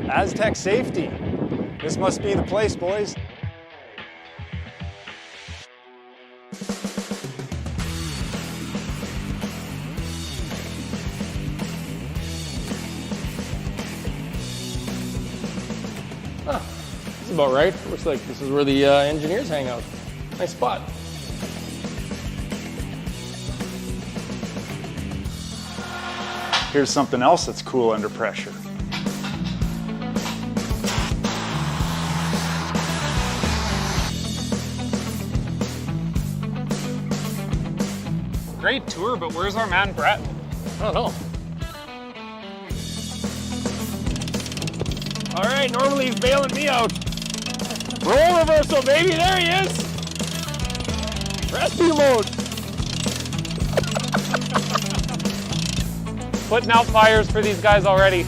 Aztec Safety. This must be the place, boys. Huh, this is about right. Looks like this is where the engineers hang out. Nice spot. Here's something else that's cool under pressure. Great tour, but where's our man Brett? I don't know. All right, normally he's bailing me out. Roll reversal, baby, there he is. Rescue mode. Putting out fires for these guys already.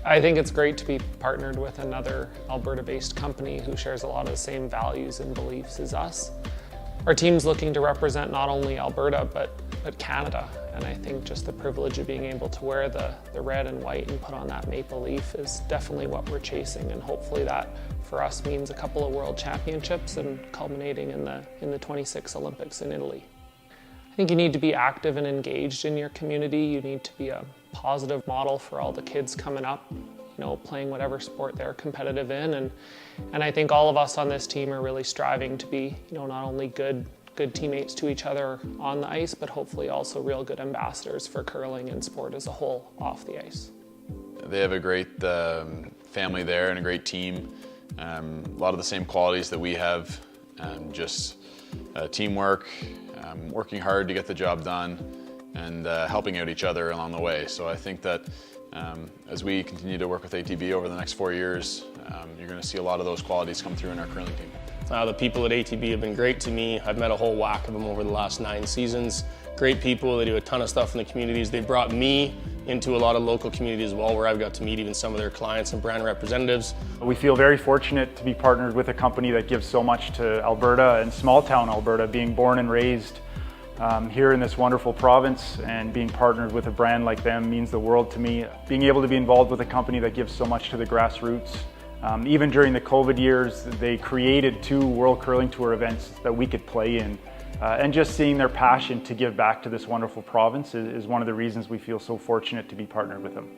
I think it's great to be partnered with another Alberta-based company who shares a lot of the same values and beliefs as us. Our team's looking to represent not only Alberta, but Canada. And I think just the privilege of being able to wear the red and white and put on that maple leaf is definitely what we're chasing. And hopefully that for us means a couple of world championships and culminating in the 26 Olympics in Italy. I think you need to be active and engaged in your community. You need to be a positive model for all the kids coming up, you know, playing whatever sport they're competitive in. And I think all of us on this team are really striving to be, you know, not only good teammates to each other on the ice, but hopefully also real good ambassadors for curling and sport as a whole off the ice. They have a great family there and a great team. A lot of the same qualities that we have, just teamwork, working hard to get the job done, and helping out each other along the way. So I think that as we continue to work with ATB over the next 4 years, you're going to see a lot of those qualities come through in our curling team. The people at ATB have been great to me. I've met a whole whack of them over the last 9 seasons. Great people, they do a ton of stuff in the communities. They brought me into a lot of local communities as well, where I've got to meet even some of their clients and brand representatives. We feel very fortunate to be partnered with a company that gives so much to Alberta and small town Alberta, being born and raised here in this wonderful province, and being partnered with a brand like them means the world to me. Being able to be involved with a company that gives so much to the grassroots. Even during the COVID years, they created 2 World Curling Tour events that we could play in. And just seeing their passion to give back to this wonderful province is one of the reasons we feel so fortunate to be partnered with them.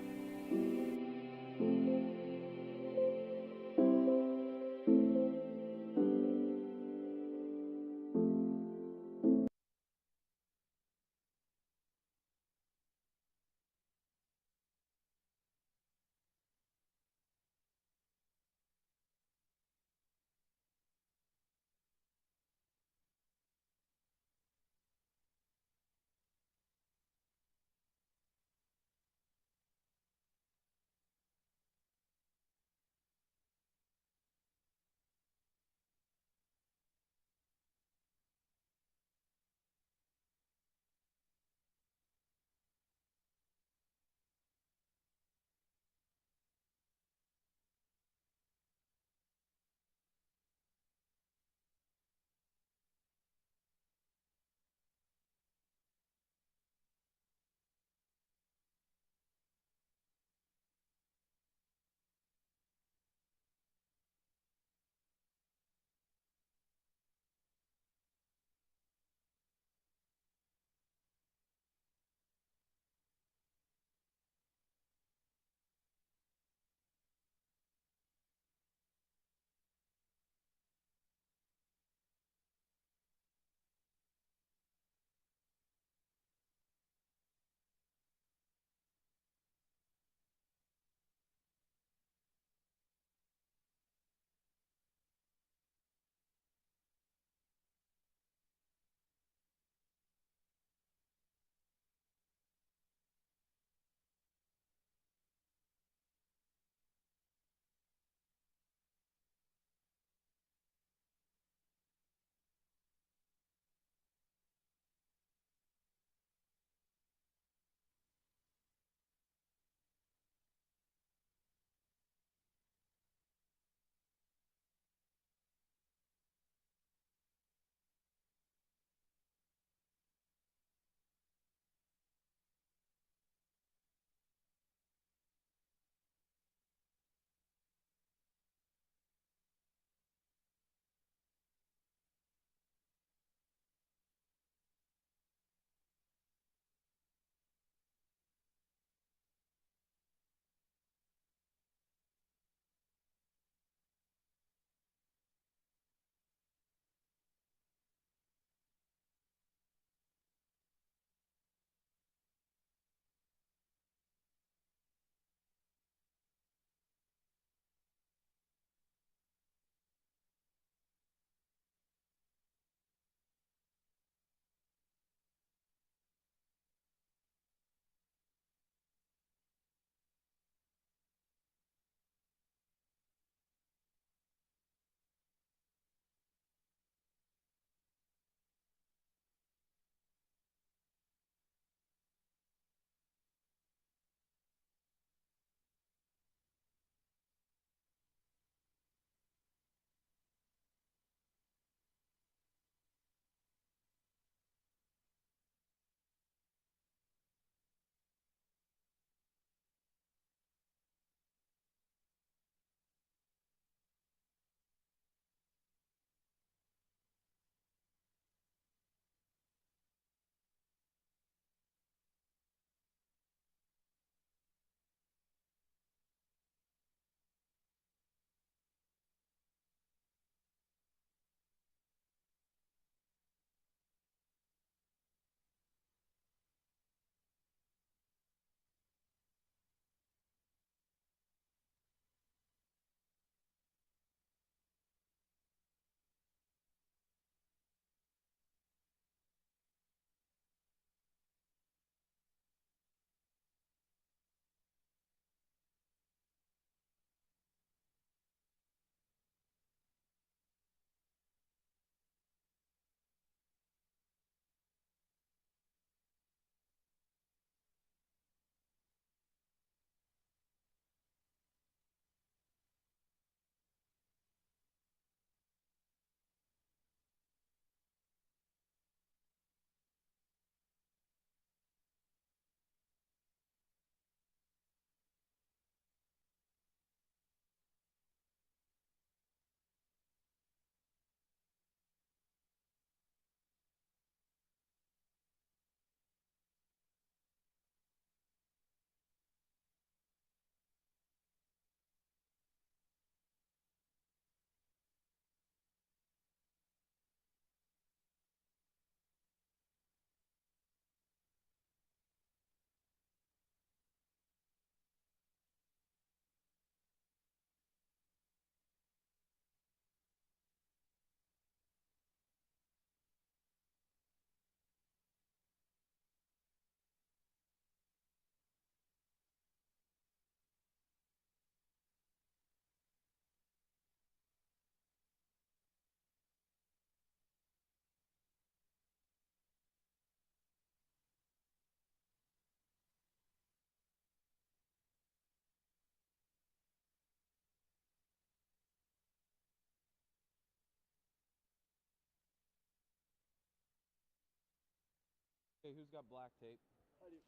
Okay, who's got black tape? I do.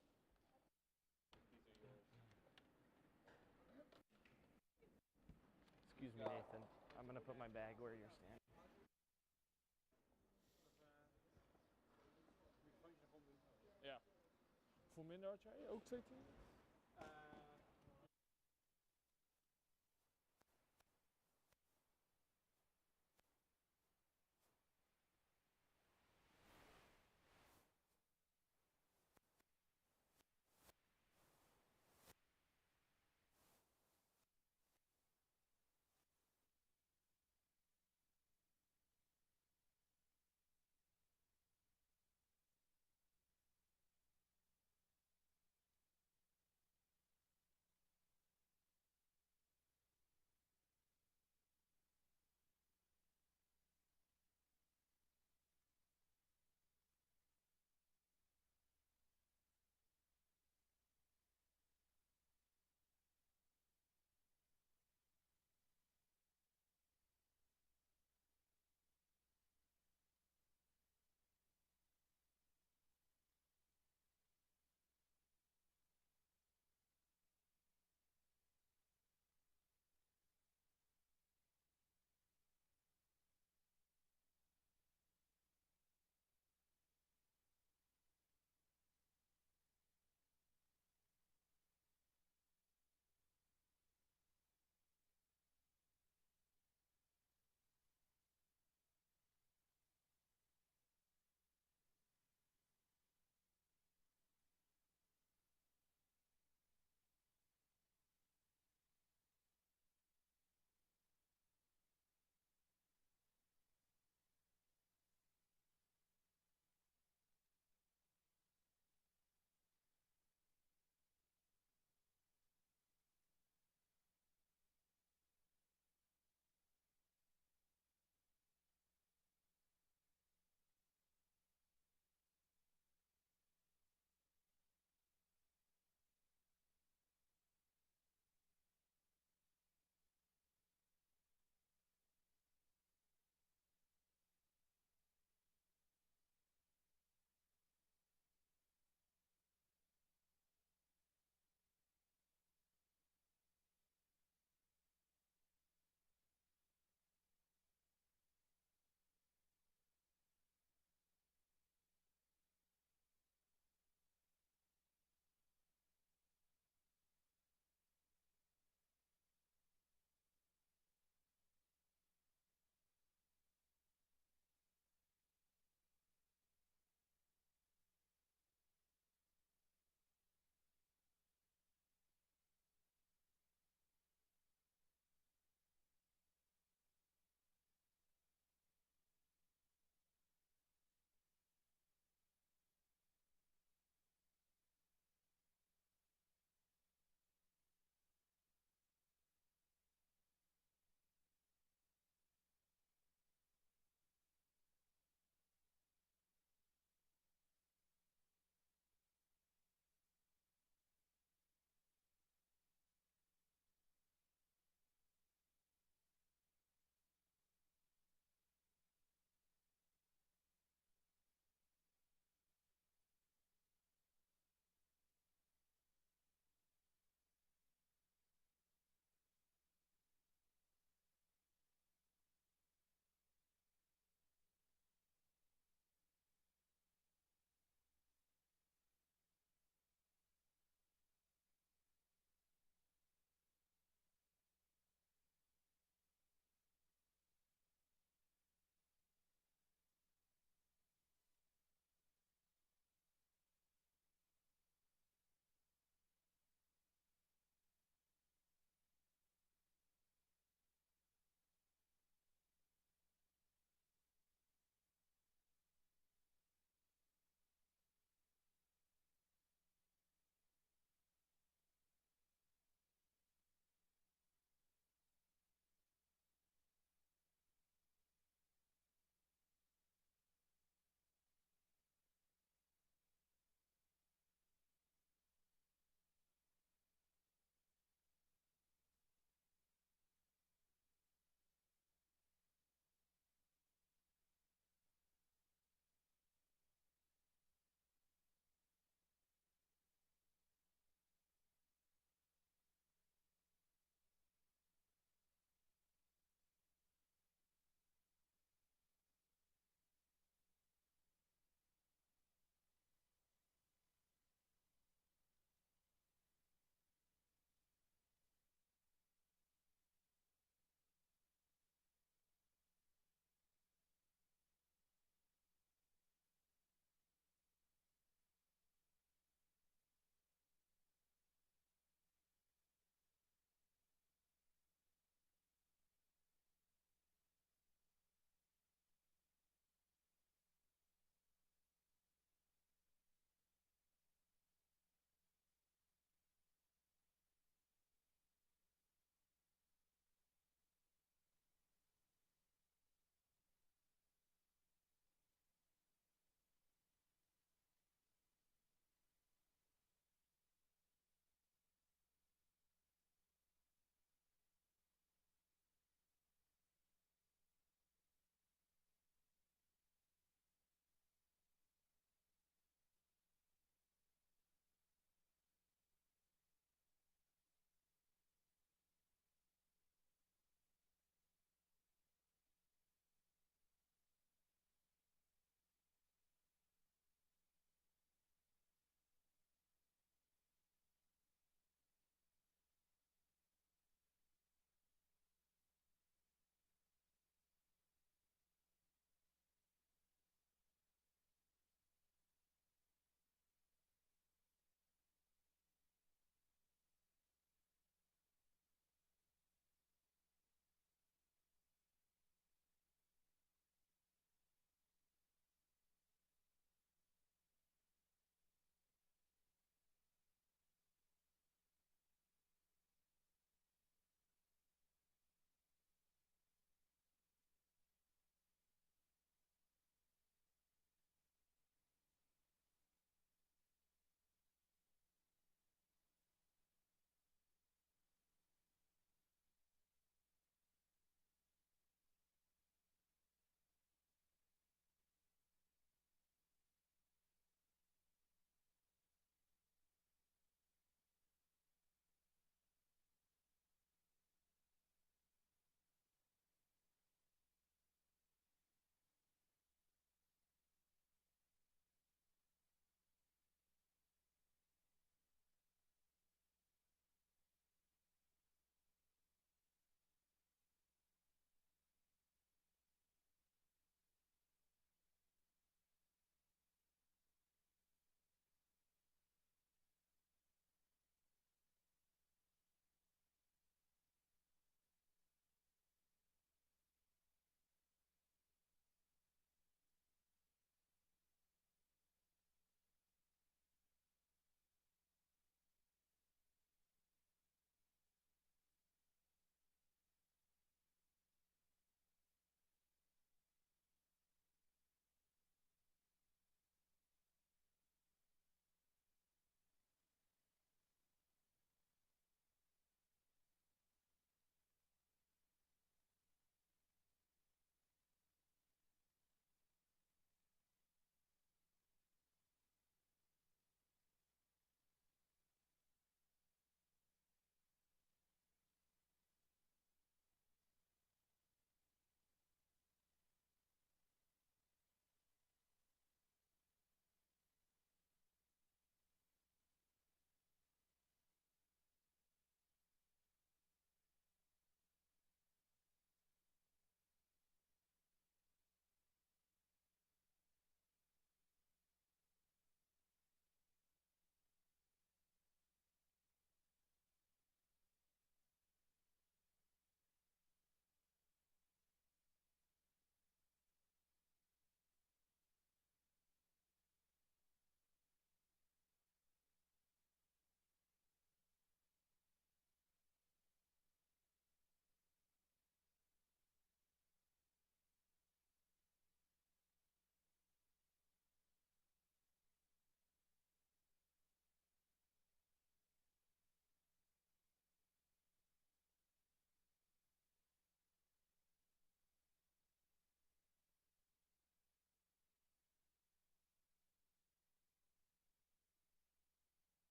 Excuse me, Nathan. I'm gonna put my bag where you're standing. Ja. Voor minder had jij ook 2 teams?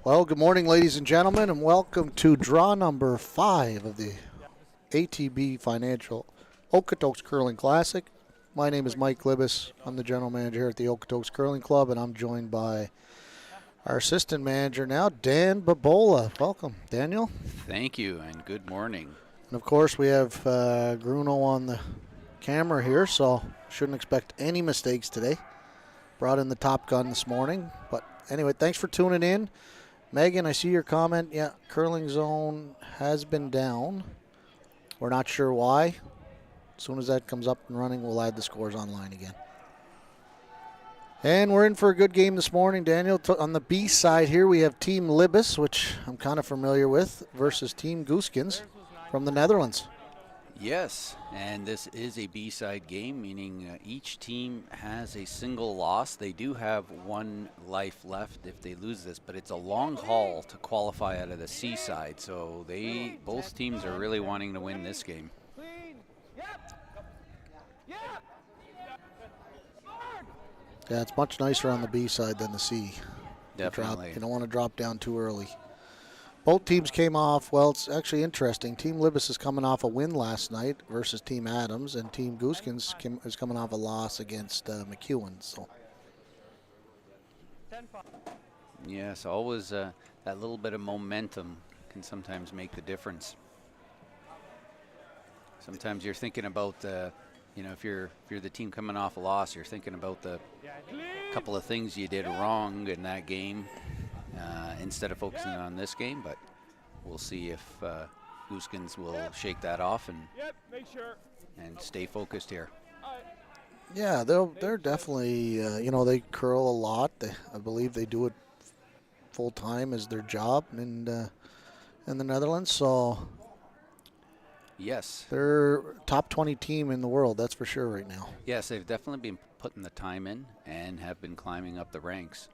Well, good morning, ladies and gentlemen, and welcome to draw number 5 of the ATB Financial Okotoks Curling Classic. My name is Mike Libbus. I'm the general manager here at the Okotoks Curling Club, and I'm joined by our assistant manager now, Dan Babola. Welcome, Daniel. Thank you, and good morning. And of course, we have Gruno on the camera here, so shouldn't expect any mistakes today. Brought in the Top Gun this morning. But anyway, thanks for tuning in. Megan, I see your comment. Yeah, curling zone has been down. We're not sure why. As soon as that comes up and running, we'll add the scores online again. And we're in for a good game this morning, Daniel. On the B side here, we have Team Libbus, which I'm kind of familiar with, versus Team Gosgens from the Netherlands. Yes, and this is a B-side game, meaning each team has a single loss. They do have one life left if they lose this, but it's a long haul to qualify out of the C side, so both teams are really wanting to win this game. Yeah, it's much nicer on the B side than the C. Definitely. You don't want to drop down too early. Both teams came off, well, it's actually interesting. Team Libbus is coming off a win last night versus Team Adams, and Team Gosgens is coming off a loss against McEwen. So. Yes, always that little bit of momentum can sometimes make the difference. Sometimes you're thinking about if you're the team coming off a loss, you're thinking about the couple of things you did wrong in that game instead of focusing on this game. But we'll see if Gosgens will shake that off and stay focused here. Yeah, they're definitely they curl a lot. I believe they do it full time as their job in the Netherlands. So. Yes. They're top 20 team in the world, that's for sure right now. Yes, they've definitely been putting the time in and have been climbing up the ranks.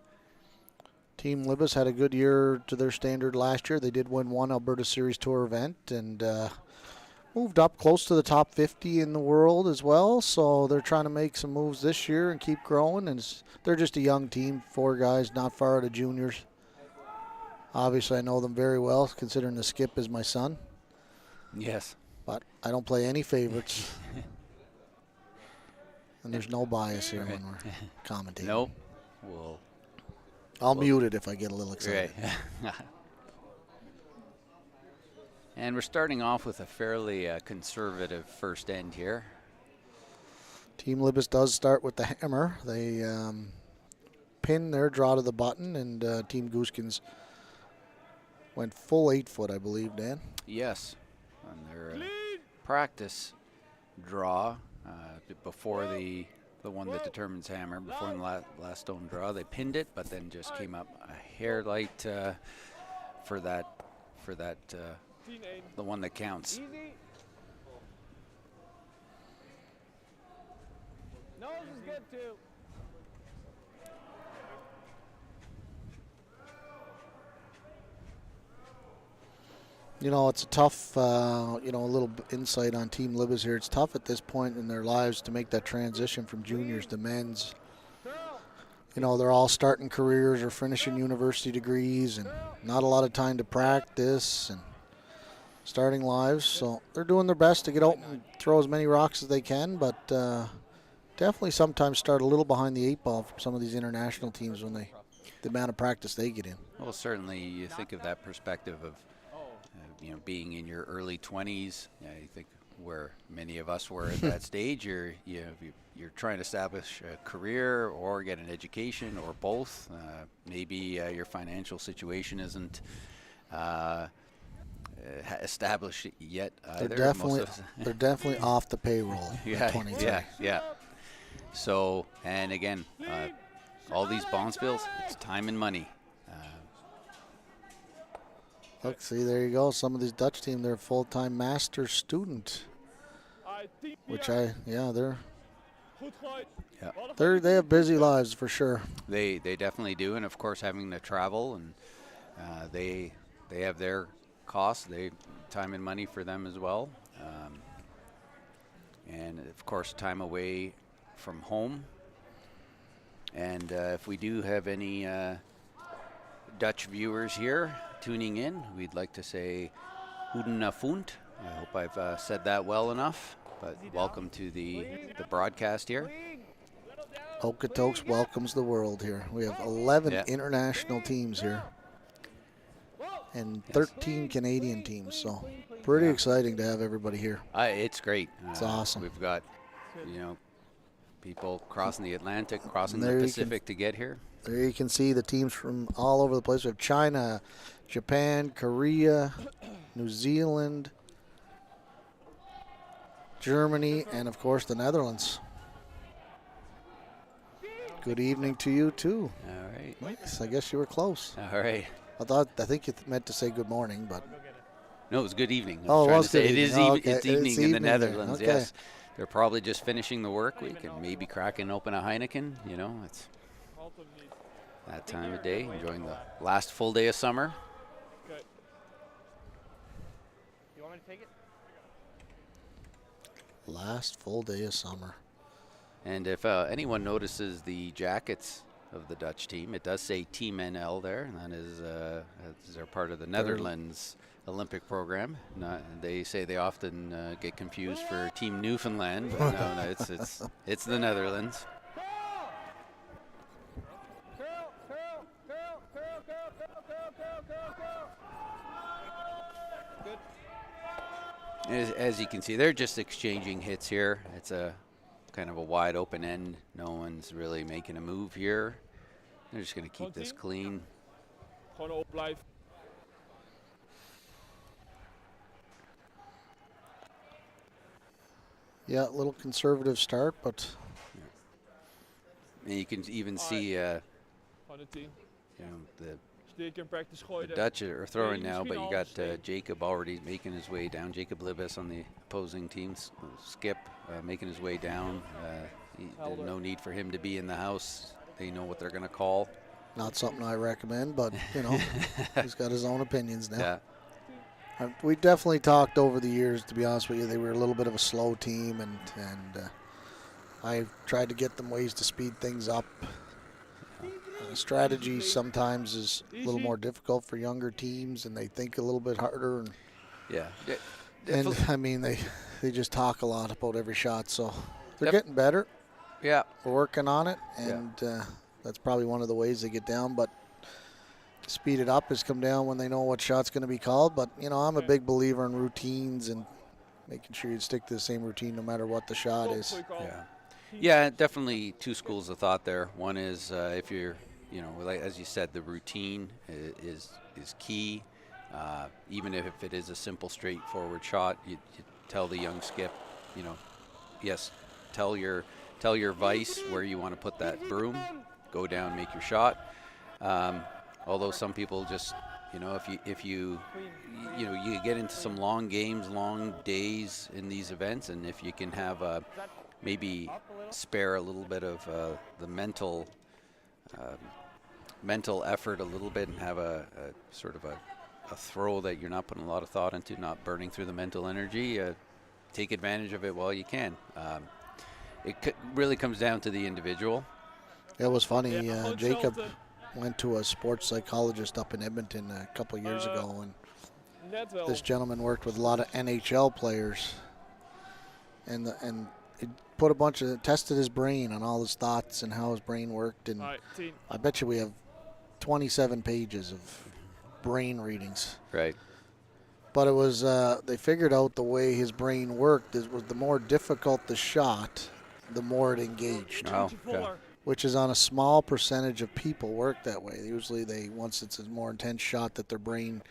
Team Libbus had a good year to their standard last year. They did win one Alberta Series Tour event and moved up close to the top 50 in the world as well. So they're trying to make some moves this year and keep growing. And they're just a young team, 4 guys not far out of juniors. Obviously, I know them very well, considering the skip is my son. Yes. But I don't play any favorites. And there's no bias here when we're commentating. Nope. I'll mute it if I get a little excited. Right. And we're starting off with a fairly conservative first end here. Team Libbus does start with the hammer. They pin their draw to the button, and Team Gosgens went full 8 foot, I believe, Dan. Yes. On their practice draw before the one that determines hammer, before the last stone draw, they pinned it, but then just came up a hair light for that the one that counts. Nose is good too. It's a tough, a little insight on Team Libbus here. It's tough at this point in their lives to make that transition from juniors to men's. They're all starting careers or finishing university degrees and not a lot of time to practice and starting lives. So they're doing their best to get out and throw as many rocks as they can, but definitely sometimes start a little behind the 8 ball from some of these international teams when the amount of practice they get in. Well, certainly you think of that perspective of being in your early 20s. I think where many of us were at that stage, you're trying to establish a career or get an education or both. Maybe your financial situation isn't established yet either. They're definitely off the payroll. Yeah. So, and again, all these bonspiels, it's time and money. Look, see, there you go. Some of these Dutch team, they're a full-time master student, which they have busy lives for sure. They definitely do, and of course having to travel and they have their costs, time and money for them as well, and of course time away from home And if we do have any Dutch viewers here tuning in, we'd like to say Goedenavond. I hope I've said that well enough. But welcome to the broadcast here. Okotoks welcomes the world here. We have 11 international teams here and 13 Canadian teams, so pretty exciting to have everybody here. It's great. It's awesome. We've got, people crossing the Atlantic, crossing the Pacific to get here. There you can see the teams from all over the place. We have China, Japan, Korea, New Zealand, Germany, and of course the Netherlands. Good evening to you too. All right. Nice. I guess you were close. All right. I think you meant to say good morning, but no, it was good evening. Oh, it was good It is evening. Okay. it's evening in the Netherlands. Okay. Yes, they're probably just finishing the work week and maybe cracking open a Heineken. It's that time of day, enjoying the last full day of summer. You want me to take it? last full day of summer. And if anyone notices the jackets of the Dutch team, it does say Team NL there, and that is they're part of the Netherlands Olympic program. They say they often get confused for Team Newfoundland, but no, it's the Netherlands. As you can see, they're just exchanging hits here. It's a kind of a wide open end. No one's really making a move here. They're just going to keep this clean. Yeah, a little conservative start, but and you can even see the Dutch are throwing now, but you got Jacob already making his way down. Jacob Libbus on the opposing team's skip making his way down. There's no need for him to be in the house. They know what they're going to call. Not something I recommend, but, you know, he's got his own opinions now. Yeah. We definitely talked over the years, to be honest with you. They were a little bit of a slow team, and I tried to get them ways to speed things up. Strategy sometimes is a little more difficult for younger teams, and they think a little bit harder. And, yeah. And I mean, they just talk a lot about every shot, so they're getting better. Yeah. We're working on it, and that's probably one of the ways they get down. But to speed it up is come down when they know what shot's going to be called. But, you know, I'm a big believer in routines and making sure you stick to the same routine no matter what the shot is. Yeah. Yeah, definitely two schools of thought there. One is if you're, you know, like, as you said, the routine is key. Even if it is a simple, straightforward shot, you tell the young skip, you know, yes, tell your vice where you want to put that broom, go down, make your shot. Although some people just, you know, if you get into some long games, long days in these events, and if you can have maybe spare a little bit of the mental effort a little bit, and have a sort of a throw that you're not putting a lot of thought into, not burning through the mental energy, take advantage of it while you can. It really comes down to the individual. It was funny. Jacob went to a sports psychologist up in Edmonton a couple years ago, and this gentleman worked with a lot of NHL players, and he put tested his brain on all his thoughts and how his brain worked, and I bet you we have 27 pages of brain readings. Right. But it was they figured out the way his brain worked. It was the more difficult the shot, the more it engaged. Oh, okay. Which is on a small percentage of people work that way. Usually once it's a more intense shot, that their brain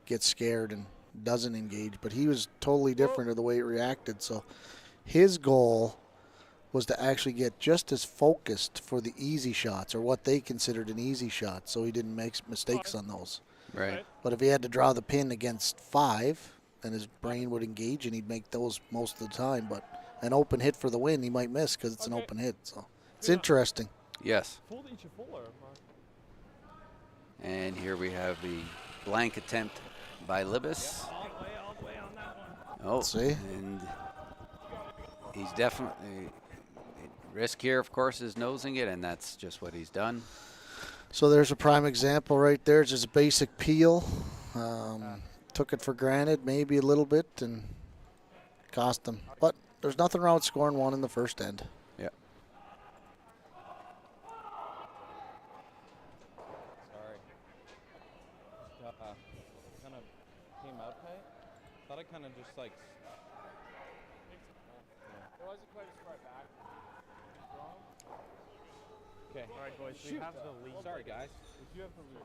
gets scared and doesn't engage. But he was totally different of the way it reacted. So his goal was to actually get just as focused for the easy shots, or what they considered an easy shot, so he didn't make mistakes on those. Right. But if he had to draw the pin against 5, then his brain would engage and he'd make those most of the time. But an open hit for the win, he might miss because it's an open hit. So it's interesting. Yes. And here we have the blank attempt by Libbus. Oh, see? and he's definitely risk here, of course, is nosing it, and that's just what he's done. So there's a prime example right there. It's just a basic peel. Took it for granted maybe a little bit and cost them. But there's nothing wrong with scoring one in the first end. Yeah. Sorry. Kind of came out tight. Thought I kind of just like. Otherwise, it quite a spread back. Okay. All right, boys. We have the lead. Sorry, guys. You have the lead.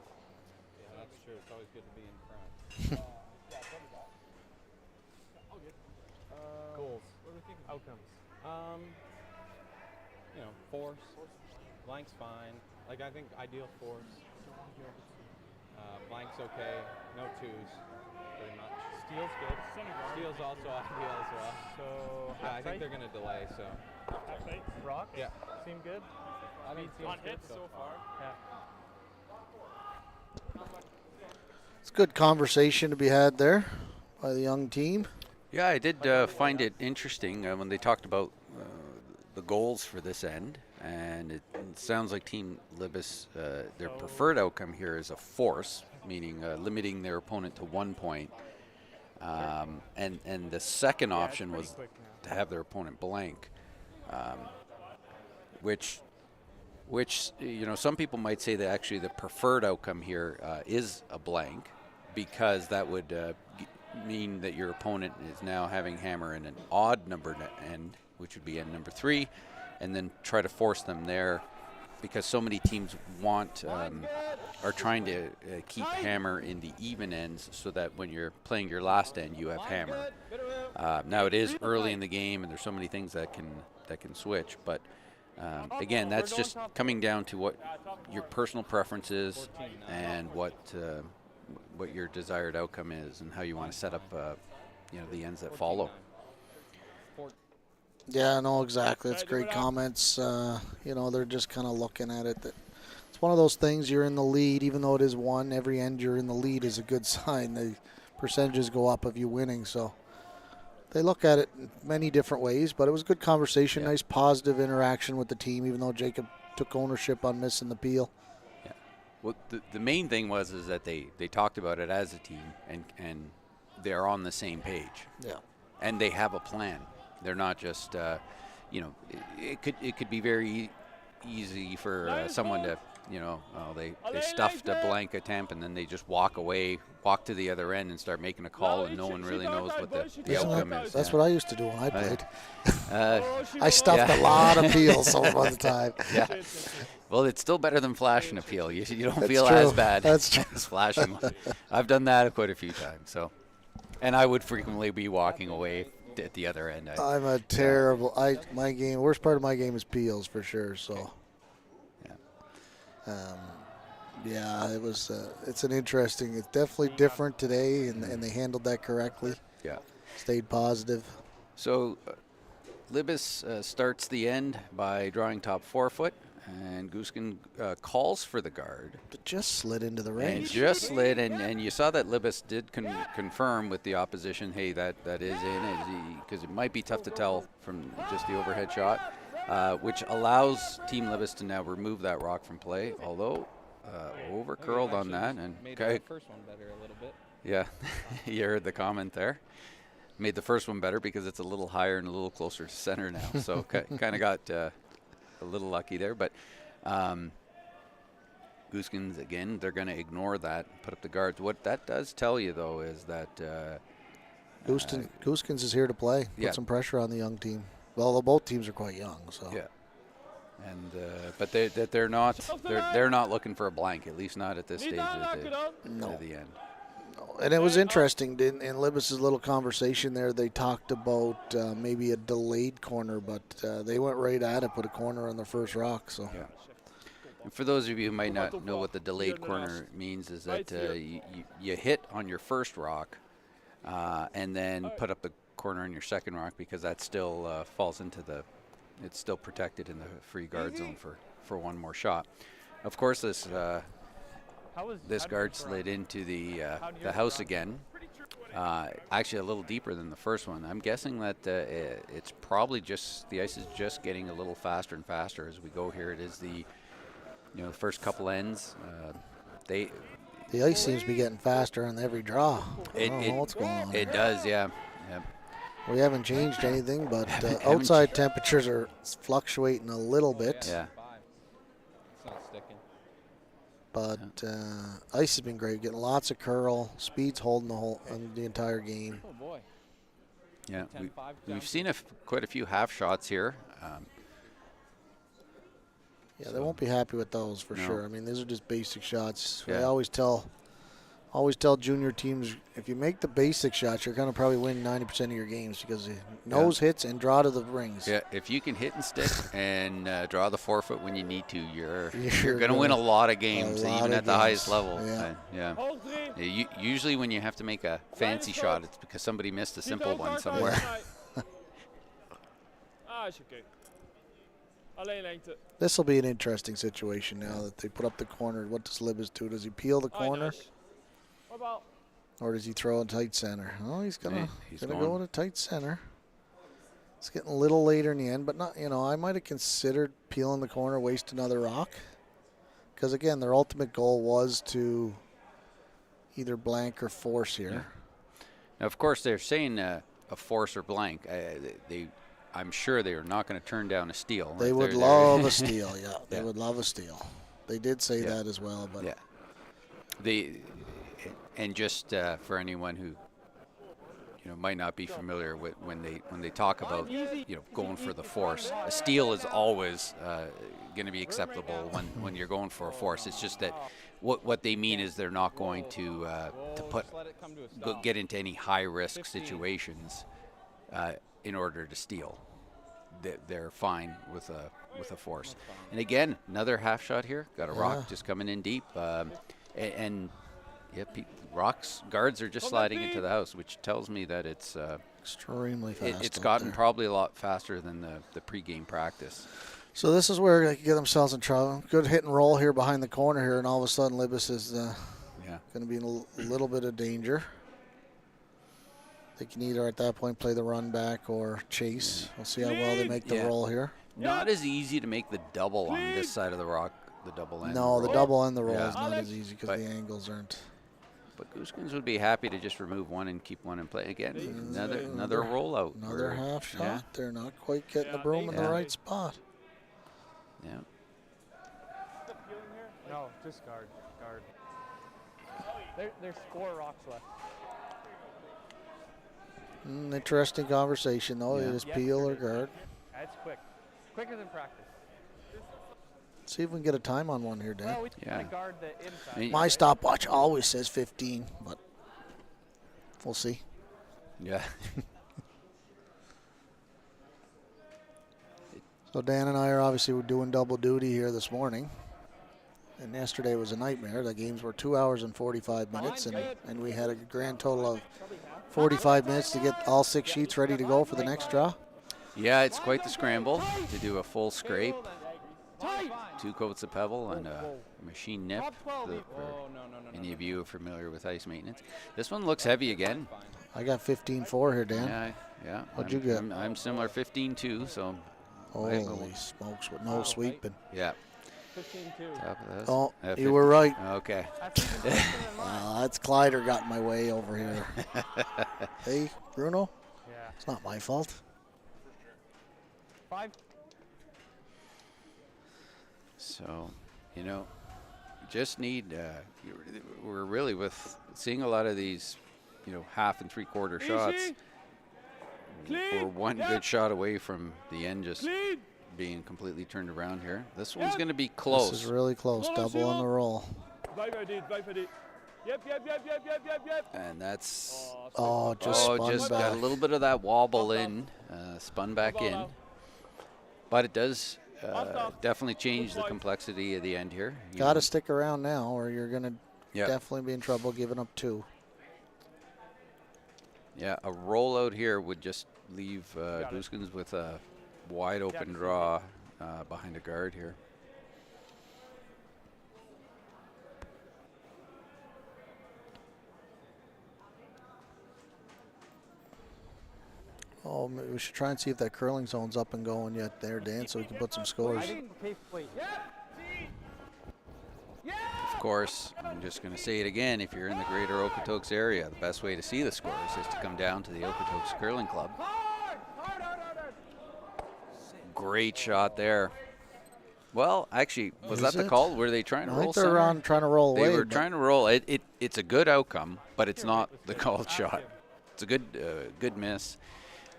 Yeah, that's true. It's always good to be in front. Goals. What are we thinking? Outcomes. You know, force. Blank's fine. Like, I think ideal force. Blank's okay. No twos, pretty much. Steel's good. Steel's also ideal as well. So, Yeah, I think they're going to delay, so. Rock? Yeah. Seem good? I think On hits so far. Yeah. It's good conversation to be had there by the young team. Yeah, I did find it interesting when they talked about the goals for this end, and it sounds like Team Libbus, their preferred outcome here is a force, meaning limiting their opponent to 1 point, and the second option was to have their opponent blank, which you know, some people might say that actually the preferred outcome here is a blank, because that would mean that your opponent is now having hammer in an odd number end, which would be end number 3, and then try to force them there, because so many teams are trying to keep hammer in the even ends, so that when you're playing your last end, you have hammer. Now it is early in the game, and there's so many things that can switch, but again, that's just coming down to what your personal preference is and what your desired outcome is, and how you want to set up you know, the ends that follow. Yeah, no, exactly. It's great comments. You know, they're just kind of looking at it. That it's one of those things, you're in the lead, even though it is one, every end you're in the lead is a good sign. The percentages go up of you winning. So they look at it in many different ways, but it was a good conversation, nice positive interaction with the team, even though Jacob took ownership on missing the peel. Yeah. Well, the main thing was that they talked about it as a team, and they're on the same page. Yeah. And they have a plan. They're not just, you know, it could be very easy for someone to, you know, they stuffed a blank attempt and then they just walk to the other end and start making a call, and no one really knows what the outcome is. That's what I used to do when I played. I stuffed a lot of peels some of the time. Yeah. Well, it's still better than flashing a peel. You don't That's feel true. as bad That's true. as flashing one. I've done that quite a few times. So, and I would frequently be walking away at the other end. I'm a terrible. Worst part of my game is peels for sure. So, yeah, it was. It's an interesting. It's definitely different today, and they handled that correctly. Yeah, stayed positive. So, Libbus starts the end by drawing top 4 foot, and Gosgens calls for the guard. It just slid into the And range. just slid, and you saw that Libbus did confirm with the opposition, hey, that is in, because it might be tough to tell from just the overhead shot, which allows Team Libbus to now remove that rock from play, although over curled on that. And made the first one better a little bit. Yeah, you heard the comment there. Made the first one better because it's a little higher and a little closer to center now, so kind of got a little lucky there, but Gosgens, again, they're going to ignore that, put up the guards. What that does tell you, though, is that Gosgens is here to play. Put some pressure on the young team. Well, both teams are quite young, so yeah. And but they're not looking for a blank, at least not at this stage at the end. And it was interesting in Libbus' little conversation there. They talked about maybe a delayed corner, but they went right at it, put a corner on the first rock. So, yeah. And for those of you who might not know what the delayed corner means, is that you hit on your first rock, and then put up the corner on your second rock, because that still falls into it's still protected in the free guard zone for one more shot. Of course, this guard slid into the house again, Actually, a little deeper than the first one. I'm guessing that it's probably just the ice is just getting a little faster and faster as we go here. It is the the first couple ends. The ice seems to be getting faster on every draw. I don't know what's going on. It does, yeah. We haven't changed anything, but outside temperatures are fluctuating a little bit. Yeah. It's not sticking. But ice has been great, getting lots of curl, speed's holding the entire game. Oh boy. Yeah, we've seen quite a few half shots here. They won't be happy with those for sure. I mean, these are just basic shots. Yeah. I always tell junior teams, if you make the basic shots, you're going to probably win 90% of your games because nose hits and draw to the rings. Yeah, if you can hit and stick and draw the forefoot when you need to, you're You're going to win a lot of games, even at the games. highest level. Yeah. Usually when you have to make a fancy shot, it's because somebody missed a simple one somewhere. Is oké. Alleen lengte. This will be an interesting situation now that they put up the corner. What does Libbus do? Does he peel the corner? What about? Or does he throw a tight center? Oh, he's gonna go with a tight center. It's getting a little later in the end, but not. I might have considered peeling the corner, waste another rock, because again, their ultimate goal was to either blank or force here. Yeah. Now, of course, they're saying a force or blank. I'm sure they are not going to turn down a steal. They would love a steal. Yeah, they would love a steal. They did say that as well, but and just for anyone who might not be familiar with when they talk about going for the force, a steal is always going to be acceptable when you're going for a force. It's just that what they mean is they're not going to get into any high risk situations in order to steal. They're fine with a force. And again, another half shot here. Got a rock just coming in deep, guards are just sliding into the house, which tells me that it's extremely fast. It's gotten probably a lot faster than the pregame practice. So this is where they get themselves in trouble. Good hit and roll here behind the corner here, and all of a sudden Libbus is going to be in a little bit of danger. They can either at that point play the run back or chase. We'll see how well they make the roll here. Not as easy to make the double on this side of the rock, the double end. No, the double and the roll is not as easy because the angles aren't. But Gosgens would be happy to just remove one and keep one in play. Again, another rollout. Another half shot. They're not quite getting the broom in the right spot. Yeah. No, just guard. There's 4 rocks left. Interesting conversation, though. It is peel or guard. That's quick. Quicker than practice. See if we can get a time on one here, Dan. Well, we can guard the inside. My stopwatch always says 15, but we'll see. Yeah. So Dan and I are obviously doing double duty here this morning. And yesterday was a nightmare. The games were 2 hours and 45 minutes, and we had a grand total of 45 minutes to get all 6 sheets ready to go for the next draw. Yeah, it's quite the scramble to do a full scrape, 2 coats of pebble, and a machine nip. For any of you who are familiar with ice maintenance, this one looks heavy again. I got 15.4 here, Dan. Yeah. What'd you get? I'm similar, 15.2 . So. Holy smokes, with no sweeping. Yeah. 15-2. Oh, you were right. Okay. That's Kleider got in my way over here. Hey, Bruno? Yeah. It's not my fault. 5. So, just need, we're really with seeing a lot of these, half and 3/4 shots. We're one good shot away from the end just being completely turned around here. This one's going to be close. This is really close. Double on the roll. Yep. And that's just got a little bit of that wobble in, spun back in. But it does definitely change the complexity of the end here. Got to stick around now, or you're going to definitely be in trouble giving up 2. Yeah, a rollout here would just leave Gosgens with a wide open draw behind a guard here. Oh, maybe we should try and see if that curling zone's up and going yet there, Dan, so we can put some scores. I think wait. Of course, I'm just going to say it again. If you're in the greater Okotoks area, the best way to see the scores is to come down to the Okotoks Curling Club. Great shot there. Well, actually, was that the call? Were they trying to roll? I think they're trying to roll away. They were trying to roll. It's a good outcome, but it's not the called shot. It's a good miss.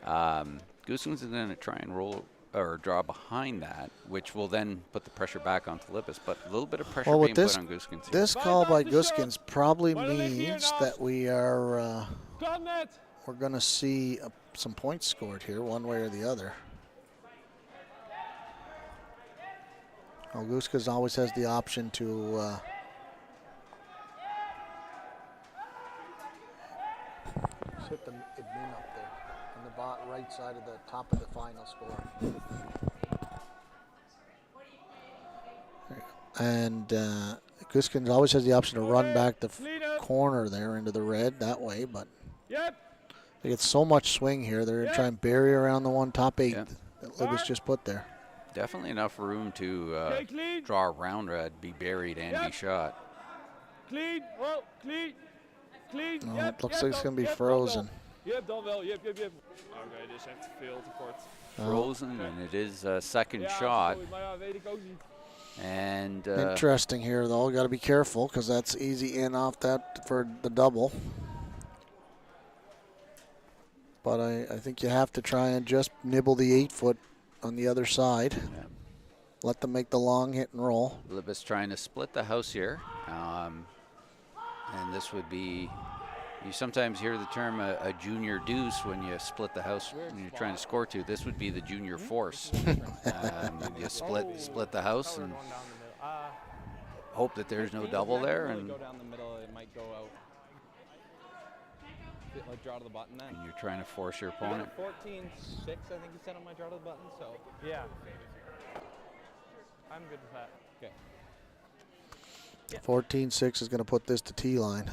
Gosgens is going to try and roll or draw behind that, which will then put the pressure back onto Libbus. But a little bit of pressure being put on Gosgens. This call by Gosgens probably means that we are we're going to see some points scored here, one way or the other. Well, Gosgens always has the option to hit the admin up there on the right side of the top of the final score. And Gosgens always has the option to run back the corner there into the red that way, but they get so much swing here. They're going to try and bury around the one top 8 that Libbus just put there. Definitely enough room to draw around red, be buried, and be shot. Clean, well, clean. Oh, it looks like it's going to be frozen. Yep, dan wel. Yep. Oké, dit is echt veel te kort. Frozen, and it is a second shot. Maar ja, weet ik ook niet. And interesting here, though. Got to be careful because that's easy in off that for the double. But I think you have to try and just nibble the 8-foot on the other side. Yeah. Let them make the long hit and roll. Libbus trying to split the house here. And this would be, you sometimes hear the term a junior deuce when you split the house when you're trying to score 2. This would be the junior force. You split the house and hope that there's no double there. And go down the middle, it might go out. Like draw to the button then. And you're trying to force your opponent. 14-6, I think you said on my draw to the button. So Yeah. I'm good with that. Okay. 14-6 is going to put this to T-line.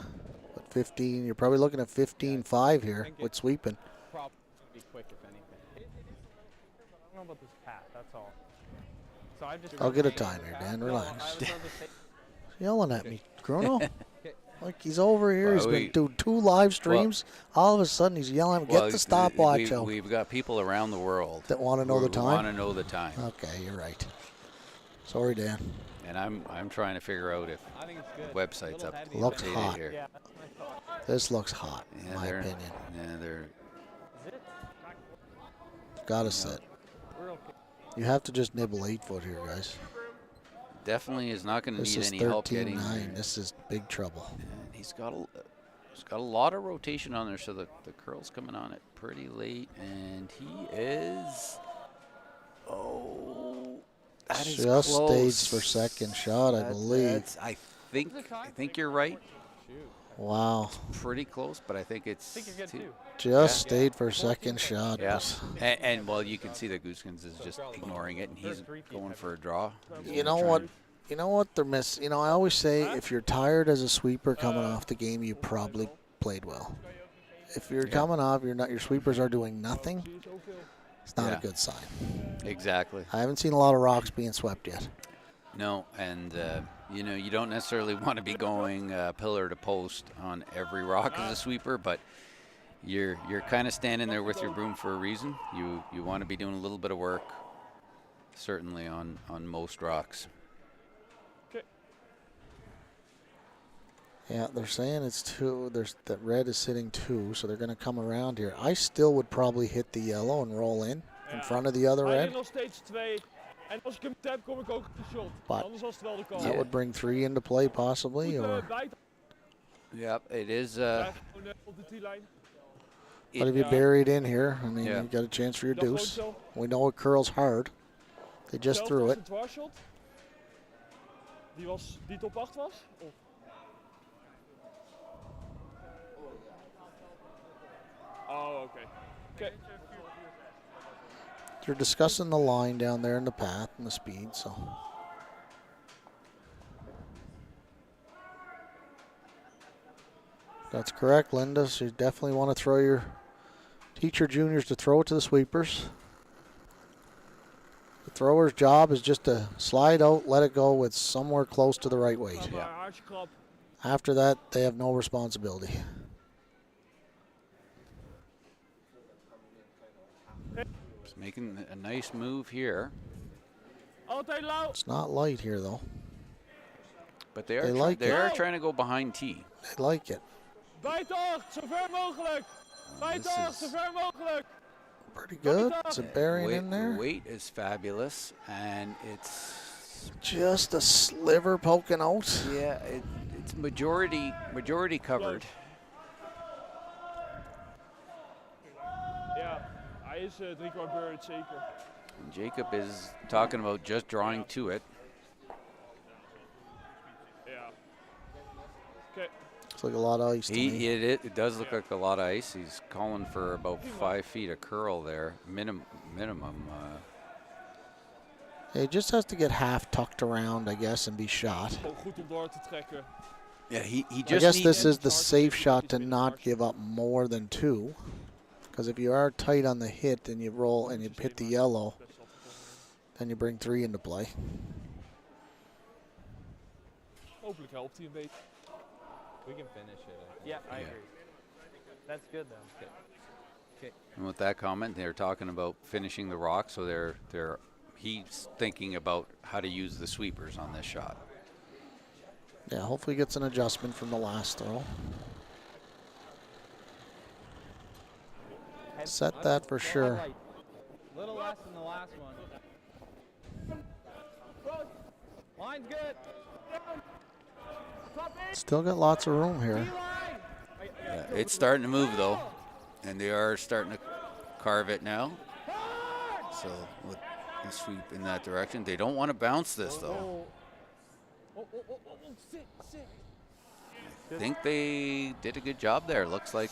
But 15, you're probably looking at 15-5 here with sweeping. Probably be quick if anything. I don't know about this path, that's all. So I just I'll get a time here, Dan. Relax. Yelling at me, Bruno. Like he's over here. He's been doing 2 live streams. All of a sudden, he's yelling at me. Get the stopwatch out. We've got people around the world that want to know the time. Want to know the time. Okay, you're right. Sorry, Dan. And I'm trying to figure out if the website's up. Looks hot. Here. Yeah. This looks hot, in my opinion. Yeah, they're. Got to sit. You have to just nibble 8-foot here, guys. Definitely is not going to need any help getting. This is big trouble. And he's got a lot of rotation on there, so the curl's coming on it pretty late, and he is. Oh, that is just close. staged for second shot, I believe. I think you're right. Wow. Pretty close, but I think it's just stayed for second shot. Yeah. And well, you can see that Gosgens is just ignoring it, and he's going for a draw. You know what they're missing. I always say if you're tired as a sweeper coming off the game, you probably played well. If you're coming off, your sweepers are doing nothing. It's not a good sign. Exactly. I haven't seen a lot of rocks being swept yet. No, and you don't necessarily want to be going pillar to post on every rock as a sweeper, but you're kind of standing there with your broom for a reason. You want to be doing a little bit of work, certainly on most rocks. Yeah, they're saying it's 2. That red is sitting 2, so they're going to come around here. I still would probably hit the yellow and roll in front of the other red. Nog steeds 2. En als ik hem tap, kom ik ook op de shot. Anders was het wel de call. That would bring 3 into play possibly, or. Yep, it is. Op de T-line. But if you bury it in here, I mean, you got a chance for your deuce. We know it curls hard. They just threw it. Die top 8 was? Oh, okay. They're discussing the line down there in the path and the speed, so. That's correct, Linda. So you definitely want to throw your Teach your juniors to throw it to the sweepers. The thrower's job is just to slide out, let it go with somewhere close to the right weight. Ja. After that, they have no responsibility. Just making a nice move here. It's not light here, though. But they are trying to go behind tee. They like it. Bijtocht, zo ver mogelijk. Bijtocht, zo ver mogelijk. Pretty good. It's a bearing in there. The weight is fabulous, and it's just a sliver poking out. Yeah, it's majority covered. Ja, hij is 3/4 beurt zeker. And Jacob is talking about just drawing to it. Yeah. Okay. Looks like a lot of ice to me. It does look like a lot of ice. He's calling for about 5 feet of curl there, minimum. He just has to get half tucked around, I guess, and be shot. Goed om door te trekken. Yeah, he just. I guess this is the safe shot to not give up more than 2. Because if you are tight on the hit and you roll and you hit the yellow, then you bring 3 into play. Hopelijk helpt hij een beetje. We can finish it. I think. Yeah, I agree. That's good though. Okay. And with that comment, they're talking about finishing the rock, so he's thinking about how to use the sweepers on this shot. Yeah, hopefully he gets an adjustment from the last throw. Set that for sure. Little less than the last one. Line's good. Still got lots of room here. Yeah, it's starting to move though, and they are starting to carve it now. So with the sweep in that direction, they don't want to bounce this though. I think they did a good job there. Looks like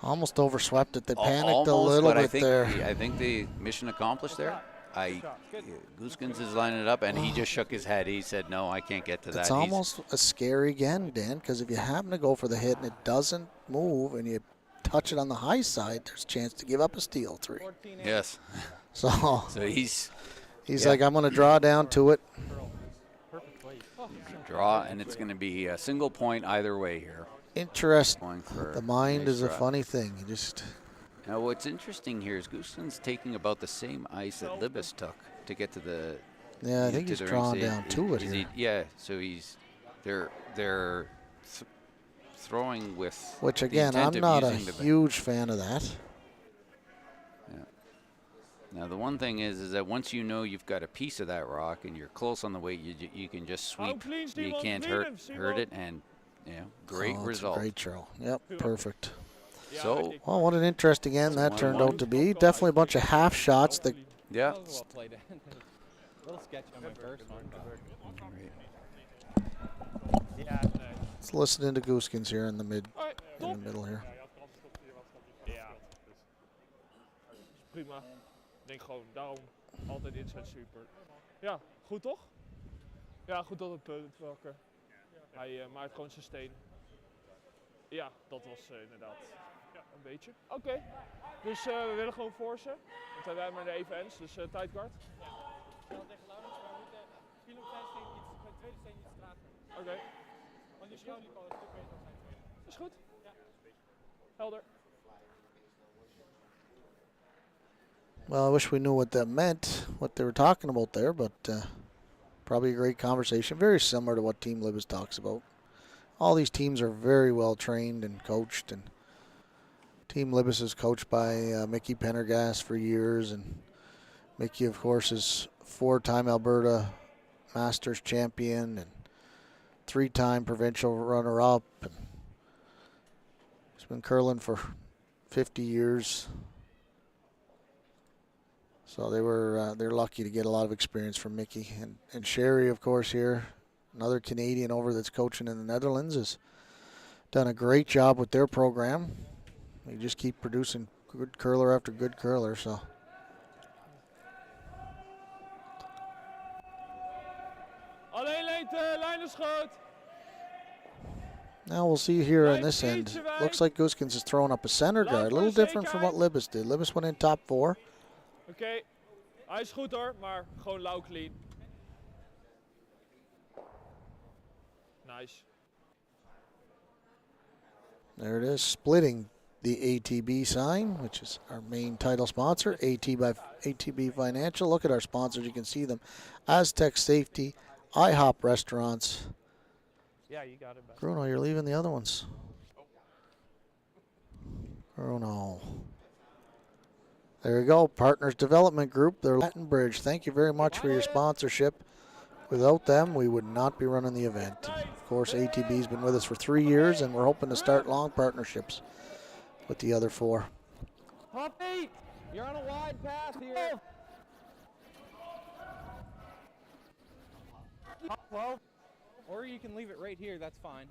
almost overswept it. They panicked almost, a little bit there. I think the mission accomplished there. Gosgens is lining it up, and he just shook his head. He said, "No, I can't get to that." It's almost a scary again, Dan, because if you happen to go for the hit and it doesn't move, and you touch it on the high side, there's a chance to give up a steal 3. Yes. So he's like, I'm going to draw down to it. Draw, and it's going to be a single point either way here. Interesting. The mind is a funny thing. You just. Now, what's interesting here is Gosgens taking about the same ice that Libbus took to get to the. Yeah, I think he's drawn down to it here. Yeah, so they're throwing with. Which again, I'm not a huge fan of that. Yeah. Now the one thing is that once you know you've got a piece of that rock and you're close on the weight, you can just sweep. You can't hurt it, and great result. Great throw. Yep, perfect. So, well, what an interesting end that turned out to be. Definitely a bunch of half shots. That yeah. Well played. Little sketch on my first one. Let's listen into Gosgens here in the middle here. Ja, prima. Ik denk gewoon daarom altijd inside super. Ja, goed toch? Ja, goed dat het punt pakken. Hij maakt gewoon zijn steen. Ja, dat was inderdaad een beetje. Oké, dus we willen gewoon forcen. Want wij hebben maar de even ends, dus tight guard. Ja, tegen Laurens, maar we moeten viel op zijn steen iets, met tweede steen iets trager. Oké. Want die schouw liep al een stuk beter dan zijn tweede. Is goed? Ja. Helder. Well, I wish we knew what that meant, what they were talking about there, but probably a great conversation. Very similar to what Team Libbus talks about. All these teams are very well trained and coached, and Team Libbus is coached by Mickey Pendergast for years, and Mickey, of course, is 4-time Alberta Masters champion and 3-time provincial runner-up, and he's been curling for 50 years. So they're lucky to get a lot of experience from Mickey. And Sherry, of course, here, another Canadian over that's coaching in the Netherlands, has done a great job with their program. They just keep producing good curler after good curler. So alleen leent lijnerschoot. Now we'll see here on this end. Looks like Gosgens is throwing up a center guard. A little different from what Libbus did. Libbus went in top 4. Oké, hij is goed hoor, maar gewoon lauw clean. Nice. There it is, splitting the ATB sign, which is our main title sponsor, ATB Financial. Look at our sponsors. You can see them. Aztec Safety, IHOP Restaurants. Yeah, you got it. Best. Bruno, you're leaving the other ones. Bruno. There you go, Partners Development Group, they're Latin Bridge. Thank you very much for your sponsorship. Without them, we would not be running the event. Of course, ATB's been with us for 3 years, and we're hoping to start long partnerships with the other 4. Top 8. You're on a wide path here. Top 12. Or you can leave it right here. That's fine.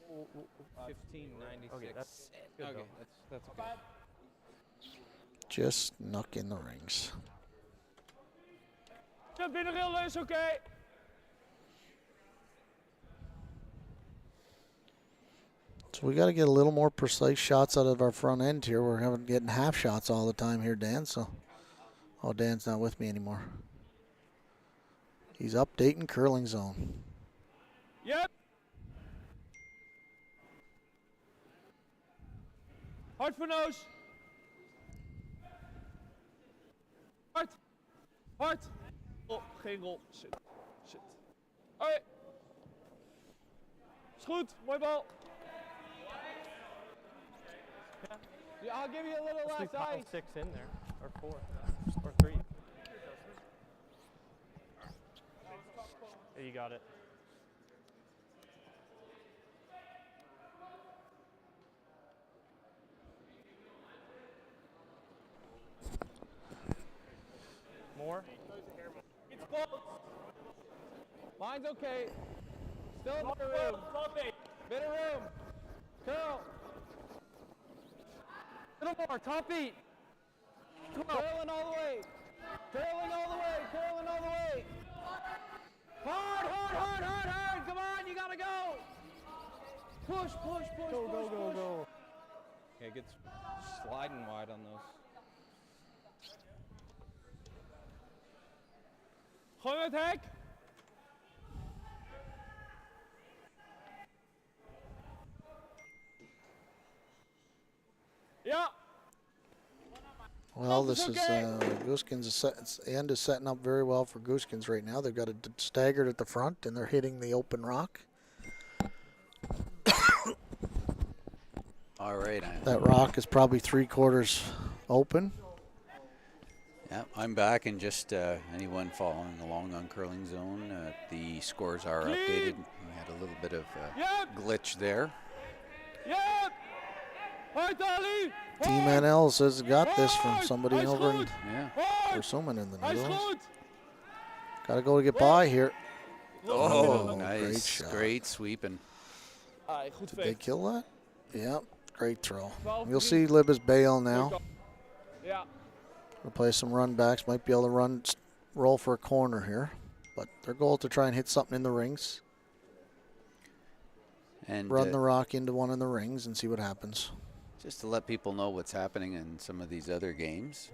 1596. Okay, that's good. Okay, Though. that's okay. Just snuck in the rings. Jump in the rail is okay. So we got to get a little more precise shots out of our front end here. We're getting half shots all the time here, Dan. So, oh, Dan's not with me anymore. He's updating curling zone. Yep. Hard voor nose. Hard. Hard. Oh, geen rol. Shit. Shit. Oké. Is goed. Mooi bal. Yeah, I'll give you a little Let's less do pile ice. 6 in there, or 4, or 3. Yeah, you got it. More? It's close. Mine's okay. Still a bit of room. Bit of room. Curl. Little more, top 8. Curling all the way. Curling all the way. Curling all the way. Hard, hard, hard, hard, hard. Come on, you gotta go. Push, push, push, Go, push, go, go, push. go. Yeah, it gets sliding wide on those. Gewoon het hek. Ja. Well, this is Gosgens' end is setting up very well for Gosgens right now. They've got it staggered at the front, and they're hitting the open rock. All right. That rock is probably 3/4 open. Yeah, I'm back, and just anyone following along on Curling Zone, the scores are updated. We had a little bit of glitch there. Yep. Hard, Ali. Team NL says got this from somebody Hij is over in goed. Yeah. Hard. Persuman in the Hij is Netherlands. goed. Got to go to get by here. Oh, great nice. shot. Great sweeping. Ai, goed Did they fake. kill that? Yep, great throw. 12 You'll see Libbus bail now. Ja. We'll play some run backs. Might be able to roll for a corner here. But their goal is to try and hit something in the rings. And Run the rock into one of the rings and see what happens. just to let people know what's happening in some of these other games,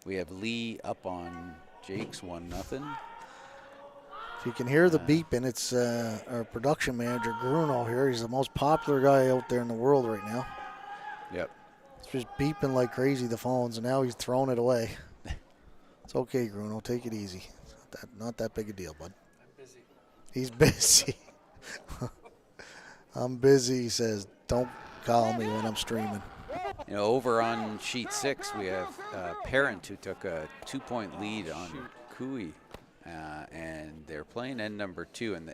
we have Lee up on Jake's 1-0. If you can hear the beeping, it's our production manager, Bruno, here. He's the most popular guy out there in the world right now. Yep. It's just beeping like crazy, the phones, and now he's throwing it away. It's okay, Bruno. Take it easy. Not that big a deal, bud. I'm busy. He's busy. I'm busy, he says. Don't call me when I'm streaming. You know, over on sheet 6, we have Parent, who took a 2-point lead on Cooey, and they're playing end number 2, and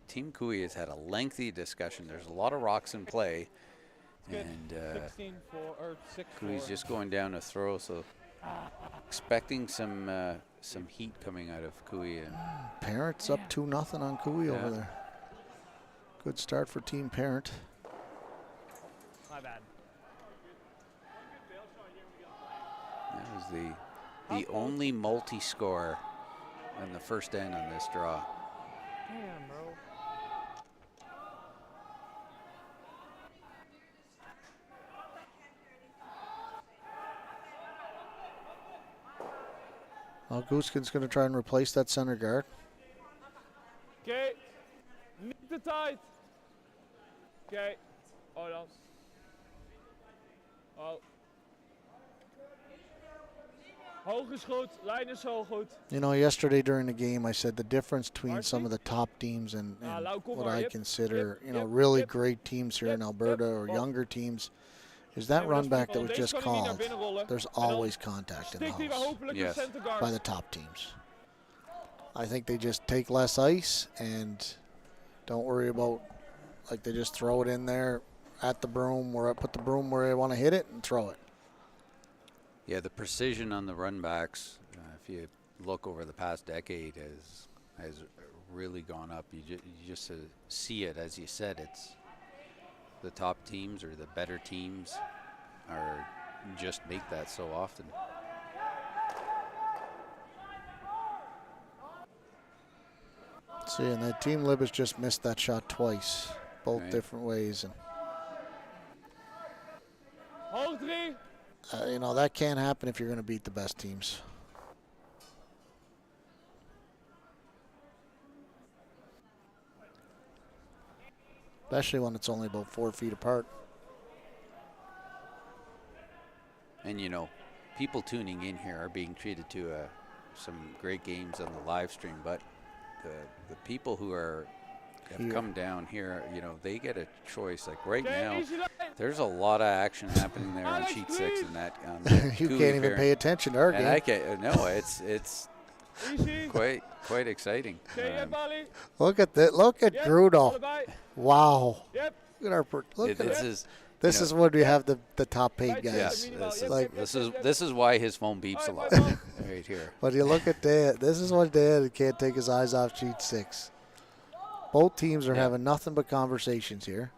Team Cooey has had a lengthy discussion. There's a lot of rocks in play, and 16-4 or 6-4. Cooey's just going down a throw, so expecting some heat coming out of Cooey. Parent's up 2-0 on Cooey over there. Good start for Team Parent. My bad. That was the only multi-score on the first end on this draw. Damn, bro. Well, Gosgens going to try and replace that center guard. Oké. Niet de tijd. Oké. Oh dan. Oh. Hoog is goed. Lijn is zo goed. You know, yesterday during the game, I said the difference between some of the top teams and what I consider, you know, really great teams here in Alberta or younger teams is that run back that was just called. There's always contact in the house. Yes. By the top teams. I think they just take less ice and don't worry about, like, they just throw it in there at the broom, where I put the broom where I want to hit it and throw it. Yeah, the precision on the run backs, if you look over the past decade, has really gone up. You just see it, as you said. It's the top teams or the better teams are just make that so often. See, and that team Libbus just missed that shot twice, both different ways, and Hoog 3. you know that can't happen if you're going to beat the best teams. Especially when it's only about 4 feet apart. And you know, people tuning in here are being treated to some great games on the live stream, but the people who have come down here, you know, they get a choice. Like right now, there's a lot of action happening there on sheet 6 and that. You can't even pay attention to our game. I can't. No, it's quite exciting. Look at that! Look at Grudo. Wow! Look at our. Look at this. This is when we have the top paid guys. Yes, this is why his phone beeps a lot right here. But you look at Dan. This is what Dan can't take his eyes off sheet 6. Both teams are having nothing but conversations here.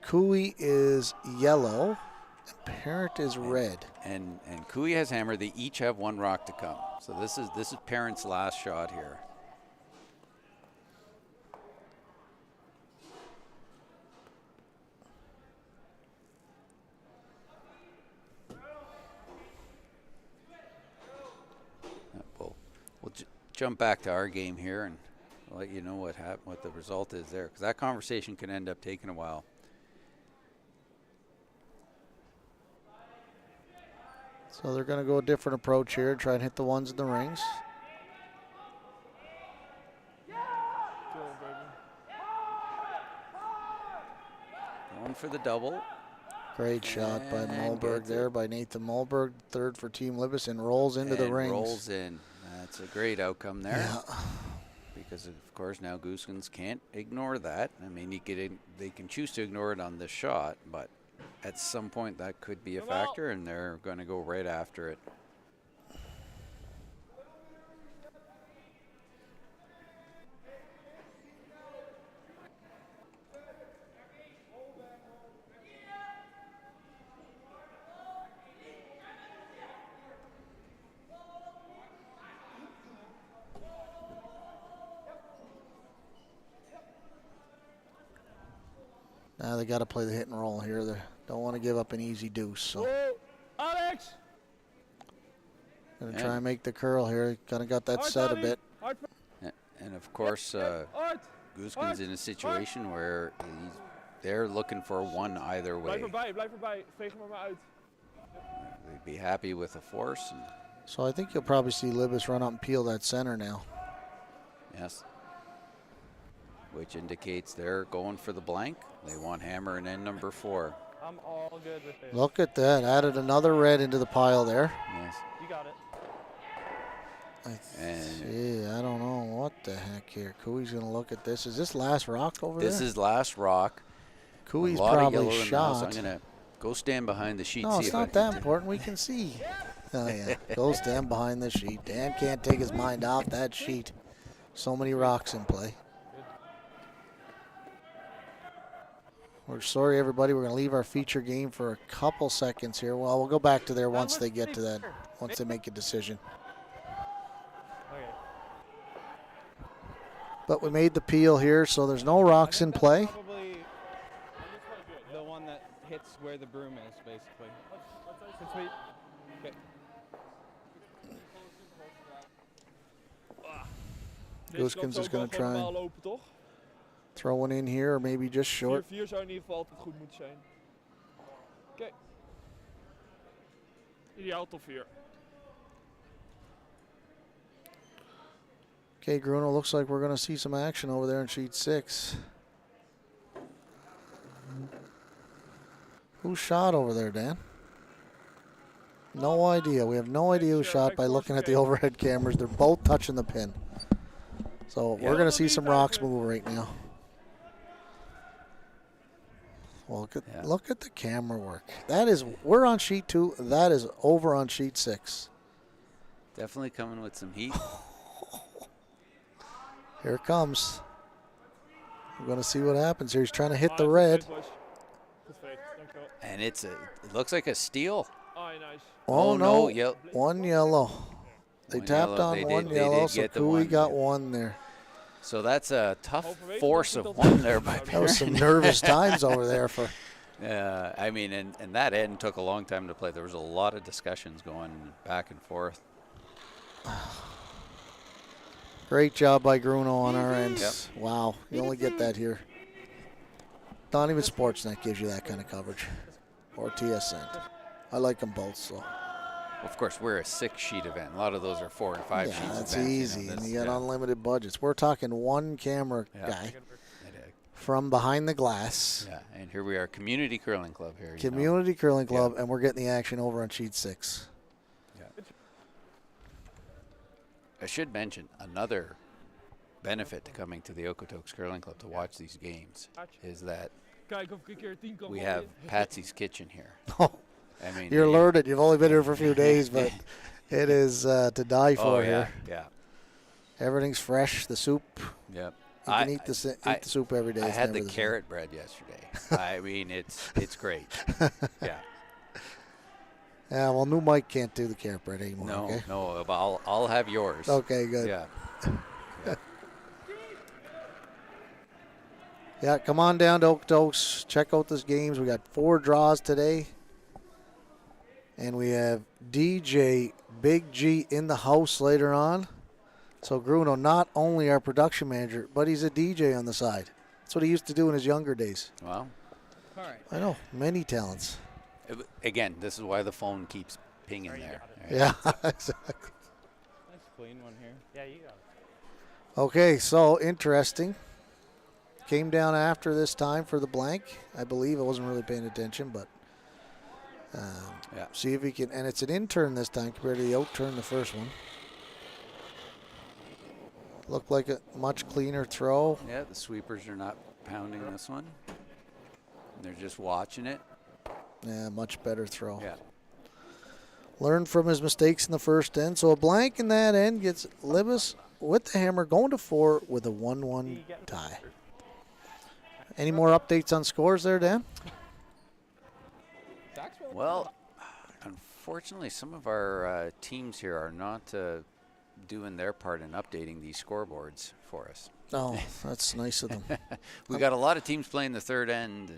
Cooey is yellow, and Parent is red. And Cooey has hammer. They each have 1 rock to come. So this is Parent's last shot here. We'll jump back to our game here and let you know what the result is there, because that conversation can end up taking a while. So they're going to go a different approach here, try and hit the ones in the rings. Going for the double. Great shot by Mulberg there, by Nathan Mulberg, third for Team Libbus, and rolls into the rings. Rolls in. That's a great outcome there. Yeah. because of course now Gosgens can't ignore that. I mean, they can choose to ignore it on this shot, but at some point that could be a factor, and they're going to go right after it. Now they got to play the hit and roll here. They don't want to give up an easy deuce. So Alex, gonna try and make the curl here. Kind of got that set a bit. And of course, Gosgens in a situation where they're looking for one either way. Blijf erbij. Veeg hem maar uit. They'd be happy with a force. And so I think you'll probably see Libbus run up and peel that center now. yes. Which indicates they're going for the blank. They want hammer and end number 4. I'm all good with it. Look at that. Added another red into the pile there. Yes. You got it. I don't know what the heck here. Cooey's going to look at this. Is this last rock over there? This is last rock. Cooey's a lot probably of yellow in the house. shot. I'm going to go stand behind the sheet. No, it's not that important. We can see. Oh, yeah. Go stand behind the sheet. Dan can't take his mind off that sheet. So many rocks in play. We're sorry, everybody. We're going to leave our feature game for a couple seconds here. Well, we'll go back to there once they get to that, once they make a decision. Okay. But we made the peel here, so there's no rocks in play. Probably the one that hits where the broom is, basically. Since we, okay. Gosgens is going to try normaal and lopen, toch? throw one in here, or maybe just short. 4-4 zou in ieder geval altijd goed moeten zijn. Oké. Ideaal tot 4. Okay, Bruno, looks like we're going to see some action over there in sheet 6. Who shot over there, Dan? No idea. We have no idea who shot by looking at the overhead cameras. They're both touching the pin. So we're going to see some rocks move right now. Well, look at the camera work. That is, we're on sheet 2. That is over on sheet 6. Definitely coming with some heat. Here it comes. We're going to see what happens here. He's trying to hit the red. And it looks like a steal. Nice. Oh, no. Yep. One yellow. They tapped yellow. on They one did yellow, so get the Cooey one. got one there. So that's a tough force of one there by That was some nervous times over there for. I mean, and that end took a long time to play. There was a lot of discussions going back and forth. Great job by Bruno on our end. Yep. Wow, you only get that here. Not even Sportsnet gives you that kind of coverage. Or TSN. I like them both, so. Of course, we're a 6-sheet event. A lot of those are 4 and 5 sheets. That's events, easy, you know, and you got unlimited budgets. We're talking one camera guy from behind the glass. Yeah, and here we are, Community Curling Club here. Community Curling Club, and we're getting the action over on sheet 6. Yeah. I should mention another benefit to coming to the Okotoks Curling Club to watch these games is that we have Patsy's Kitchen here. I mean, you're alerted. You've only been here for a few days, but it is to die for here. Yeah. Everything's fresh. The soup. Yep. You can eat the soup every day. I It's had never the same. carrot bread yesterday. I mean, it's great. Yeah. Yeah. Well, new Mike can't do the carrot bread anymore. No, okay? no. But I'll have yours. Okay. Good. Yeah. Yeah. Come on down to Okotoks. Check out these games. We got 4 draws today. And we have DJ Big G in the house later on. So Bruno, not only our production manager, but he's a DJ on the side. That's what he used to do in his younger days. Well, All right. I know, many talents. Again, this is why the phone keeps pinging there. Right? Yeah, exactly. Nice clean one here. Yeah, you got it. Okay, so interesting. Came down after this time for the blank. I believe I wasn't really paying attention, but see if he can. And it's an in-turn this time compared to the out-turn the first one. Looked like a much cleaner throw. Yeah, the sweepers are not pounding this one. They're just watching it. Yeah, much better throw. Yeah. Learned from his mistakes in the first end. So a blank in that end gets Libbus with the hammer going to 4 with a 1-1 tie. Any more updates on scores there, Dan? Well, unfortunately, some of our teams here are not doing their part in updating these scoreboards for us. Oh, that's nice of them. We got a lot of teams playing the third end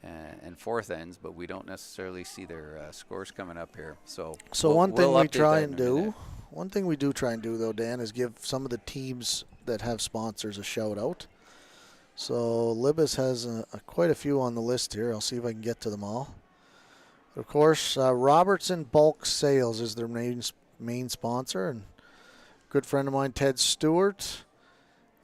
and fourth ends, but we don't necessarily see their scores coming up here. So one thing we'll we update try that and in a do, minute. one thing we do try and do though, Dan, is give some of the teams that have sponsors a shout out. So Libbus has quite a few on the list here. I'll see if I can get to them all. Of course, Robertson Bulk Sales is their main sponsor, and a good friend of mine, Ted Stewart,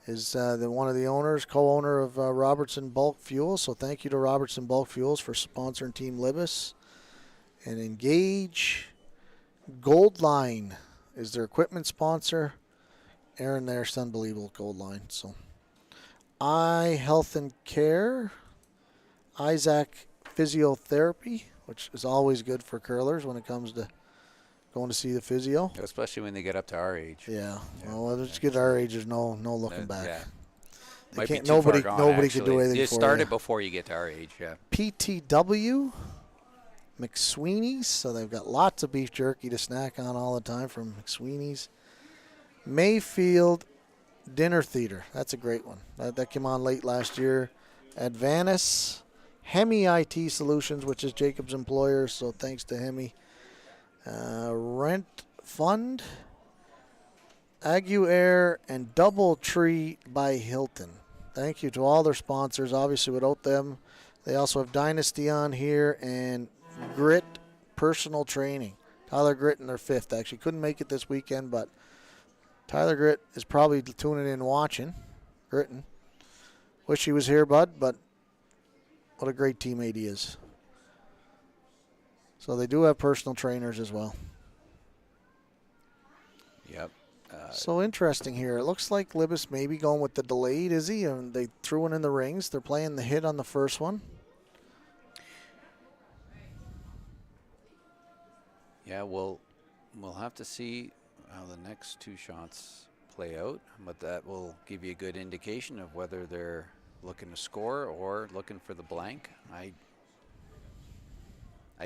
is one of the owners, co-owner of Robertson Bulk Fuels. So thank you to Robertson Bulk Fuels for sponsoring Team Libbus. And Engage Gold Line is their equipment sponsor. Aaron there's unbelievable Gold Line. So Eye Health and Care, Isaac Physiotherapy, which is always good for curlers when it comes to going to see the physio. Especially when they get up to our age. Yeah. Well, let's get our age. There's no looking back. Yeah. They Might be can't, too far nobody gone, can do actually. anything You for start you. it before you get to our age, yeah. PTW, McSweeney's. So they've got lots of beef jerky to snack on all the time from McSweeney's. Mayfield Dinner Theater. That's a great one. That came on late last year. Advanis. Hemi IT Solutions, which is Jacob's employer, so thanks to Hemi. Rent Fund. Ague Air, and Doubletree by Hilton. Thank you to all their sponsors. Obviously, without them, they also have Dynasty on here and Grit Personal Training. Tyler Grit in their 5th. Actually, couldn't make it this weekend, but Tyler Grit is probably tuning in watching. Grittin. Wish he was here, bud, but what a great teammate he is. So they do have personal trainers as well. Yep. So interesting here. It looks like Libbus may be going with the delayed, is he? And they threw one in the rings. They're playing the hit on the first one. Yeah, we'll have to see how the next 2 shots play out, but that will give you a good indication of whether they're looking to score or looking for the blank. I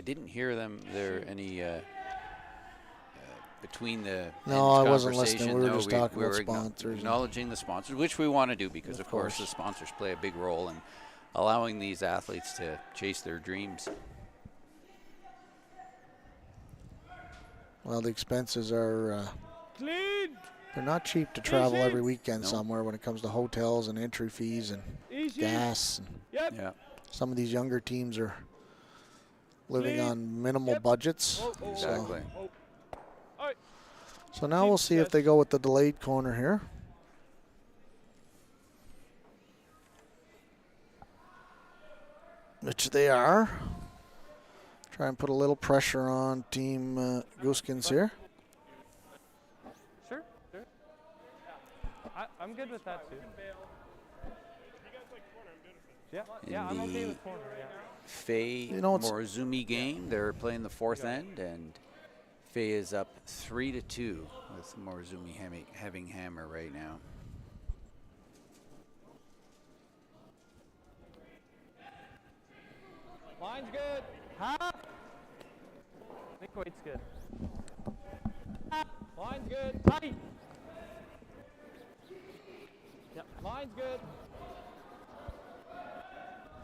didn't hear them there any between the No, I wasn't listening. We were just talking about sponsors. Acknowledging the sponsors, which we want to do because, of course, the sponsors play a big role in allowing these athletes to chase their dreams. Well, the expenses are Clean. they're not cheap to travel Easy. every weekend No. somewhere when it comes to hotels and entry fees and Easy. gas. And Yep. Yeah, some of these younger teams are living Clean. on minimal Yep. budgets. Oh, oh, exactly. oh. Alright. So now we'll see if they go with the delayed corner here. Which they are. Try and put a little pressure on Team Gosgens here. Sure. I'm good with that too. Yeah, I'm okay with corner. Yeah. Faye it's- Morozumi game. They're playing the 4th end, and Faye is up 3-2 with Morozumi having hammer right now. Line's good. I think weight's good. Line's good. Tight. Yep. Line's good.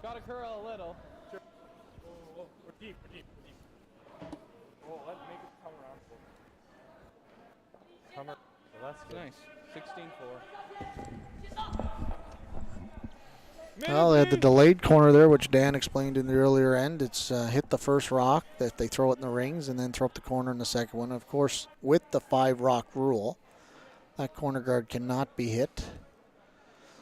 Got to curl a little. We're deep. Oh, let's make it come around. Hummer. Well, that's good. Nice. 16-4. Well, they had the delayed corner there, which Dan explained in the earlier end. It's hit the first rock, that they throw it in the rings, and then throw up the corner in the second one. Of course, with the 5-rock rule, that corner guard cannot be hit.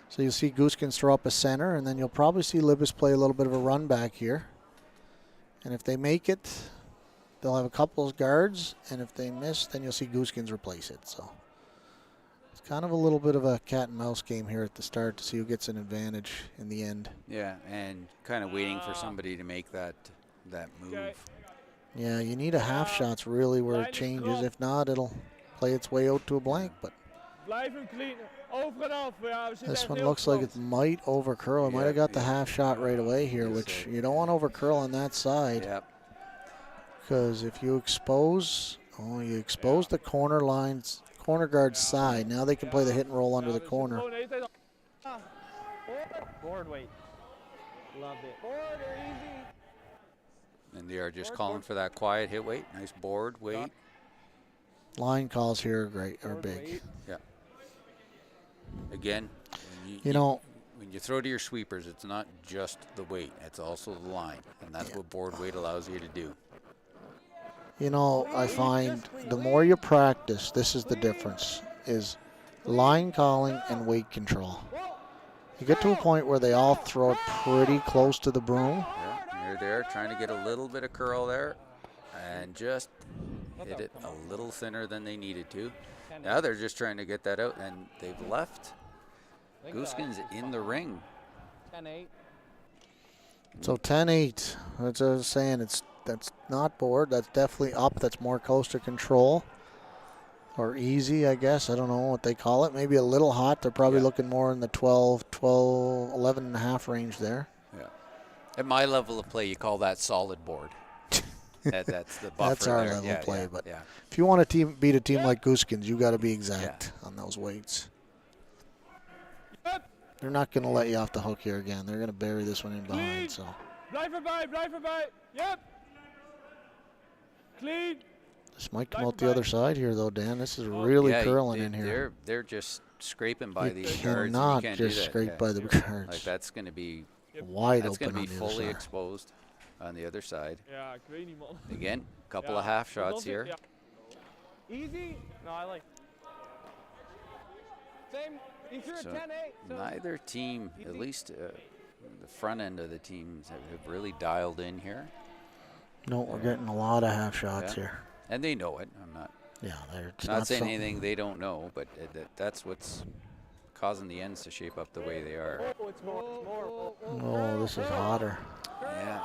So you'll see Gosgens throw up a center, and then you'll probably see Libbus play a little bit of a run back here. And if they make it, they'll have a couple of guards, and if they miss, then you'll see Gosgens replace it. So it's kind of a little bit of a cat and mouse game here at the start to see who gets an advantage in the end. Yeah, and kind of waiting for somebody to make that move. Okay. Yeah, you need a half shots really where it changes. If not, it'll play its way out to a blank. But Blijf hem clean. Over en af. Ja, we zitten this echt one heel looks like close. it might over curl. It might have got the half shot right away here, which you don't want over curl on that side. Yep. Because if you expose, you expose the corner lines, corner guard side. Now they can play the hit and roll under Ja, the we zitten corner. gewoon de hele tijd al- Board weight. Love it. Forward or easy. And they are just calling for that quiet hit weight. Nice board weight. Line calls here are great, are Forward big. weight. Yeah. Again, when you throw to your sweepers, it's not just the weight; it's also the line, and that's what board weight allows you to do. I find the more you practice, this is the difference, is line calling and weight control. You get to a point where they all throw it pretty close to the broom. Yeah, you're there trying to get a little bit of curl there, and just hit it a little thinner than they needed to. Now they're just trying to get that out, and they've left Gosgens in the ring. 10-8. So 10-8. That's what I was saying. That's not board. That's definitely up. That's more coaster control. Or easy, I guess. I don't know what they call it. Maybe a little hot. They're probably looking more in the 12, 11 and a half range there. Yeah. At my level of play, you call that solid board. That's the buffer. That's our there. level of play. But yeah. if you want to beat a team like Gosgens, you got to be exact on those weights. They're not going to let you off the hook here again. They're going to bury this one in behind. So Blijf erbij. Yep. Clean. This might come out the other side here, though, Dan. This is really curling in here. They're just scraping by these guards. And Cannot you can't just do that. scrape by the guards. Like that's going to be wide that's open going to be on the other fully side. exposed on the other side. Ja, ik weet niet, man. Again, couple of half shots here. Ja. Easy? No, I like. Same. He threw a So 10-8. So neither team, at least the front end of the teams, have really dialed in here. No, we're getting a lot of half shots here. And they know it. I'm not. Yeah, they're Not saying anything they don't know, but that's what's causing the ends to shape up the way they are. Oh, it's more. It's more. Oh, this is hotter. Yeah.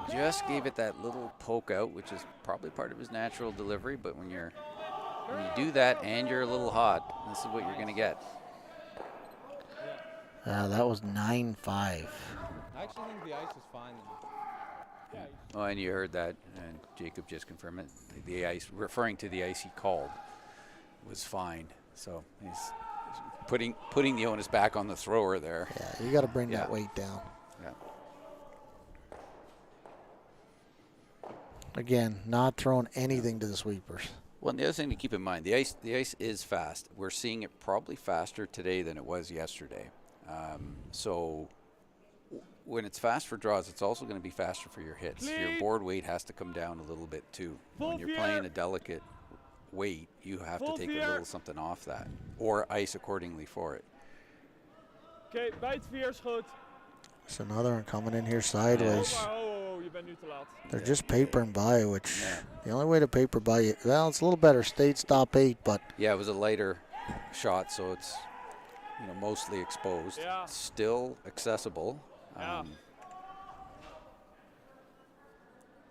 He just gave it that little poke out, which is probably part of his natural delivery, but when you do that and you're a little hot, this is what you're going to get. That was 9-5. I actually think the ice is fine. Oh, and you heard that, and Jacob just confirmed it. The ice, referring to the ice he called, was fine. So he's putting the onus back on the thrower there. Yeah, you got to bring that weight down. Yeah. Again, not throwing anything to the sweepers. Well, and the other thing to keep in mind, the ice is fast. We're seeing it probably faster today than it was yesterday. So when it's fast for draws, it's also going to be faster for your hits. Your board weight has to come down a little bit too. When you're playing a delicate weight, you have to take a little something off that, or ice accordingly for it. Oké, bij het 4 is goed. There's another one coming in here sideways. Oh, je bent nu te laat. They're just papering by, which the only way to paper by it, well, it's a little better. Stayed stop 8, but Yeah, it was a lighter shot, so it's mostly exposed. Yeah. Still accessible. Yeah.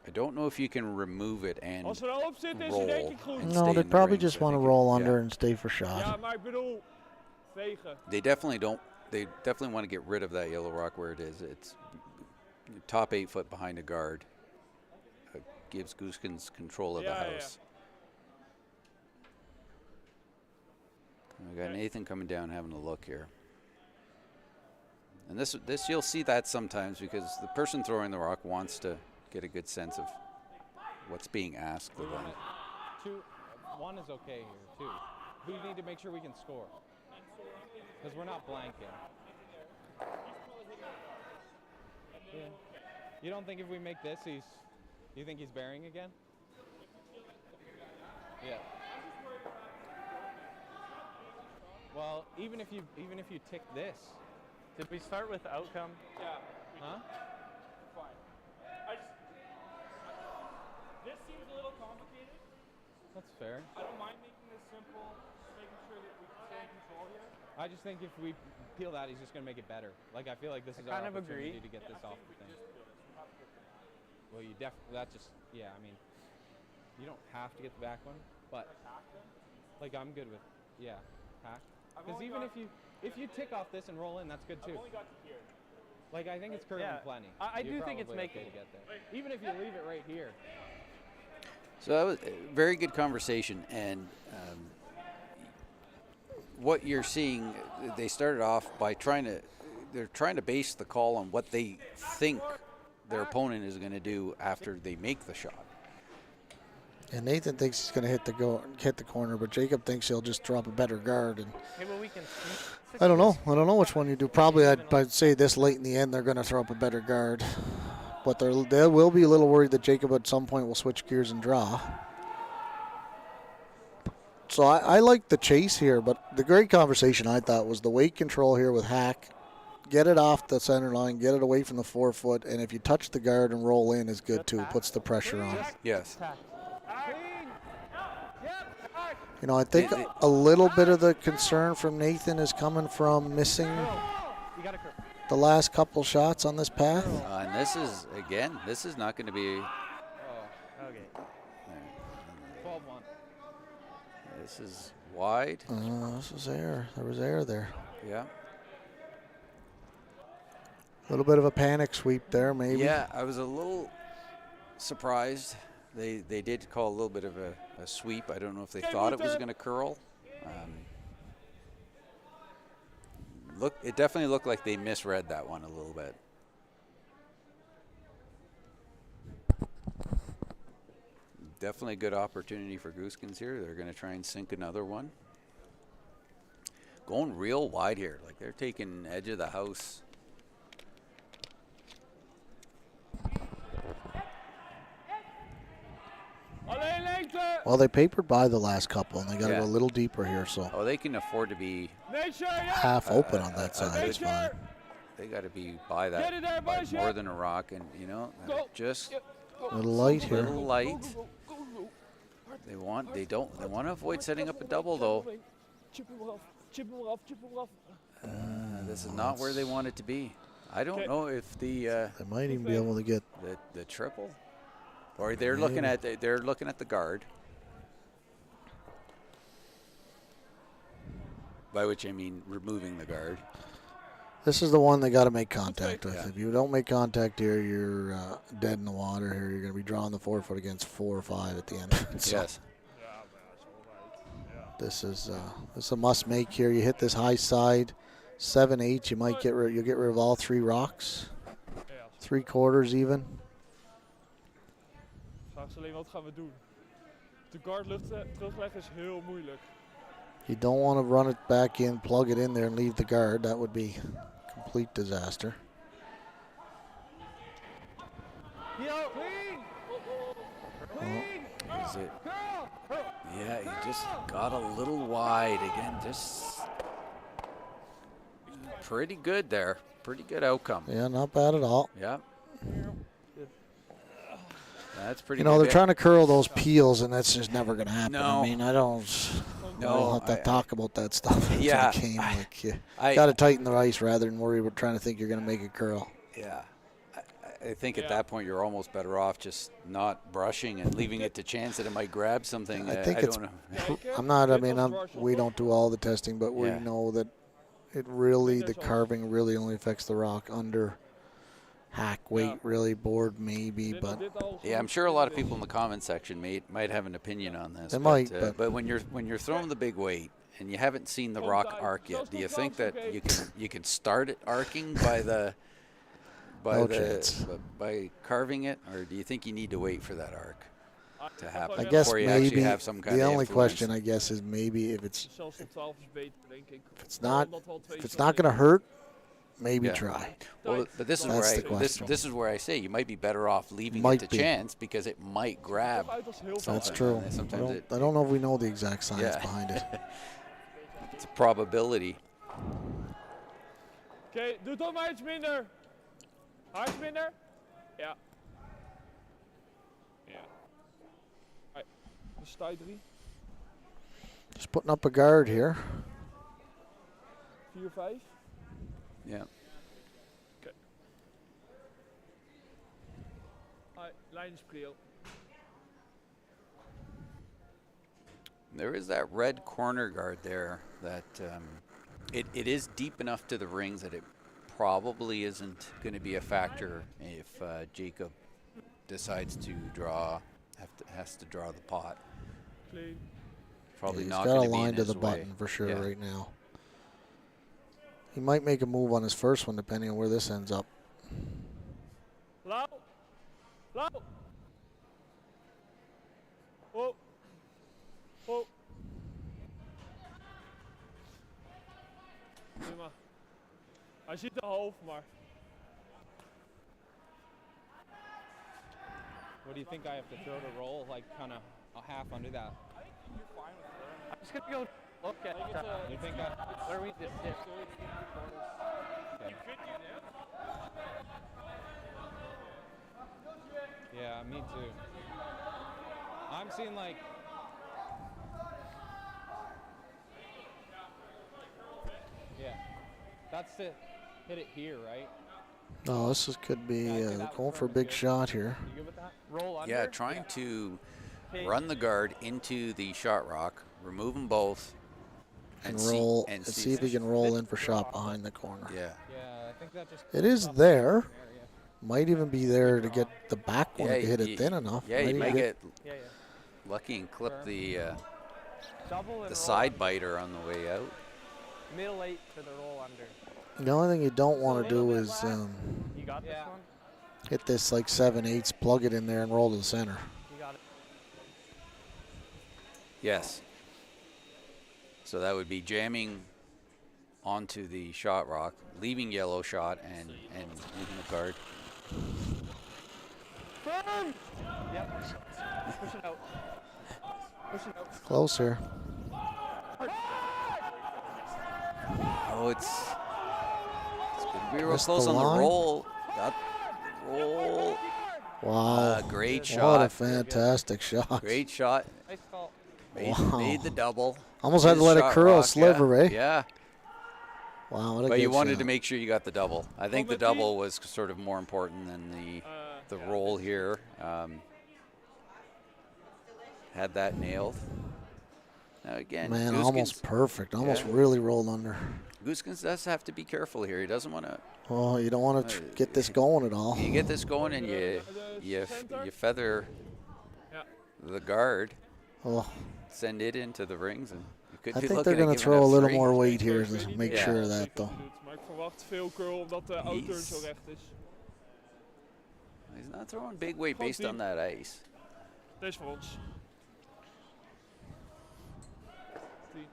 I don't know if you can remove it and Als er al op zit, is hij roll. denk ik goed. and no, stay they in the probably rings. just I want to think roll yeah. under and stay for shot. Ja, maar ik bedoel, vegen. They definitely don't. They definitely want to get rid of that yellow rock where it is. It's top 8 foot behind a guard. Gives Gosgens control of the house. We got Nathan coming down having a look here. And this you'll see that sometimes because the person throwing the rock wants to get a good sense of what's being asked of them. 1 is okay here, 2. We need to make sure we can score. Because we're not blanking. Yeah. You don't think if we make this, you think he's bearing again? Yeah. Well, even if you tick this. Did we start with outcome? Ja. Huh? Fine. This seems a little complicated. That's fair. I don't mind making this simple, just making sure that we can stay in control here. I just think if we peel that, he's just going to make it better. Like, I feel like this is our kind of opportunity agree. to get this off the thing. Well, you definitely, that's just, yeah, I mean, you don't have to get the back one, but, like, I'm good with, yeah, hack. Because even if you tick off this and roll in, that's good too. I've only got to here. Like, I think it's curling plenty. I You're do think it's probably making okay to get there. Even if you leave it right here. So that was a very good conversation, and what you're seeing, they started off by they're trying to base the call on what they think their opponent is going to do after they make the shot. And Nathan thinks he's going to hit the corner, but Jacob thinks he'll just drop a better guard. And Okay, well, we can. I don't know which one you do. Probably I'd say this late in the end they're going to throw up a better guard, but they will be a little worried that Jacob at some point will switch gears and draw. So I like the chase here, but the great conversation I thought was the weight control here with Hack. Get it off the center line, get it away from the 4 foot, and if you touch the guard and roll in is good too. Puts the pressure on. Yes. I think a little bit of the concern from Nathan is coming from missing the last couple shots on this path. And this is not going to be. Okay. 12-1. This is wide. This was air. There was air there. Yeah. A little bit of a panic sweep there, maybe. Yeah, I was a little surprised. They did call a little bit of a sweep. I don't know if they thought it was going to curl. It definitely looked like they misread that one a little bit. Definitely a good opportunity for Gosgens here. They're going to try and sink another one. Going real wide here. Like they're taking edge of the house. Well, they papered by the last couple, and they got to Yeah. go a little deeper here, so Oh, they can afford to be half open on that side is fine. They got to be by that by more than a rock, and you know, just A little light a here. little light. They want to avoid setting up a double though. This is not where they want it to be. I don't know if the They might even be able to get. the triple, or they're looking at the guard. By which I mean removing the guard. This is the one they got to make contact with. Yeah. If you don't make contact here, you're dead in the water here. You're going to be drawing the 4 foot against 4 or 5 at the end. So Yes. this is a must make here. You hit this high side, 7/8. You might you'll get rid of all 3 rocks, 3/4 even. Vraag ze alleen wat gaan we doen. De guard terugleggen is heel moeilijk. You don't want to run it back in, plug it in there, and leave the guard. That would be complete disaster. Yo, clean! Clean! Is it? Yeah, he just got a little wide again. Just pretty good there. Pretty good outcome. Yeah, not bad at all. Yeah. That's pretty You know, good. they're trying to curl those peels, and that's just never going to happen. No. I mean, I don't have to talk about that stuff. Yeah. Game. Like, you I- got to tighten the ice rather than worry about trying to think you're going to make it curl. Yeah. I think at that point you're almost better off just not brushing and leaving it to chance that it might grab something. I think it's. don't know. We don't do all the testing, but we Yeah. know that the carving really only affects the rock under hack weight, really board maybe, but Yeah, I'm sure a lot of people in the comment section might have an opinion on this. They might, but when you're throwing the big weight and you haven't seen the rock arc yet, do you think that you can start it arcing by carving it, or do you think you need to wait for that arc to happen I guess before you maybe actually have some kind the of only influence? question I guess is maybe if it's Zelfs tot 12 is beter, denk ik. it's not going to hurt, maybe Yeah. try. Well, but this is That's where the question. this is where I say you might be better off leaving Might it to be. chance because it might grab. That's something. true. Sometimes I don't know if we know the exact science Yeah. behind it. it's a probability. Oké, doe toch maar iets minder. Iets minder. Ja. Ja. Alright, dus sta je 3. Just putting up a guard here. 4, 5. Yeah. Oké. Alright, lijnspreel. There is that red corner guard there that it is deep enough to the rings that it probably isn't going to be a factor if Jacob decides to has to draw the pot. Clean. Probably He's not got going a to be line in to his the way. button for sure Yeah. right now. He might make a move on his first one depending on where this ends up. Lauw. Lauw. Oh. Oh. Prima. Hij ziet de hoofd, maar. What do you think I have to throw to roll, like kind of a half under that? I'm just gonna go look at. You think where we just sit? Okay. Yeah, me too. I'm seeing like. Yeah, that's it. Hit it here, right? No, could be going for a big shot here. You good with that? Roll under. Yeah, trying to run the guard into the shot rock, remove them both, And see- roll and and see if he can roll in for shot behind the corner. Yeah. Yeah, I think that just. It is there. Might even be there to get the back one if you hit it thin enough. Yeah, you even might get Yeah, yeah. lucky and clip the Double and roll side under. biter on the way out. Middle 8 for the roll under. The only thing you don't want to do is You got this one? hit this like 7/8, plug it in there and roll to the center. You got it. Yes. So that would be jamming onto the shot rock, leaving yellow shot, and moving the card. Firm! Yep. Push it out. Push it out. Close here. Oh, it's going to be real Missed close the on line. the roll. Got roll. Wow. Great What shot. a fantastic shot. Great shot. Nice call. Made the double. Almost had to His let it shot curl rock, sliver, eh? Yeah. Wow, what a But good you wanted shot. to make sure you got the double. I think the double was sort of more important than the roll here. Had that nailed. Now again, Man, Gosgens- almost perfect. Almost Yeah. really rolled under. Gosgens does have to be careful here. He doesn't want to. Oh, you don't want to get this going at all. You get this going and you feather the guard, Oh, send it into the rings, and you could I be think looking they're at going to giving throw a up little 3. more weight here to make Yeah. sure of that, though. Maar ik verwacht veel curl omdat de outturn zo recht is. He's not throwing big weight based on that ice. Deze voor ons. 10.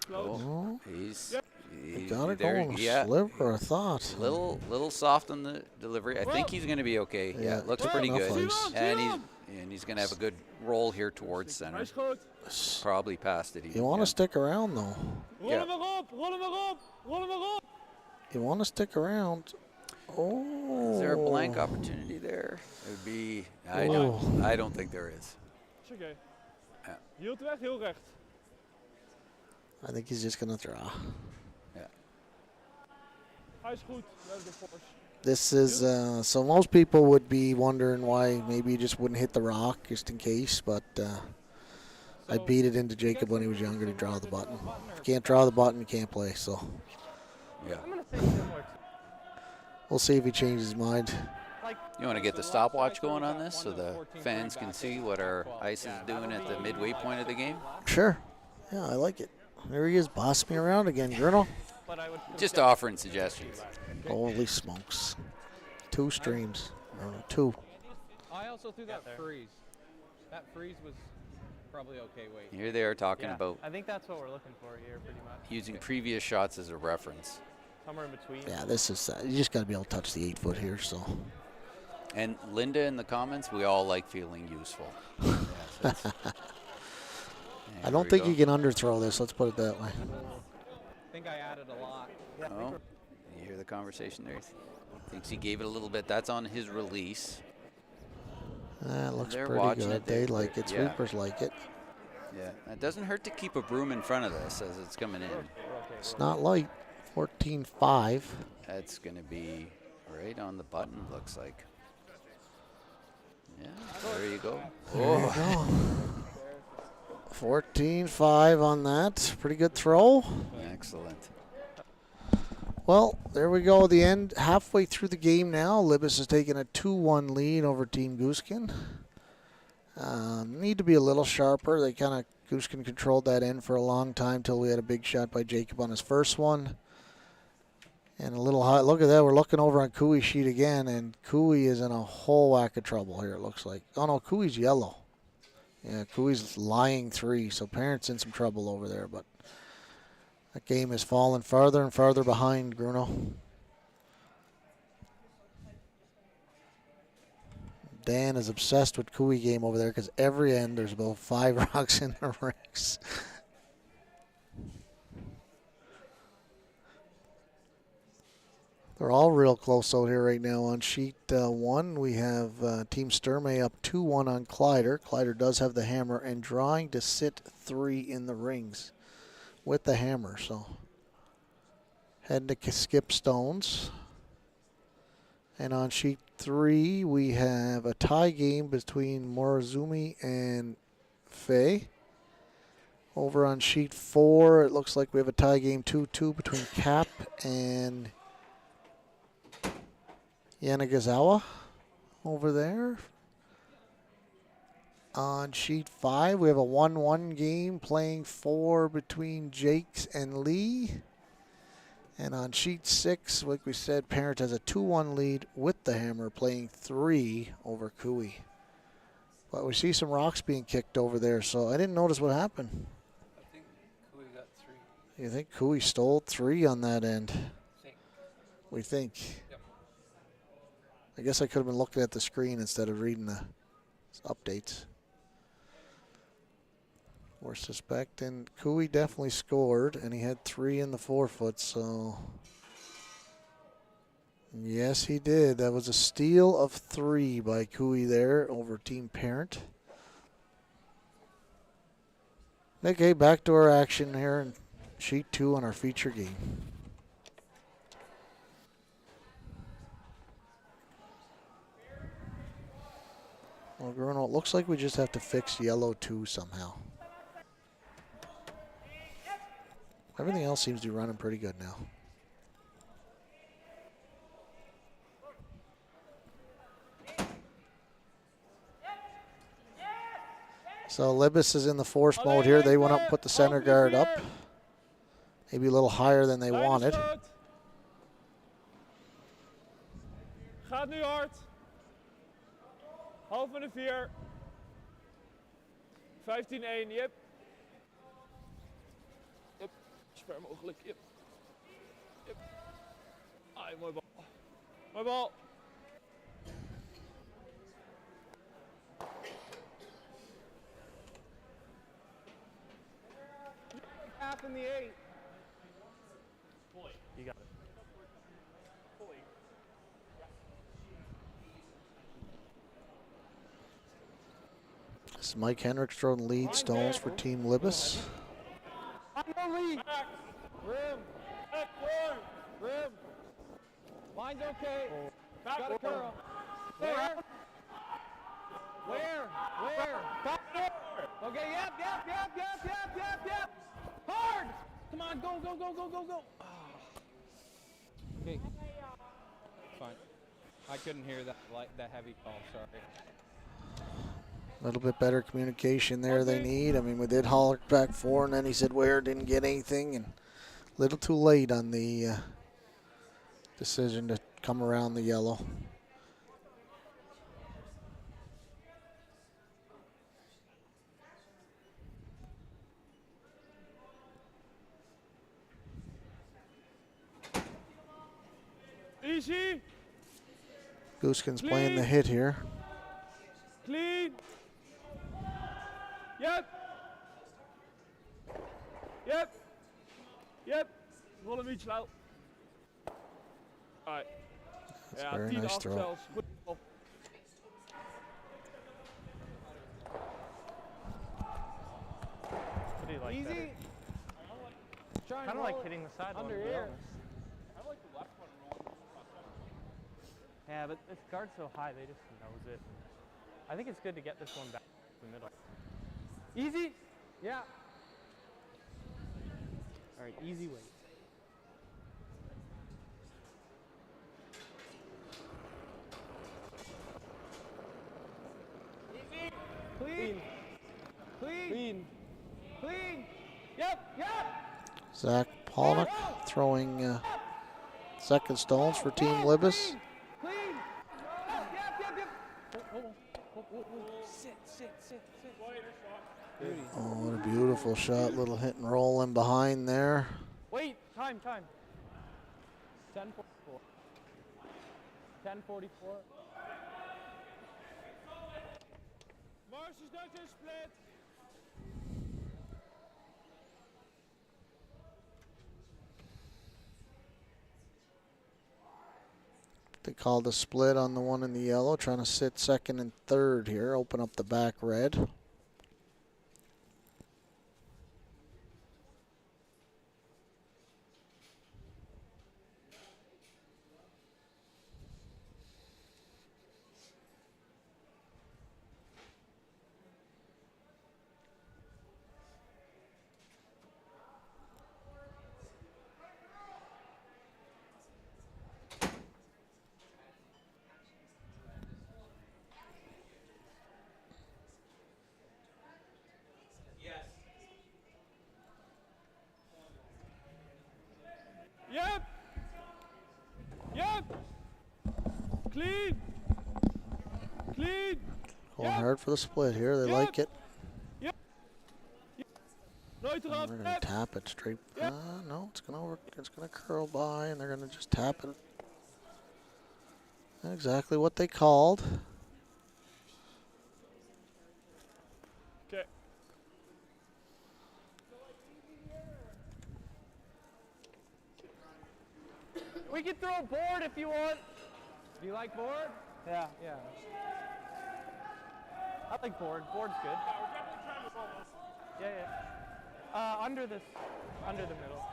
Close. Oh, He's got it there, going. yeah. Sliver, I thought. Little soft on the delivery. I think he's going to be okay. Yeah, it looks pretty enough good. ice. And he's going to have a good roll here towards center. Hij is goed. Probably past it. You want to stick around, though. Rol hem erop, rol hem erop, rol hem erop. You want to stick around. Oh. Is there a blank opportunity there? It would be. Oh. I don't think there is. Is oké. Ja. Hield weg, heel recht. I think he's just going to throw. Yeah. Hij is goed. We hebben de force. This is, so most people would be wondering why maybe he just wouldn't hit the rock just in case, but I beat it into Jacob when he was younger to draw the button. If you can't draw the button, you can't play, so Yeah. I'm going to say similar. we'll see if he changes his mind. Like, You want to get the stopwatch going on this so the fans can see what our ice is doing at the midway point of the game? Sure. Yeah, I like it. There he is, bossing me around again, Gurnall. but I would Just offering suggestions. Holy smokes. 2 streams. No, 2. I also threw that freeze. That freeze was probably okay weight. Here they are talking about I think that's what we're looking for here, pretty much. using previous shots as a reference. Somewhere in between. Yeah, this is, you just got to be able to touch the 8-foot here, so. And Linda in the comments, we all like feeling useful. Yeah, so it's- I don't think you can underthrow this, let's put it that way. I think I added a lot. Oh, you hear the conversation there? Thinks he gave it a little bit. That's on his release. That looks They're pretty watching good. it. They like it. Yeah. Sweepers like it. Yeah, it doesn't hurt to keep a broom in front of this as it's coming in. It's not light. 14-5. That's going to be right on the button, looks like. Yeah, there you go. Oh, 14-5 on that. Pretty good throw. excellent. Well, there we go. The end. Halfway through the game now. Libbus has taken a 2-1 lead over Team Gosgens. Need to be a little sharper. They kind of, Gosgens controlled that end for a long time till we had a big shot by Jacob on his first one. And a little high. Look at that. We're looking over on Cooey's sheet again, and Cooey is in a whole whack of trouble here, it looks like. Oh, no, Cooey's yellow. Yeah, Cooey's lying 3, so Parent's in some trouble over there, but that game is falling farther and farther behind, Bruno. Dan is obsessed with Cooey game over there because every end there's about 5 rocks in the rings. They're all real close out here right now. On sheet 1, we have Team Sturmey up 2-1 on Kleider. Kleider does have the hammer and drawing to sit 3 in the rings with the hammer. So heading to skip stones. And on sheet 3, we have a tie game between Morozumi and Faye. Over on sheet 4, it looks like we have a tie game 2-2 between Cap and Yanagazawa over there. On sheet 5, we have a 1-1 game playing 4 between Jakes and Lee. And on sheet 6, like we said, Parent has a 2-1 lead with the Hammer, playing 3 over Cooey. But we see some rocks being kicked over there, so I didn't notice what happened. I think Cooey got 3. You think Cooey stole 3 on that end? We think. Yep. I guess I could have been looking at the screen instead of reading the updates. We're suspecting Cooey definitely scored, and he had 3 in the forefoot, so yes, he did. That was a steal of 3 by Cooey there over Team Parent. Okay, back to our action here in sheet 2 on our feature game. Well, Bruno, it looks like we just have to fix yellow 2 somehow. Everything else seems to be running pretty good now. So Libbus is in the force mode here. They went up and put the center guard up. Maybe a little higher than they wanted. Gaat nu hard. Half van de 4. 15-1, yep. Yep, zo ver mogelijk, yep. Yep. Ai, mooi bal. Mooi bal. Half in the 8. You got it. This is Mike Henricks throwing lead stones for Team Libbus. Back. Rim. Back, forward. Rim. Line's okay. Back, Got a curl. Where? Where? Okay, yep. Hard! Come on, go. Ah. Okay. Fine. I couldn't hear that heavy call, sorry. A little bit better communication there they need. I mean, we did holler back 4, and then he said where, didn't get anything, and a little too late on the decision to come around the yellow. Easy. Gosgens playing the hit here. Clean. Yep. Rol hem iets lauw. Alright. Ja, Very 10 nice acht throw. zelfs. Goed. What do you like Easy. better? Try and Kind of roll like it hitting the sideline. under to be here. honest. Yeah, but this guard's so high, they just knows it. I think it's good to get this one back to the middle. Easy. Yeah. All right, easy weight. Clean. Yep. Zach Pollock throwing second stones for Team Libbus. Clean. Yep. Sit. Oh, what a beautiful shot. Little hit and roll in behind there. Wait, time. 10:44. 10:44. Mars is not in split. They called a split on the one in the yellow, trying to sit second and third here, open up the back red. Yep. Clean. Clean. Going hard for the split here. They like it. Yep. Nooit And eraf. they're going to Yep. tap it straight. No, it's gonna curl by, and they're going to just tap it. Exactly what they called. Okay. We can throw a board if you want. Do you like board? Yeah, yeah. I like board. Board's good. Yeah, yeah. Under the middle.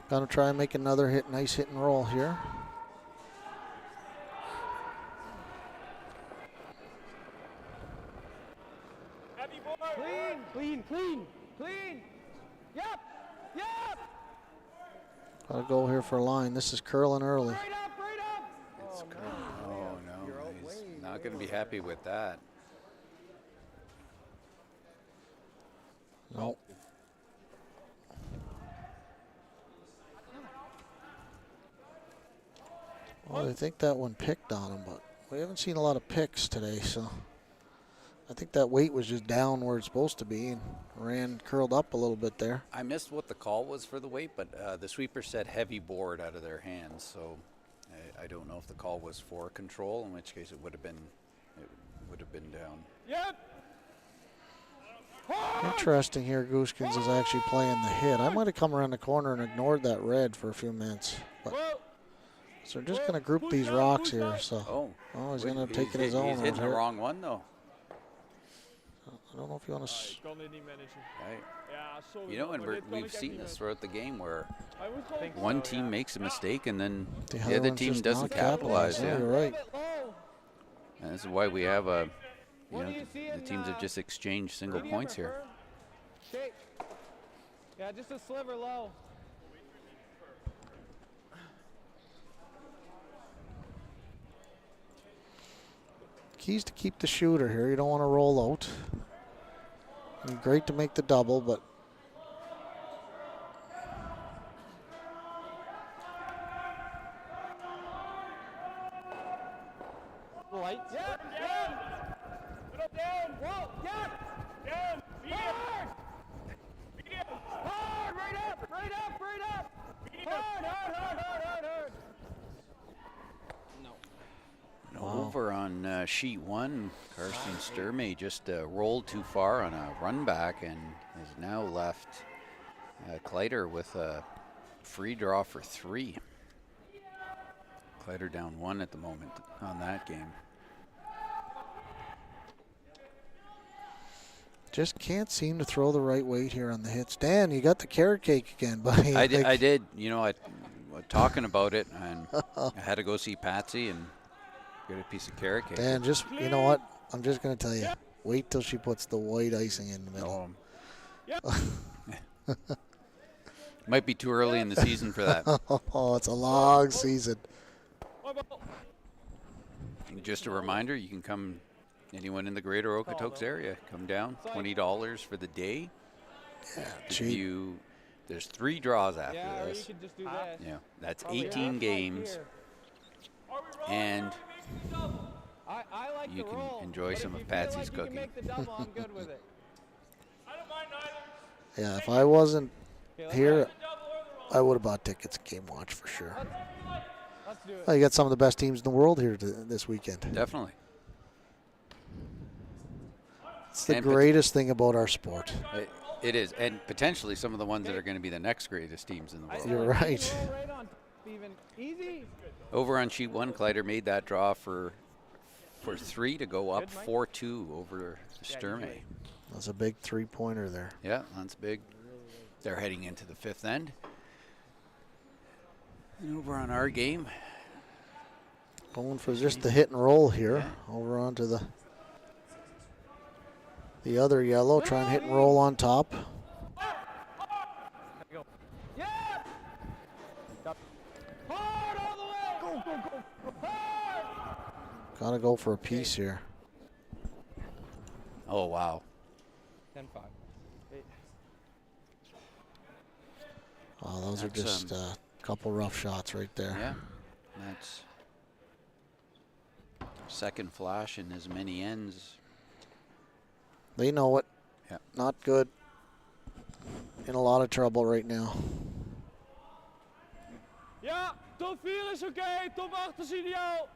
Gonna try and make another hit. Nice hit and roll here. Heavy board. Clean, clean, clean, clean. Yep, yep. Gotta go here for a line. This is curling early. Right up, right up. It's oh no, he's not going to be happy with that. Nope. Well, I think that one picked on him, but we haven't seen a lot of picks today, so I think that weight was just down where it's supposed to be and curled up a little bit there. I missed what the call was for the weight, but the sweeper said heavy board out of their hands, so I don't know if the call was for control, in which case it would have been down. Yep. Interesting here, Gosgens is actually playing the hit. I might have come around the corner and ignored that red for a few minutes. But, so we're just going to group these rocks here. So, he's going to take it his own. He's hitting the wrong one, though. I don't know if you want to. Ik kan dit niet managen. Right. Ja, sorry. You know, and maar dit kan we've ik echt seen niet this managen. throughout the game where Hij moet gewoon one team makes a mistake and then The the other one's team just doesn't not capitalize. Yeah, Yeah. you're right. And this is why we have What do you see the in, teams have just exchanged single medium points or here. firm? Shake. Yeah, just a sliver low. Keys to keep the shooter here. You don't want to roll out. Great to make the double, but Light. Yeah, down. Put up, down. Whoa, yeah. Down. Hard. Medium. Hard, right up, right up, right up. Hard, hard, hard, hard, hard, hard. Over on sheet one, Carson Sturmey just rolled too far on a run back and has now left Kleider with a free draw for 3. Kleider down 1 at the moment on that game. just can't seem to throw the right weight here on the hits. Dan, you got the carrot cake again, buddy. I did. You know, talking about it, and I had to go see Patsy and get a piece of carrot cake. Dan, just, you know what? I'm just going to tell you. Wait till she puts the white icing in the middle. Might be too early in the season for that. Oh, it's a long season. Just a reminder, you can come, anyone in the greater Okotoks area, come down, $20 for the day. Yeah, cheap. There's 3 draws after Yeah, this. or you could just do this. Yeah, that's Probably 18 games, here. and I like you the can roll, enjoy but some if of you feel Patsy's like you cooking. can make the double, I'm good with it. Yeah, if I wasn't Okay, here, I would have bought tickets at Game Watch for sure. Let's do it. Well, you got some of the best teams in the world here this weekend. Definitely. It's the And greatest thing about our sport. It is, and potentially some of the ones that are going to be the next greatest teams in the world. You're right. Roll right on, Steven. Easy. Over on sheet 1, Kleider made that draw for 3 to go up 4-2 over Sturmey. That's a big three-pointer there. Yeah, that's big. They're heading into the 5th end. And over on our game, Going for just the hit and roll here. Over onto the other yellow. Try and hit and roll on top. Yeah. Hard all the way. Go, go, go. Hard. Gotta go for a piece here. oh wow. 10-5. Oh, those are That's, just Couple rough shots right there. Yeah, that's second flash in as many ends. They know it. Yeah. Not good. In a lot of trouble right now. Ja, top 4 is oké, top 8 is ideaal.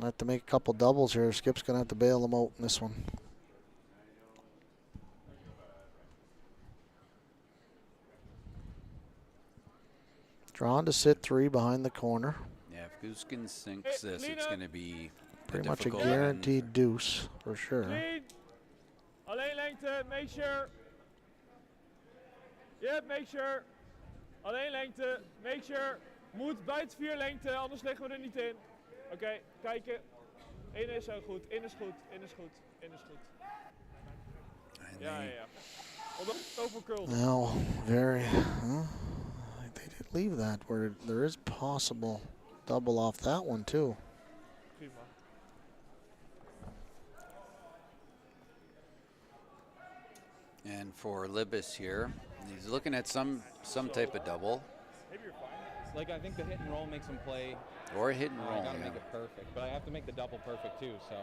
Have to make a couple doubles here. Skip's going to have to bail them out in this one. Drawn to sit 3 behind the corner. Yeah, if Gosgens sinks this, it's going to be Pretty much a difficult guaranteed deuce for sure. Clean. Alleen lengte, make sure. Yep, make sure. Alleen lengte, make sure. Moet bij het 4 lengte, anders liggen we er niet in. Oké, kijken. 1 is zo goed, in is goed, in is goed, in is goed. Ja. Over curl. Now, they did leave that where there is possible double off that one too. Prima. And for Libbus here, he's looking at some type of double. Maybe you're fine. Like, I think the hit and roll makes him play. Or a hit and roll. I gotta make it perfect, but I have to make the double perfect too, so.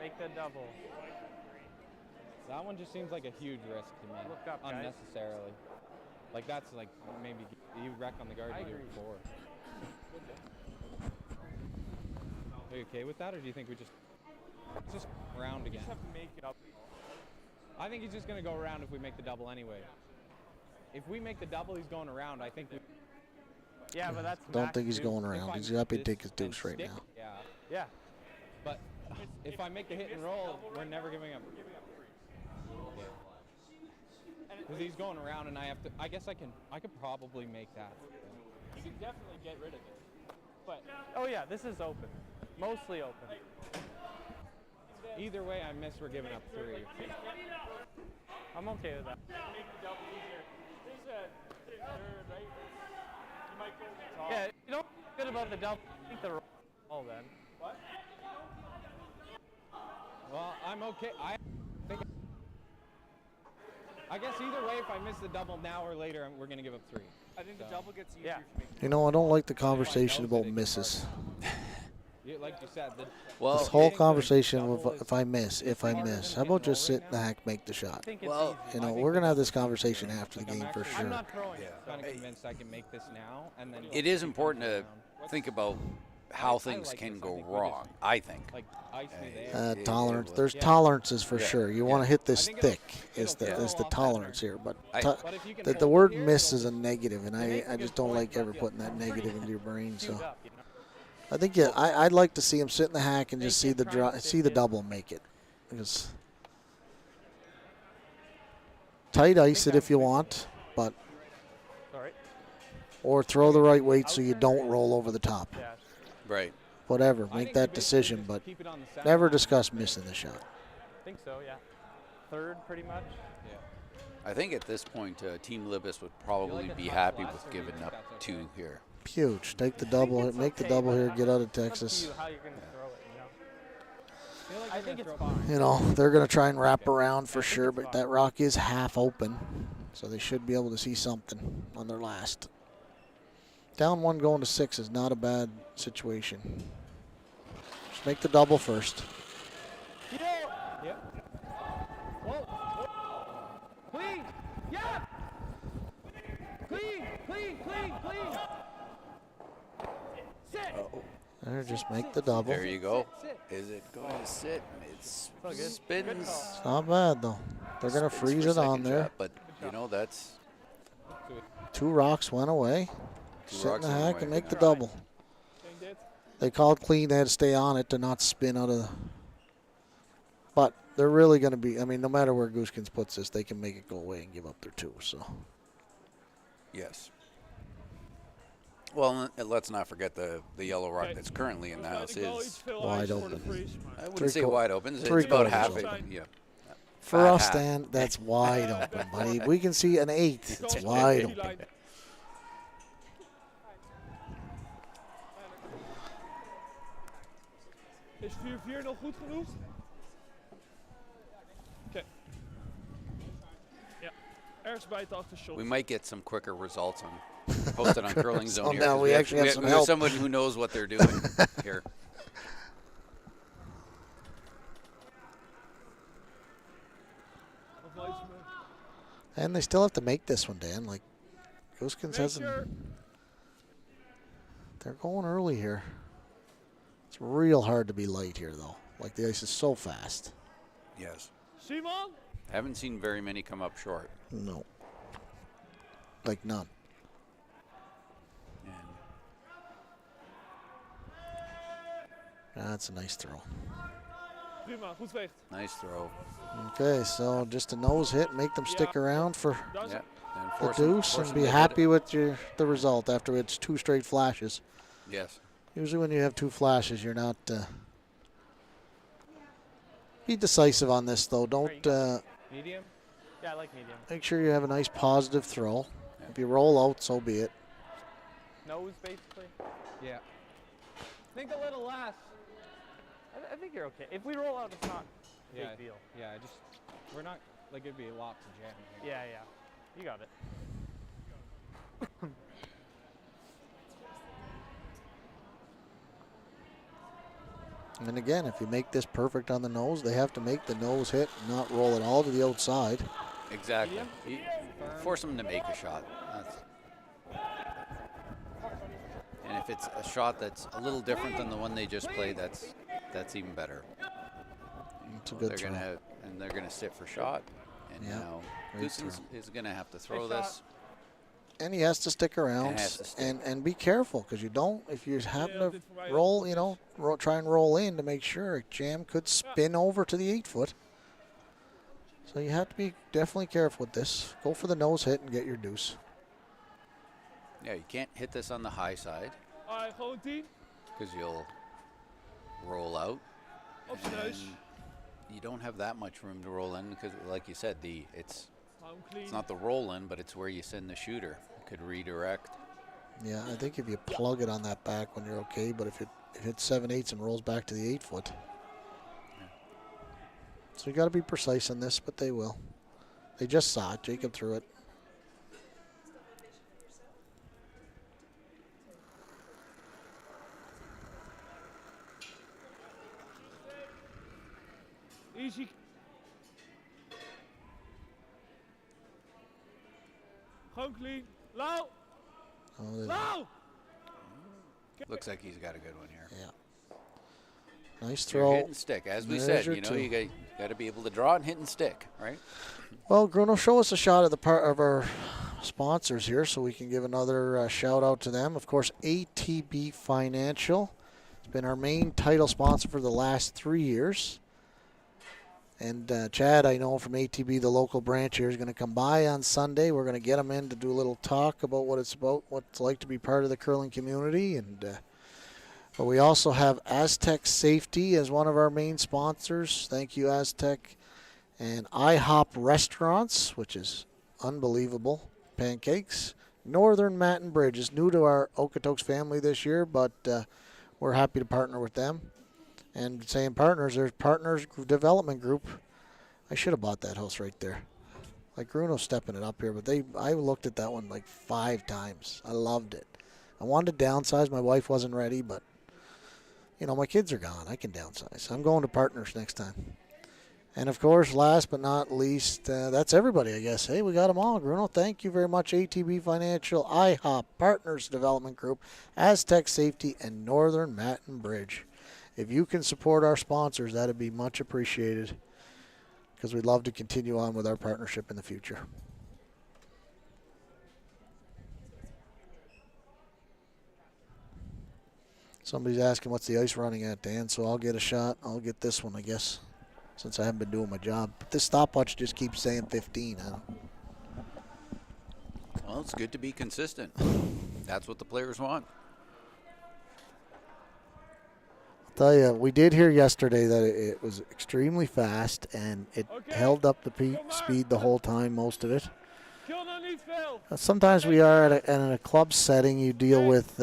Make the double. That one just seems like a huge risk to me. Look up, guys. Unnecessarily. Like, that's like maybe you wreck on the guard you do it before. Are you okay with that, or do you think we just around again? Just have to make it up. I think he's just gonna go around if we make the double anyway. If we make the double, he's going around. I think we. Yeah, but that's. Don't think he's going around. He's got to take his deuce right now. Yeah. Yeah. But if I make the hit and roll, we're never giving up. Because he's going around, and I have to. I guess I could probably make that. You can definitely get rid of it. But Oh yeah, this is open. Mostly open. Either way, I miss. We're giving up 3. I'm okay with that. make the double easier. There's a third, right? You might go to the top. Yeah, you know what's good about the double? I think the roll then. What? Well, I'm okay. I guess either way, if I miss the double now or later, we're going to give up 3. I think the double gets easier Yeah. for me. You know, I don't like the conversation about misses. Like you said, Well, This whole conversation of if I miss. How about just sit in the hack, make the I shot? think it's Well, easy. You know, we're going to have this conversation after the game for I'm sure. not throwing it. kind of convinced I can make this now, and then it is important to think about how things can go wrong, I think. like ice me there. Tolerance. Yeah. There's tolerances for Yeah. sure. You want to hit this I think it'll- thick is the tolerance here. But I- to- But if you can the hold word here, miss it'll is a negative, and I just don't like ever putting that negative into your brain. So Queued up, you know? I think I'd like to see him sit in the hack and just see the double make it. Because tight ice it if you want, but Sorry. or throw the right weight so you don't roll over the top. Yeah. Right. Whatever, I make think that you basically decision, just but keep it on the center never line. discuss missing the shot. I think so, yeah. Third, pretty much. I think at this point, Team Libbus would probably it's be not happy last with or giving you up think that's 2 okay? here. Huge. Take the double, make the double here, get out of It's up to Texas. you how you're going to throw it, you know? Feel like I we're think gonna it's throw- fine. You know, they're going to try and wrap around for I think sure, it's but fine. that rock is half open, so they should be able to see something on their last. Down 1 going to 6 is not a bad situation. Just make the double first. Yep. Whoa. Clean. Yeah. Clean. Sit. There, just make the double. There you go. Sit. Is it going to sit? It good. spins. It's not bad, though. They're going to Spins freeze for it on second there. shot, but, you know, that's 2 rocks went away. 2 Sit in rocks the on the hack way. and make the double. They called clean. They had to stay on it to not spin out of the. But they're really going to be. I mean, no matter where Gosgens puts this, they can make it go away and give up their 2. So Yes. Well, let's not forget the yellow rock that's currently in the house is, wide open. I wouldn't Three say quar- wide open. It's three about quarters half open. it. Yeah. For Fat us, half. Dan, that's wide open, buddy. We can see an 8. It's wide open. Is 4-4 nog goed genoeg? Oké. Ja, ergens bij het achtershot. We might get some quicker results on posted on Curling Zone So here. now 'cause we actually have some help. someone who knows what they're doing here. And they still have to make this one, Dan. Like, Gosgens hasn't. They're going early here. It's real hard to be light here, though. Like, the ice is so fast. Yes. Simon? Haven't seen very many come up short. No. Like, none. That's a nice throw. Prima, goed veegt. Nice throw. Okay, so just a nose hit, make them stick around for Yeah. And the force them- deuce force and them be to hit happy it. with the result after it's 2 straight flashes. Yes. Usually when you have 2 flashes, you're not... be decisive on this, though. Don't... Medium? Yeah, I like medium. make sure you have a nice positive throw. If you roll out, so be it. Nose, basically? Yeah. Think a little less. I think you're okay. If we roll out, it's not a big deal. Yeah, we're not, like, it'd be lots of jam here. Yeah, yeah. You got it. And again, if you make this perfect on the nose, they have to make the nose hit, not roll it all to the outside. Exactly. Force them to make a shot. And if it's a shot that's a little different than the one they just played, that's even better. It's a good throw. They're gonna sit for shot. And Yep, now great Gosgens throw. is gonna have to throw this. And he has to stick around And has to stick. and be careful, because you don't, if you happen to roll, try and roll in to make sure, jam could spin over to the 8-foot. So you have to be definitely careful with this. Go for the nose hit and get your deuce. Yeah, you can't hit this on the high side Gewoon 10. because you'll roll out. Op zijn neus. You don't have that much room to roll in because, like you said, it's Hou hem clean. not the roll in, but it's where you send the shooter. It could redirect. Yeah, I think if you plug it on that back one, you're okay. But if it hits 7/8 and rolls back to the 8-foot. So you got to be precise on this, but they will. They just saw it. Jacob threw it. Easy. Gewoon clean. Lauw. Oh, Lauw. Looks like he's got a good one here. yeah. Nice You're throw. hit and stick, as we There's said. your You know, two. you got to be able to draw and hit and stick, right? Well, Bruno, show us a shot of the part of our sponsors here, so we can give another shout out to them. Of course, ATB Financial. It's been our main title sponsor for the last 3 years. And Chad, I know from ATB, the local branch here, is going to come by on Sunday. We're going to get him in to do a little talk about what it's like to be part of the curling community. And but we also have Aztec Safety as one of our main sponsors. Thank you, Aztec. And IHOP Restaurants, which is unbelievable. Pancakes. Northern Matin Bridge is new to our Okotoks family this year, but we're happy to partner with them. And saying partners, there's Partners Development Group. I should have bought that house right there. Like Bruno's stepping it up here, but I looked at that one like 5 times. I loved it. I wanted to downsize. My wife wasn't ready, but you know, my kids are gone. I can downsize. I'm going to Partners next time. And of course, last but not least, that's everybody, I guess. Hey, we got them all. Bruno, thank you very much. ATB Financial, IHOP, Partners Development Group, Aztec Safety, and Northern Matin Bridge. If you can support our sponsors, that would be much appreciated, because we'd love to continue on with our partnership in the future. Somebody's asking what's the ice running at, Dan, so I'll get a shot. I'll get this one, I guess, since I haven't been doing my job. But this stopwatch just keeps saying 15. Well, it's good to be consistent. That's what the players want. I'll tell you, we did hear yesterday that it was extremely fast, and it held up the speed the whole time, most of it. Kill nog niet veel. Sometimes we are at a club setting, you deal with,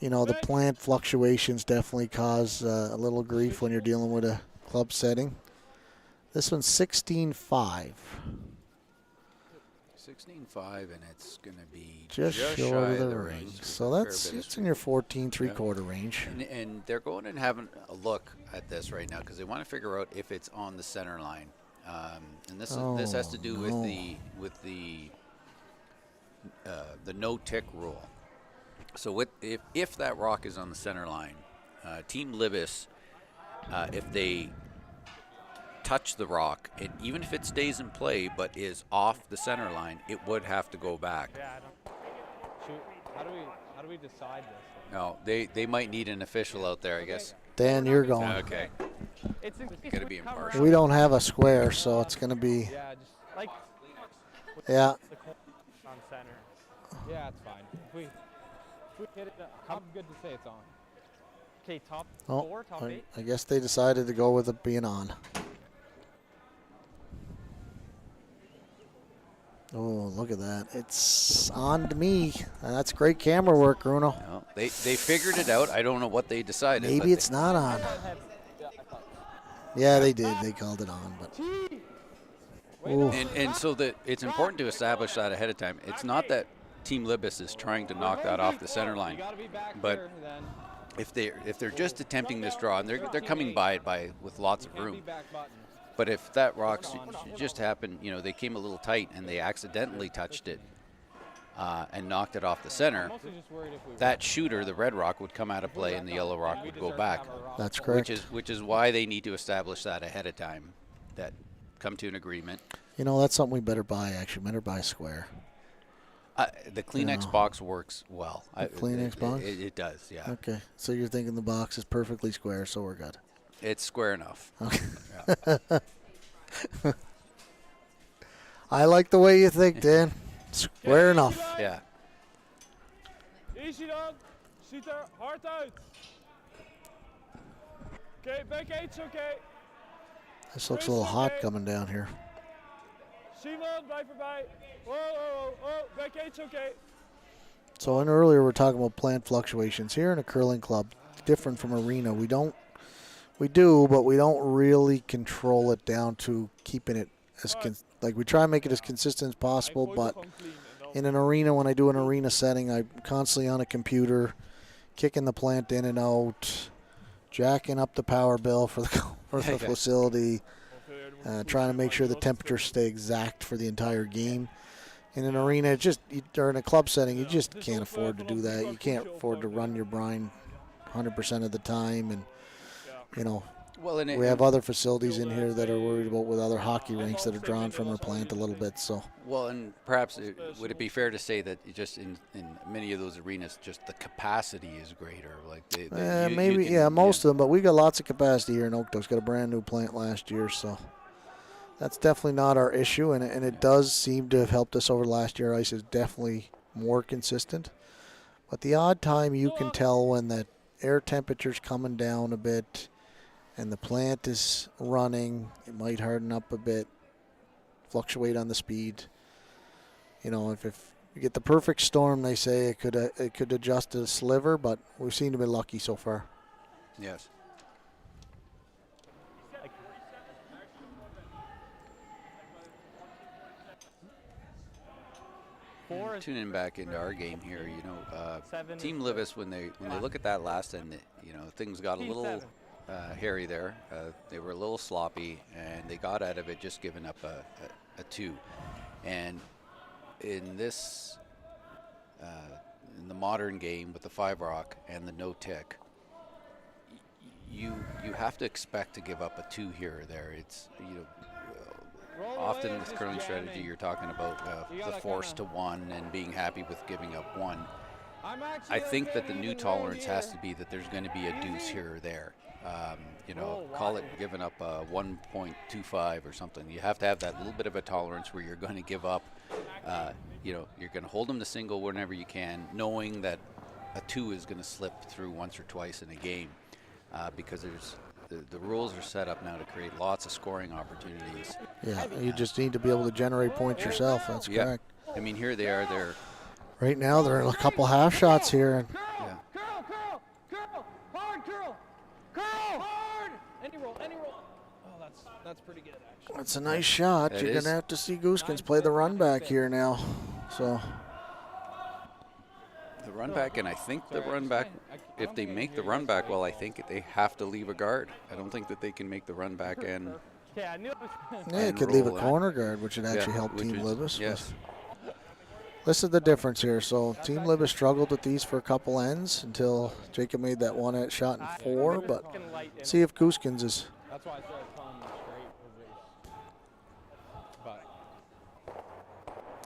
you know, the plant fluctuations definitely cause a little grief when you're dealing with a club setting. This one's 16.5. 16.5, and it's going to be Just shy short of the range. ring. So it's in your 14 3/4 range. And they're going and having a look at this right now because they want to figure out if it's on the center line. And this has to do with the no tick rule. So if that rock is on the center line, Team Libbus, if they touch the rock, and even if it stays in play but is off the center line, it would have to go back. Yeah, how do we decide this? No, they might need an official out there, I guess. Dan, you're going. Okay. It's Gotta be impartial. We don't have a square, so it's going to be. Yeah, just like. Yeah. On center. Yeah, it's fine. If we hit it, I'm good to say it's on. Okay, top 4, top 8. I guess they decided to go with it being on. Oh, look at that. It's on to me. That's great camera work, Bruno. No, they figured it out. I don't know what they decided. Maybe it's not on. Yeah, they did. They called it on. But and so that it's important to establish that ahead of time. It's not that Team Libbus is trying to knock that off the center line, but if they're just attempting this draw, and they're coming by it with lots of room. But if that rock just happened, you know, they came a little tight and they accidentally touched it and knocked it off the center, that shooter, the red rock, would come out of play and the yellow rock would go back. That's correct. Which is why they need to establish that ahead of time, that come to an agreement. You know, that's something we better buy, actually. Better buy a square. The Kleenex box works well. The Kleenex box? It does, yeah. Okay, so you're thinking the box is perfectly square, so we're good. It's square enough. Okay. Yeah. I like the way you think, Dan. Square enough. Yeah. Easy dan. Ziet hard uit. Oké, back 8's okay. This looks a little hot coming down here. Simon, blijf erbij. Whoa, back 8's okay. So in earlier we were talking about plant fluctuations. Here in a curling club, different from arena, we do, but we don't really control it down to keeping it as like we try and make it as consistent as possible. But in an arena, when I do an arena setting, I'm constantly on a computer, kicking the plant in and out, jacking up the power bill for the facility, trying to make sure the temperatures stay exact for the entire game. In an arena, or in a club setting, you just can't afford to do that. You can't afford to run your brine 100% of the time, and you know, we have other facilities in here that are worried about with other hockey rinks that are drawn from our plant a little bit. So, well, and perhaps would it be fair to say that just in many of those arenas, just the capacity is greater? Like most of them. But we got lots of capacity here in Okotoks. Got a brand new plant last year, so that's definitely not our issue. And it does seem to have helped us over the last year. Ice is definitely more consistent. But the odd time you can tell when the air temperature's coming down a bit and the plant is running, it might harden up a bit, fluctuate on the speed. You know, if you get the perfect storm, they say it could adjust to a sliver, but we've seemed to be lucky so far. Yes. Tuning back into our game here, you know, Team Libbus, when they look at that last end, you know, things got a little hairy there. They were a little sloppy, and they got out of it just giving up a 2. And in this, in the modern game with the 5 rock and the no tick, you have to expect to give up a 2 here or there. It's, you know, often with curling strategy, you're talking about the force to 1 and being happy with giving up 1. I think that the new tolerance has to be that there's going to be a deuce here or there. You know, call it giving up 1.25 or something. You have to have that little bit of a tolerance where you're going to give up, you know, you're going to hold them to single whenever you can, knowing that a 2 is going to slip through once or twice in a game, because the rules are set up now to create lots of scoring opportunities. Yeah, you just need to be able to generate points yourself. That's correct. I mean, here they are. Right now, they're in a couple half shots here. And It's a nice shot. You're going to have to see Gosgens play the run back here now. So the run back, and I think the run back, if they make the run back, well, I think they have to leave a guard. I don't think that they can make the run back and yeah, it could leave a roll corner guard, which would actually help which Team is- Libbus. Yes. This is the difference here. So Team Libbus struggled with these for a couple ends until Jacob made that one shot in 4. But see if Gosgens is. That's why I started calling him straight but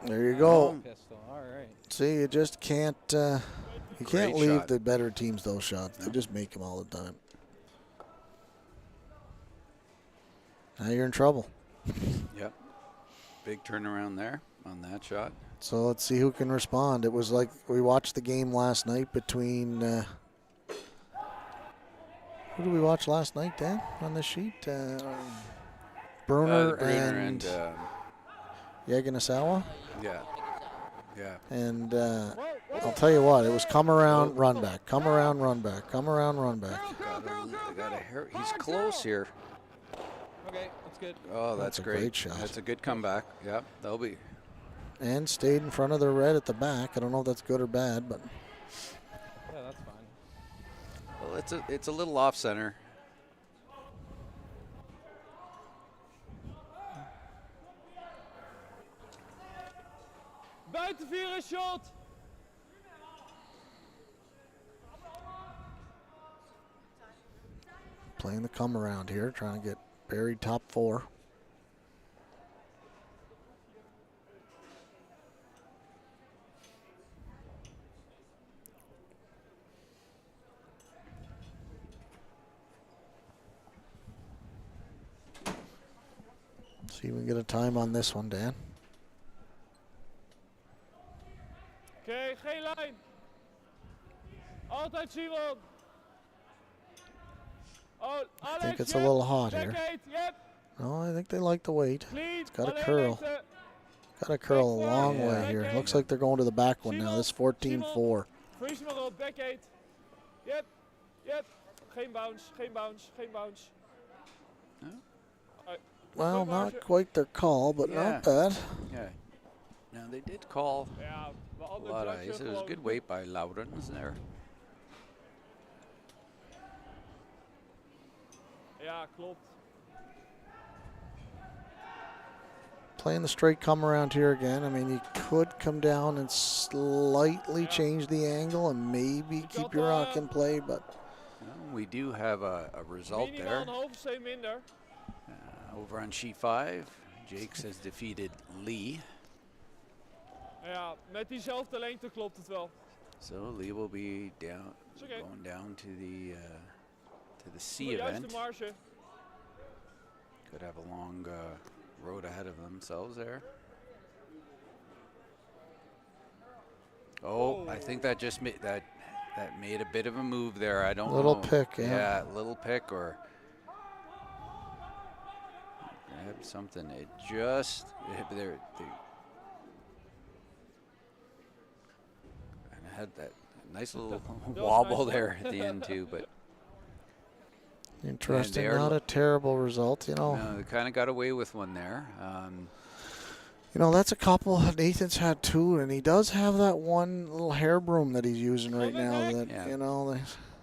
There you go. pistol. All right. See, you just can't. You can't Great leave shot. the better teams those shots. They just make them all the time. Now you're in trouble. Yep. Big turnaround there on that shot. So let's see who can respond. It was like we watched the game last night between. Who did we watch last night, Dan, on this sheet? Bruner and Yaganasawa. Yeah. Yeah. And I'll tell you what, it was come around, run back, come around, run back, come around, run back. He's close here. Okay, that's good. Oh, That's that's a great. great shot. That's a good comeback. Yep, that'll be. And stayed in front of the red at the back. I don't know if that's good or bad, but Yeah, that's fine. Well, it's a little off center. Buitenvieren shot. playing the come around here, trying to get buried top 4. See if we can get a time on this one, Dan. Oké, geen lijn. Altijd Simon. Oh, I think it's a little hot here. Yep. No, I think they like the weight. Clean. It's got a Alleen curl. lengte. Got to curl a long way here. Looks like they're going to the back one now. This 14-4. Freeze maar op, backhand. Yep, yep. Geen bounce, geen bounce, geen bounce. Well, not quite their call, but not bad. Yeah. Now they did call Ja, we a hadden lot of Dutch ice. It was gewoon- good weight by Laurens there. Ja, klopt. Playing the straight come around here again. I mean, you could come down and slightly change the angle and maybe keep your rock in play, but Well, we do have a result Minimaal there. een halve C minder. Over on sheet 5, Jakes has defeated Lee. Ja, met diezelfde lengte klopt het wel. So Lee will be down, It's okay. going down to the C Doe juist event. de marge. Could have a long road ahead of themselves there. Oh, I think that just made that made a bit of a move there. I don't know. Little pick, yeah. Yeah, little pick or grab something. It just there. And it had that nice little wobble there at the end too, but. interesting. they are Not a terrible result, you know. No, they kind of got away with one there. You know, that's a couple. Nathan's had 2, and he does have that one little hair broom that he's using right now. That Yeah. you know,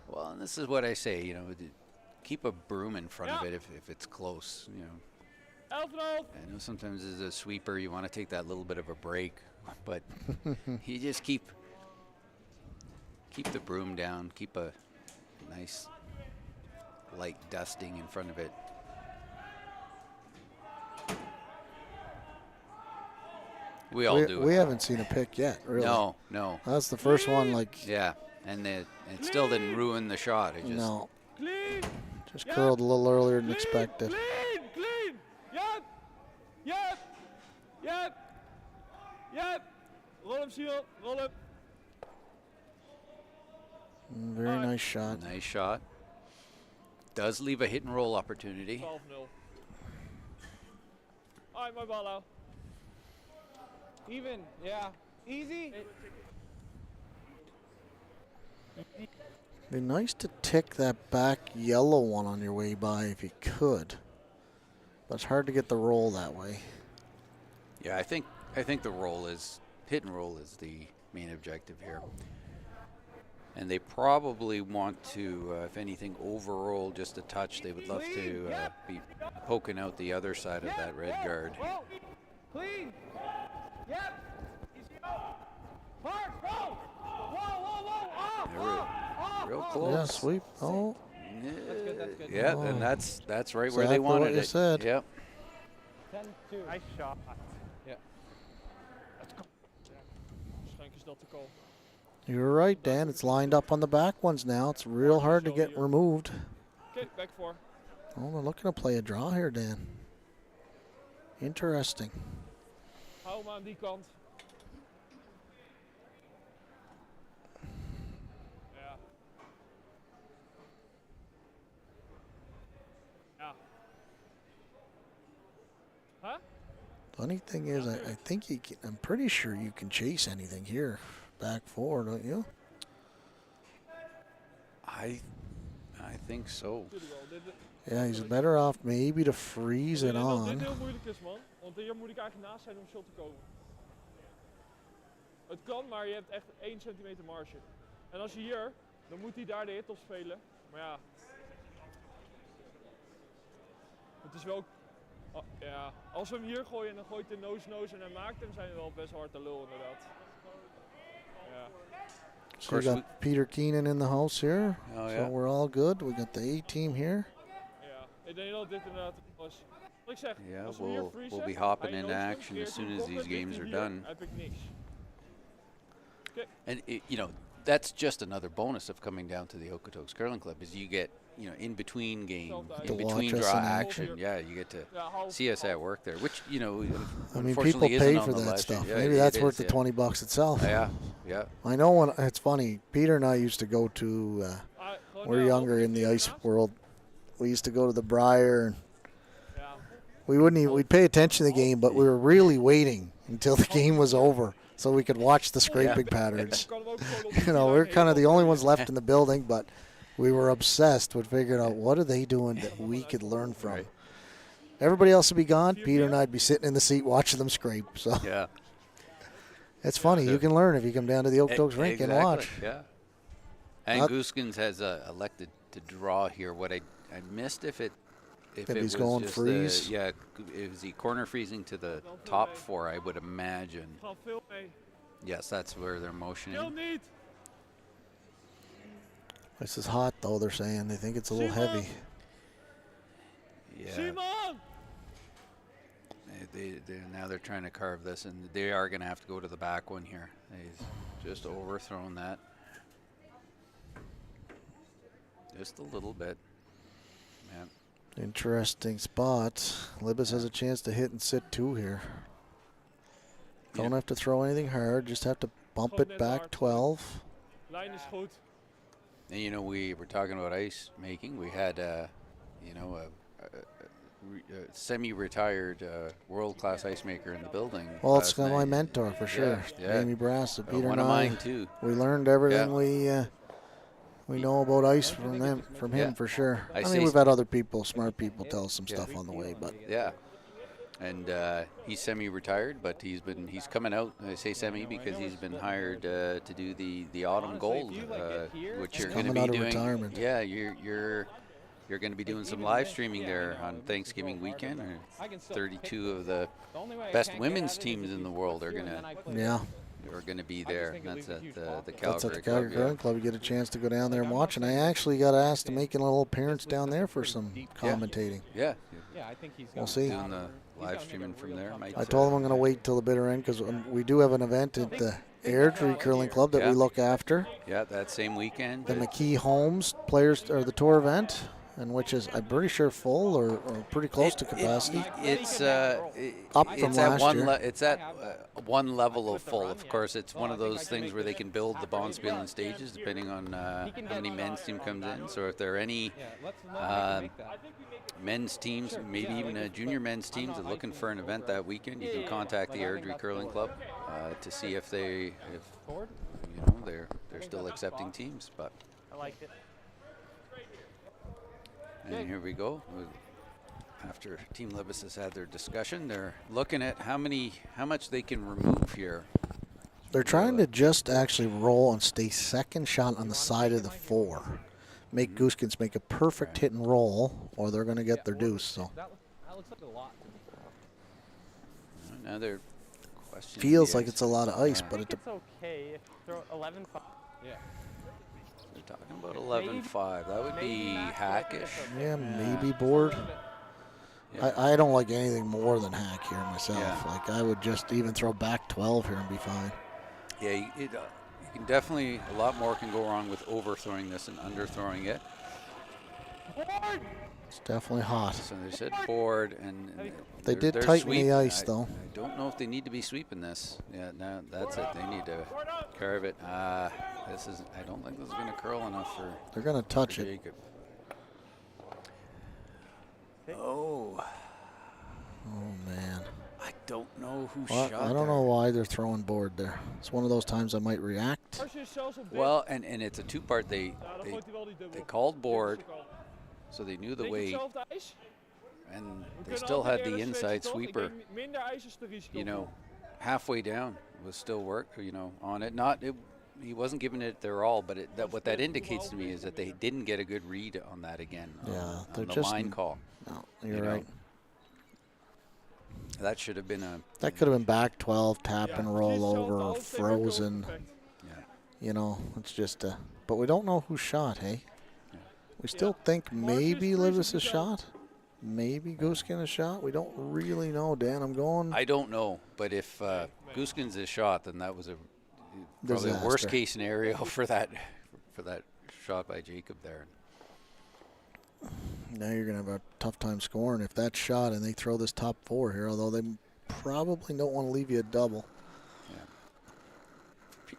Well, and this is what I say, you know, keep a broom in front of it if it's close, you know. 11,5. I know sometimes as a sweeper you want to take that little bit of a break, but you just keep the broom down, keep a nice light dusting in front of it. We all do it. we haven't seen a pick yet, really. No, no. That's the first one. Like, Yeah, and it still didn't ruin the shot. It just no, Clean. just Yeah. curled a little earlier than Clean, expected. Clean, clean. Yep. Yep. Yep. Yep. Roll hem, Simon. Roll hem. Very nice shot. nice shot. Does leave a hit and roll opportunity. 12-0. Alright, my ball out. Even, yeah. Easy. Be nice to tick that back yellow one on your way by if you could. But it's hard to get the roll that way. Yeah, I think the roll is hit and roll is the main objective here. And they probably want to, if anything, overroll just a touch. They would love to be poking out the other side of that red guard. Clean. Yep. Hard. Whoa. Off. Real close. Yeah, sweep. Oh. That's good. Yeah, Oh. and that's right Exactly where they wanted what you it. said. Yep. 10-2. Nice shot. Yeah. Waarschijnlijk is dat de call. You're right, Dan. It's lined up on the back ones now. It's real hard to get removed. Oké, back 4. Oh, they're looking to play a draw here, Dan. Interesting. Hou hem aan die kant. Ja. Ja. Huh? Funny thing is, I think you can, I'm pretty sure you can chase anything here. Back 4, don't you? I think so. Yeah, he's better off maybe to freeze it Ik denk dat dit on. heel moeilijk is, man. Want hier moet ik eigenlijk naast zijn om shot te komen. Het kan, maar je hebt echt 1 centimeter marge. En als je hier, dan moet hij daar de hit op spelen. Maar ja. Het is wel... Oh, ja. Als we hem hier gooien en dan gooit hij nose-nose en hij maakt hem, zijn we wel best hard te lul inderdaad. Ja. So we got Peter Keenan in the house here. Oh, so yeah. we're all good. We got the A-team here. Ja, ik denk dat dit inderdaad was. Wat ik zeg, Yeah, als we hier we'll freezen, be hopping hij into nose-nose action keert as soon die as kop these en games ligt are hij hier, done. heb ik niks. And that's just another bonus of coming down to the Okotoks Curling Club is you get, in between game, To in between watch us draw in action. Yeah, you get to see us at work there, which I mean, people unfortunately pay isn't on for the that live stream. stuff. Yeah, Maybe it that's is, worth the yeah. $20 itself. Yeah. I know when it's funny. Peter and I used to go to. We're younger in the ice world. We used to go to the Briar, and we'd pay attention to the game, but we were really waiting until the game was over so we could watch the scraping patterns. We're kind of the only ones left in the building, but we were obsessed with figuring out what are they doing that we could learn from. Right. Everybody else would be gone. Peter and I'd be sitting in the seat watching them scrape. So Yeah. it's funny. You can learn if you come down to the Okotoks rink and watch. Yeah. And Gosgens has elected to draw here. What I missed if it If it he's was going just freeze. is he corner freezing to the top 4? I would imagine. Gaan veel mee. Yes, that's where they're Heel motioning. niet. This is hot, though, they're saying. They think it's a little heavy. Yeah. Simon! Now they're trying to carve this, and they are going to have to go to the back one here. He's just overthrown that. Just a little bit. Man. Interesting spot. Libbus has a chance to hit and sit 2 here. Don't have to throw anything hard. Just have to bump it back 12. Lijn is goed. And we were talking about ice making. We had a semi-retired world-class ice maker in the building. Well, it's last my night. mentor for sure. Yeah. Amy Brass, Peter One and of I. mine too. We learned everything we know about ice from him Yeah. for sure. I I say mean, we've had other people, smart people, tell us some Yeah. stuff on the way, but Yeah. And he's semi-retired, but he's coming out. I say semi because he's been hired to do the autumn gold, which you're going to coming be out of doing. retirement. Yeah, you're going to be doing some live streaming there on Thanksgiving weekend. 32 of the best women's teams in the world are going to be there. And that's at the Calgary that's at the Club, Calgary Curling Club. You get a chance to go down there and watch. And I actually got asked to make a little appearance down there for some commentating. Yeah. Yeah, I think he's We'll see. Doing the live streaming from there. I told him I'm going to wait till the bitter end because we do have an event at the Airdrie Curling Club that we look after. Yeah, that same weekend. The McKee Holmes players or the tour event, and which is I'm pretty sure full or pretty close to capacity. It's Up from it's at last one year. it's at one level of full. Of course, it's one of those things where they can build the Bonspiel in stages depending on how many men's team comes in. So if there are any men's teams, maybe even junior men's teams that are looking for an event that weekend, you can contact the Airdrie Curling Club to see if they're still accepting teams. But I like it. and here we go. after Team Libbus has had their discussion, they're looking at how much they can remove here. They're trying to just actually roll and stay second shot on the side of the 4. Make Gosgens make a perfect hit and roll, or they're going to get their deuce. So That looks like a lot to me. Another question. feels like it's a lot of ice, I but think it it's okay if throw 11-5. Yeah. They're talking about 11-5. That would be hackish. yeah, maybe board. Yeah. I don't like anything more than hack here myself. Yeah. Like I would just even throw back 12 here and be fine. Yeah, you can definitely, a lot more can go wrong with overthrowing this and underthrowing it. It's definitely hot. So they said board, and They did they're tighten the sweeping. ice, though. I don't know if they need to be sweeping this. Yeah, no, that's it. They need to carve it. This is. I don't think this is going to curl enough for. They're going to touch it. Jacob. Oh, Oh, man. I don't know who Well, shot. I don't there. know why they're throwing board there. It's one of those times I might react. Als je zelfs op dit... Well, and it's a two-part. Ja, dan gooit hij wel die dubbel. They called Dit board, is ook al. so they knew the Denk je way, hetzelfde ijs? and We they kunnen still altijd had the eerder inside switchen, toch? Ik sweeper. denk minder ijs is te risico. You know, halfway down was still work. On it. He wasn't giving it their all, but what that indicates to me is that they didn't get a good read on that again. Yeah, on they're the just line call. No, you're You know, right. That should have been a. That could have been back 12, tap Ja, and roll precies over, hetzelfde or als tegen Kool frozen. effect. Yeah. It's just but we don't know who shot, hey? We still think Marcus maybe Friese Libbus has got- shot. Maybe Gosgens has shot. We don't really know, Dan. I'm going. I don't know, but if Gosgens is shot, then that was probably a worst Disaster. case scenario for that shot by Jacob there. Now you're going to have a tough time scoring if that's shot and they throw this top 4 here, although they probably don't want to leave you a double.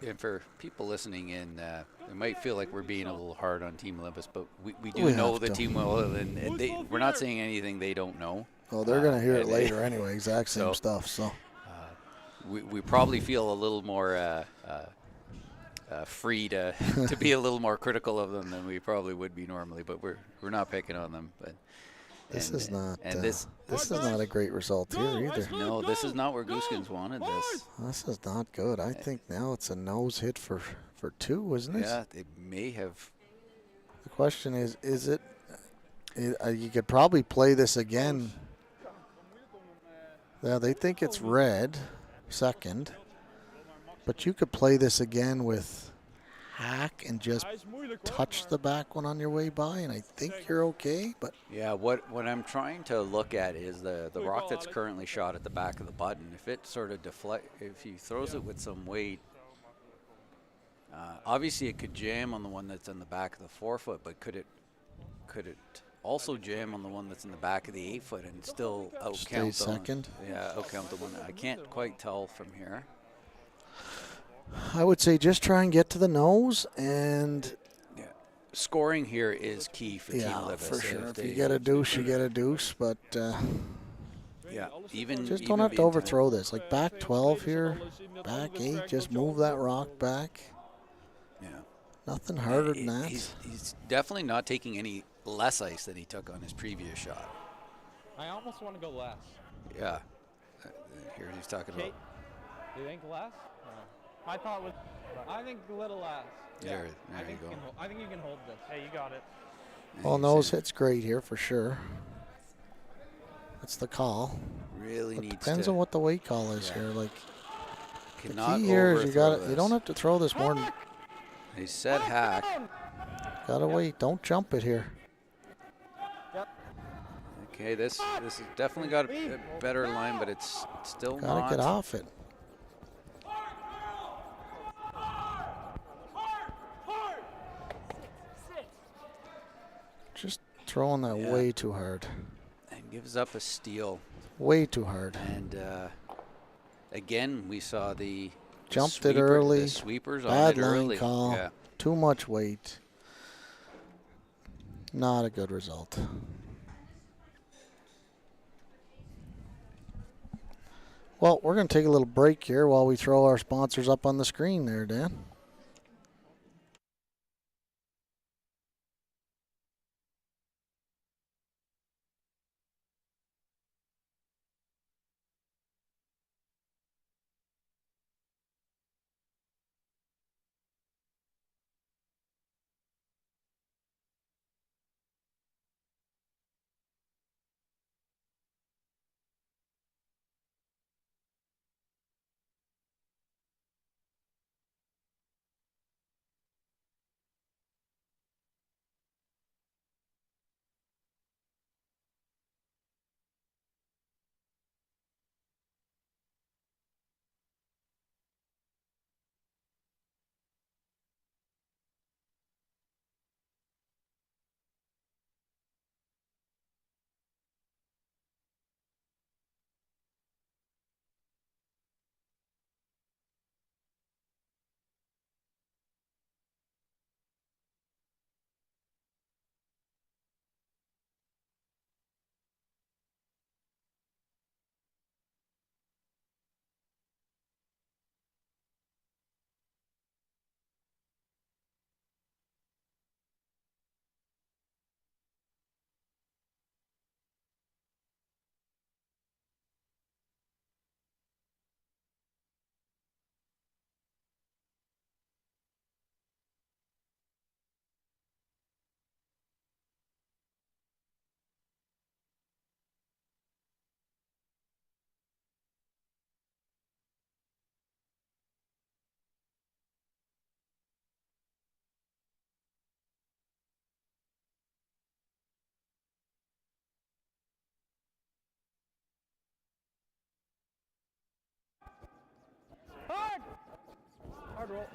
And for people listening in, it might feel like we're being a little hard on Team Libbus, but we do We know have the to. team well, and we're not saying anything they don't know. Well, they're going to hear it and later anyway, exact same so- stuff. So We probably feel a little more free to be a little more critical of them than we probably would be normally, but we're not picking on them. But this and- is not. and This is not a great result here either. no, this is not where Gosgens wanted this. This is not good. I think now it's a nose hit for 2, isn't it? Yeah, they may have. The question is it you could probably play this again. Yeah, they think it's red, second. But you could play this again with hack and just Hij is moeilijk hoor. touch maar- the back one on your way by, and I think you're okay. But Yeah, what I'm trying to look at is the rock that's currently shot at the back of the button. If it sort of if he throws it with some weight, obviously it could jam on the one that's in the back of the 4-foot, but could it also jam on the one that's in the back of the 8-foot and still Stay outcount second? outcount the one? I can't quite tell from here. I would say just try and get to the nose, and Yeah, scoring here is key for Team yeah, Libbus. for sure. If they- you get a deuce, you get a deuce. But yeah, even just even don't have to being overthrow this. Like back Twee 12 spelers here, en alles in dat back andere 8, werk just moet je move that overal- rock back. Yeah. Nothing harder than that. He's definitely not taking any less ice than he took on his previous shot. I almost want to go less. Yeah. Here he's talking about. Okay. Do you think less? My thought was. I think a little less. There I you think go. I think you can hold this. Hey, you got it. Well, nose hit's great here for sure. That's the call. Really It needs depends to. on what the weight call is Yeah. here. Like the Cannot key here is you overthrow got You don't this. have to throw this more than. He said hack. Gotta wait. Don't jump it here. Okay, this has definitely got a better line, but it's still Gotta not. get off it. Just throwing that Yeah. way too hard. And gives up a steal. Way too hard. And again, we saw the Jumped it sweeper- early. The sweepers on Bad it line early. call. Yeah. Too much weight. Not a good result. Well, we're going to take a little break here while we throw our sponsors up on the screen there, Dan.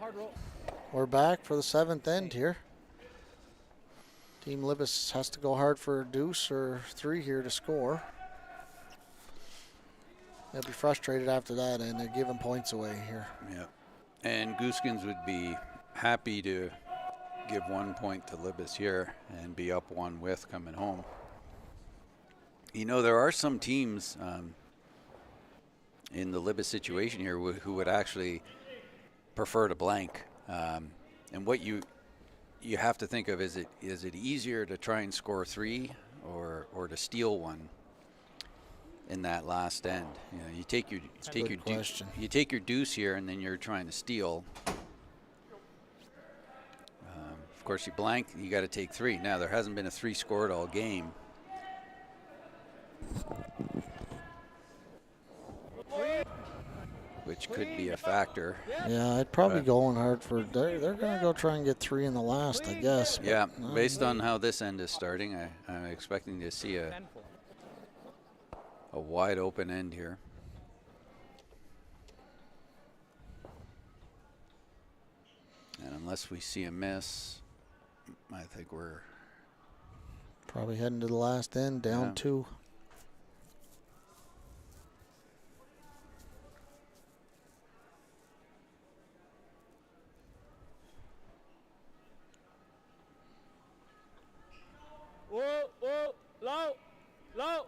hard roll. We're back for the 7th end here. Team Libbus has to go hard for a deuce or 3 here to score. They'll be frustrated after that, and they're giving points away here. Yeah. And Gosgens would be happy to give 1 point to Libbus here and be up 1 with coming home. You know, there are some teams in the Libbus situation here who would actually prefer to blank. And what you have to think of, is it easier to try and score 3 or to steal 1 in that last end? You know, you take your deuce here, and then you're trying to steal. Of course, you blank, you got to take 3. Now, there hasn't been a 3 scored all game. Which could be a factor. Yeah, I'd probably going hard for. They're going to go try and get 3 in the last, I guess. Yeah, based on how this end is starting, I'm expecting to see a wide open end here. And unless we see a miss, I think we're probably heading to the last end, down 2. Whoa, low, low.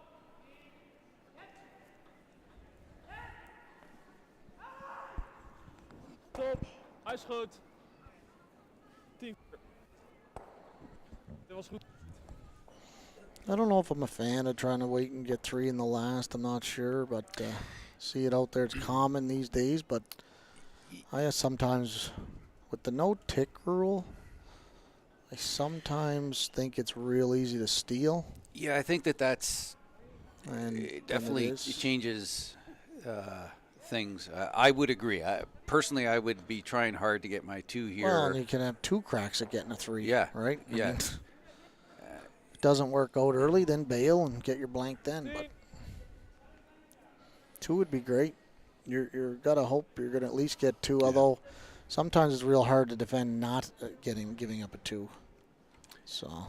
Top, hij is goed. 10. Dit was goed. I don't know if I'm a fan of trying to wait and get 3 in the last. I'm not sure, but see it out there. It's common these days, but I sometimes, with the no tick rule, I sometimes think it's real easy to steal. Yeah, I think that's and it definitely changes things. I would agree. Personally, I would be trying hard to get my 2 here. Well, and you can have 2 cracks at getting a 3. Yeah. Right? I Yeah. mean, if it doesn't work out early, then bail and get your blank then. But 2 would be great. You're gotta hope you're gonna at least get 2. Although sometimes it's real hard to defend not giving up a 2. So.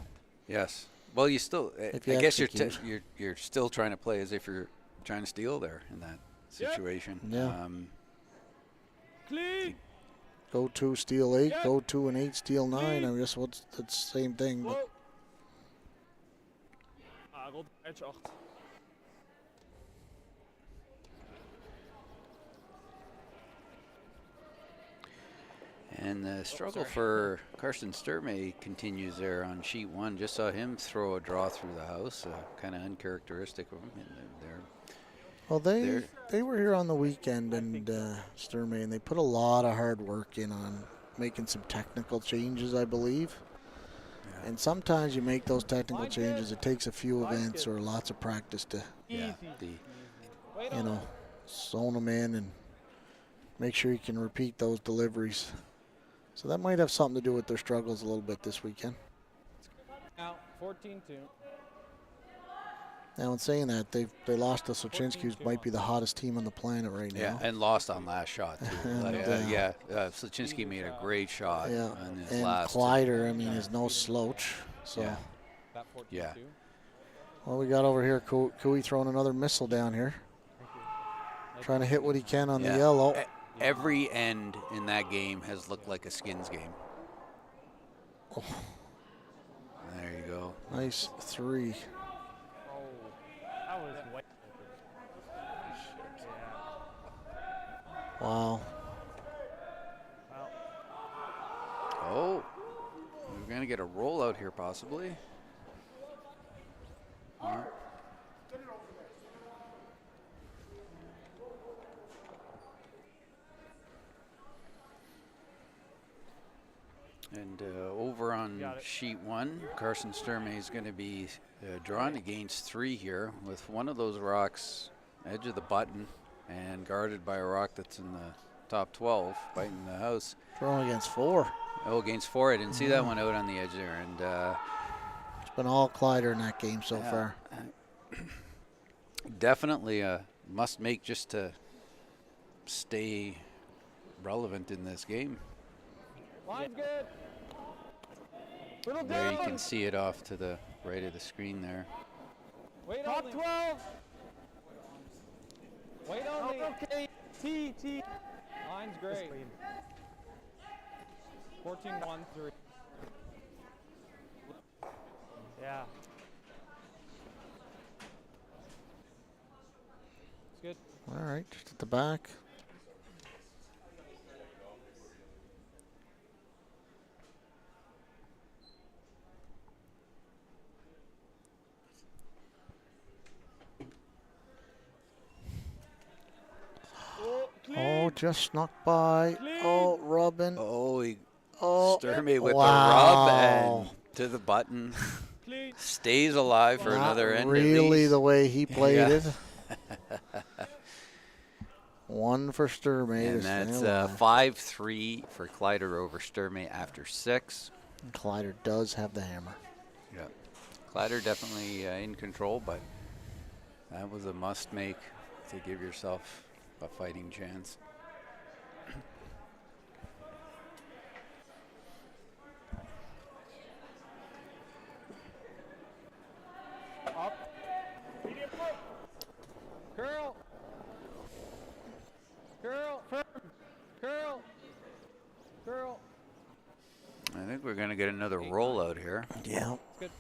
Yes. Well, you still. I guess you're still trying to play as if you're trying to steal there in that situation. Yeah. Clean. Go 2, steal 8. Go 2 and 8, steal 9. I guess it's the same thing. But. Rond edge 8. And the struggle for Carson Sturmey continues there on sheet 1. Just saw him throw a draw through the house, kind of uncharacteristic of him. Well, they were here on the weekend, and Sturmey, and they put a lot of hard work in on making some technical changes, I believe. Yeah. And sometimes you make those technical changes. It takes a few events or lots of practice to, zone them in and make sure you can repeat those deliveries. So that might have something to do with their struggles a little bit this weekend. Now, 14-2. Now, in saying that, they lost to Sochinski, who might be the hottest team on the planet right now. Yeah, and lost on last shot, too. Sochinski made a great shot on his last. And Kleider, I mean, is no slouch. So. Yeah. Well, we got over here, Cooey throwing another missile down here. Trying to hit what he can on the yellow. Every end in that game has looked like a skins game. Oh. There you go. Nice 3. That was way Wow. Oh, we're going to get a rollout here possibly. And over on sheet 1, Carson Sturmey is going to be drawn against 3 here with one of those rocks edge of the button and guarded by a rock that's in the top 12 biting the house. Throwing against 4. Oh, against 4. I didn't see that one out on the edge there. And it's been all Kleider in that game so far. Definitely a must make just to stay relevant in this game. Line's good. Little There you down. can see it off to the right of the screen there. Wait Top 12. Wait only. Oh, okay. T. Line's great. 14-1-3. Yeah. It's good. All right, just at the back. Oh, just snuck by. Oh, rubbing. Oh, Oh, Sturmey with wow. the rub and to the button. Stays alive for Not another end. really the way he played Yeah. it. One for Sturmey. And that's 5-3 for Kleider over Sturmey after 6. Kleider does have the hammer. Yeah. Kleider definitely in control, but that was a must make to give yourself a fighting chance. Up. Curl. Firm. Curl. I think we're going to get another rollout here. Yeah. Good.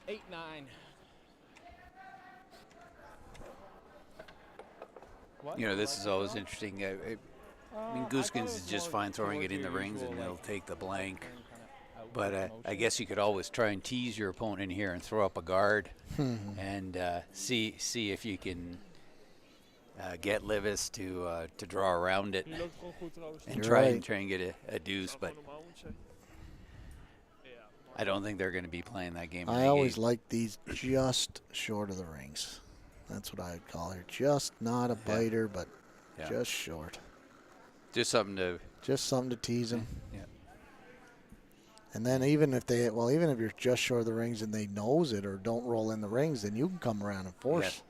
Eight, 9. What? You know, this is always interesting. I mean, Gosgens is just fine throwing it in the rings and they'll take the blank. But I guess you could always try and tease your opponent here and throw up a guard and see if you can get Libbus to draw around it and try and get a deuce. But I don't think they're going to be playing that game. I always like these just short of the rings. That's what I'd call her. Just not a biter, but just short. Just something to tease them. Yeah. And then even if you're just short of the rings and they nose it or don't roll in the rings, then you can come around and force.